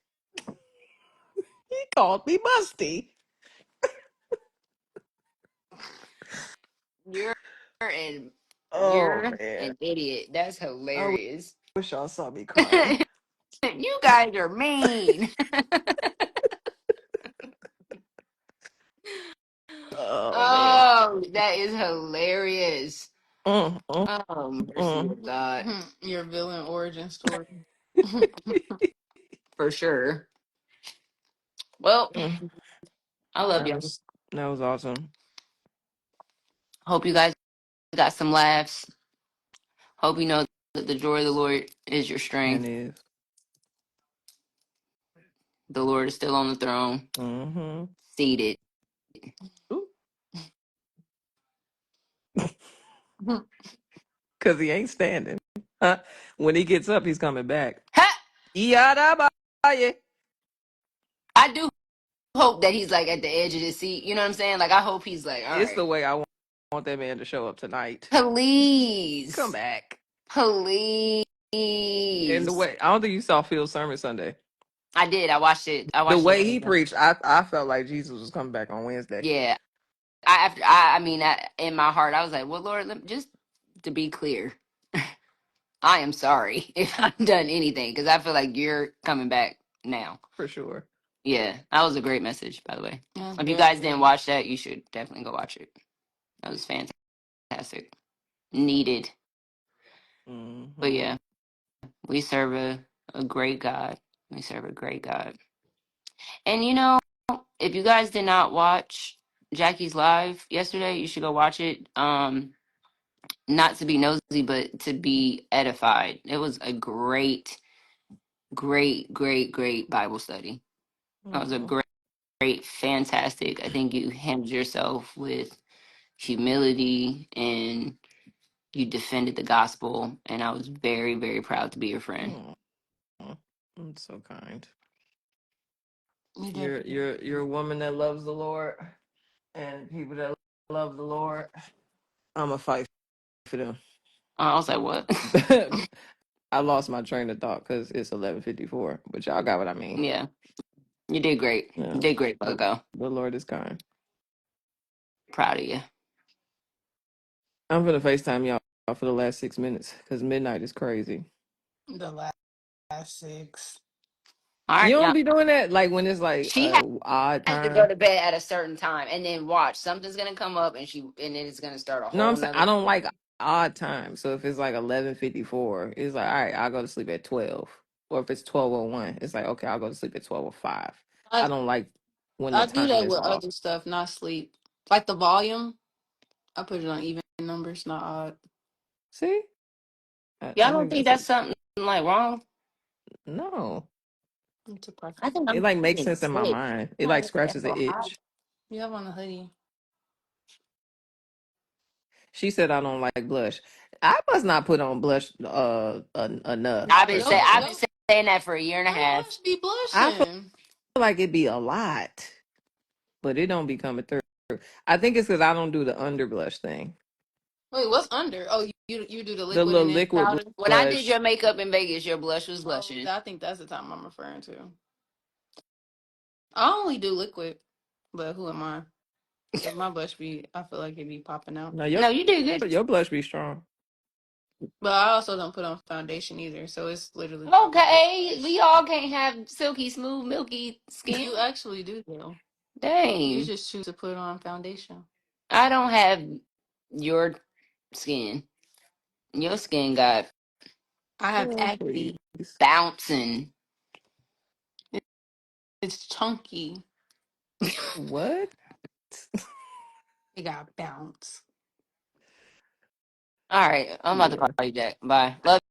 He called me musty. You're an Oh you're man, an idiot. That's I hilarious. wish y'all saw me crying. You guys are mean. Oh man. Oh, that is hilarious. Mm, mm, Oh, mercy mm. of God. Your villain origin story. For sure. Well, Mm. I love That you. was that was awesome. Hope you guys got some laughs. Hope you know that the joy of the Lord is your And strength. is. The Lord is still on the throne, Mm-hmm. seated. Cause he ain't standing. Huh? When he gets up, he's coming back. Ha! Yadabaye. I do hope that he's like at the edge of the seat. You know what I'm saying? Like, I hope he's like, all It's the right, way I want that man to show up tonight. Come please, back. please. And the way I don't think you saw Phil's sermon Sunday. I did. I watched it. I The watched way he it. preached, I felt like Jesus was coming back on Wednesday. Yeah. I mean, in my heart, I was like, well, Lord, just to be clear, I am sorry if I've done anything because I feel like you're coming back now. For sure. Yeah, that was a great message, by the way. That's If you very guys good. didn't watch that, you should definitely go watch it. That was fantastic. Needed. But Mm-hmm. yeah, we serve a great God. We serve a great God. And you know, if you guys did not watch Jackie's live yesterday, you should go watch it. Not to be nosy, but to be edified. It was a great, great, great, great Bible study. It was a Mm. great, great, fantastic. I think you handled yourself with humility and you defended the gospel. And I was very, very proud to be your friend. Mm. I'm so kind. You did. You're a woman that loves the Lord, and people that love the Lord. I'm a fight for them. I was like, what? I lost my train of thought because it's 11:54, but y'all got what I mean. Yeah, you did great. You Yeah, did great, the, Logo. the Lord is kind. Proud of you. I'm gonna FaceTime y'all for the last 6 minutes because midnight is crazy. The last 6. All You right, don't now be doing that like when it's like she odd has to go time. to bed at a certain time and then watch something's gonna come up and then it's gonna start a No, I'm whole saying nother. I don't like odd time. So if it's like 11:54, it's like all right, I'll go to sleep at 12. Or if it's 12:01, it's like okay, I'll go to sleep at 12:05. I I don't like when the I do time that is with off. other stuff, not sleep. Like the volume, I put it on even numbers, not odd. See, Y'all I don't think think that's a that's something like wrong? no. It's a preference. I think It I'm like makes getting sense in my sick. mind. It Why like is it scratches an so hot? itch. You have on the hoodie. She said I don't like blush. I must not put on blush enough I've been or saying something. saying that for a year and a Your half. blush be I feel blushing. like it'd be a lot, but it don't be coming through. I think it's because I don't do the under blush thing. Wait, what's under? Oh, you do the The liquid little and then liquid powder. When I did blush. your makeup in Vegas, your blush was Oh, blushing. I think that's the time I'm referring to. I only do liquid, but who am I? 'Cause my blush I feel like it be popping out. No, No, you did good. your blush be strong. But I also don't put on foundation either, so it's literally. Okay, we all can't have silky smooth, milky skin. You actually do though. You Dang, just choose to put on foundation. I don't have your skin. Your skin got I have Oh, acne. please. bouncing. It's chunky. What? It got bounce. All right, I'm about to Yeah. call you back. Bye. Love.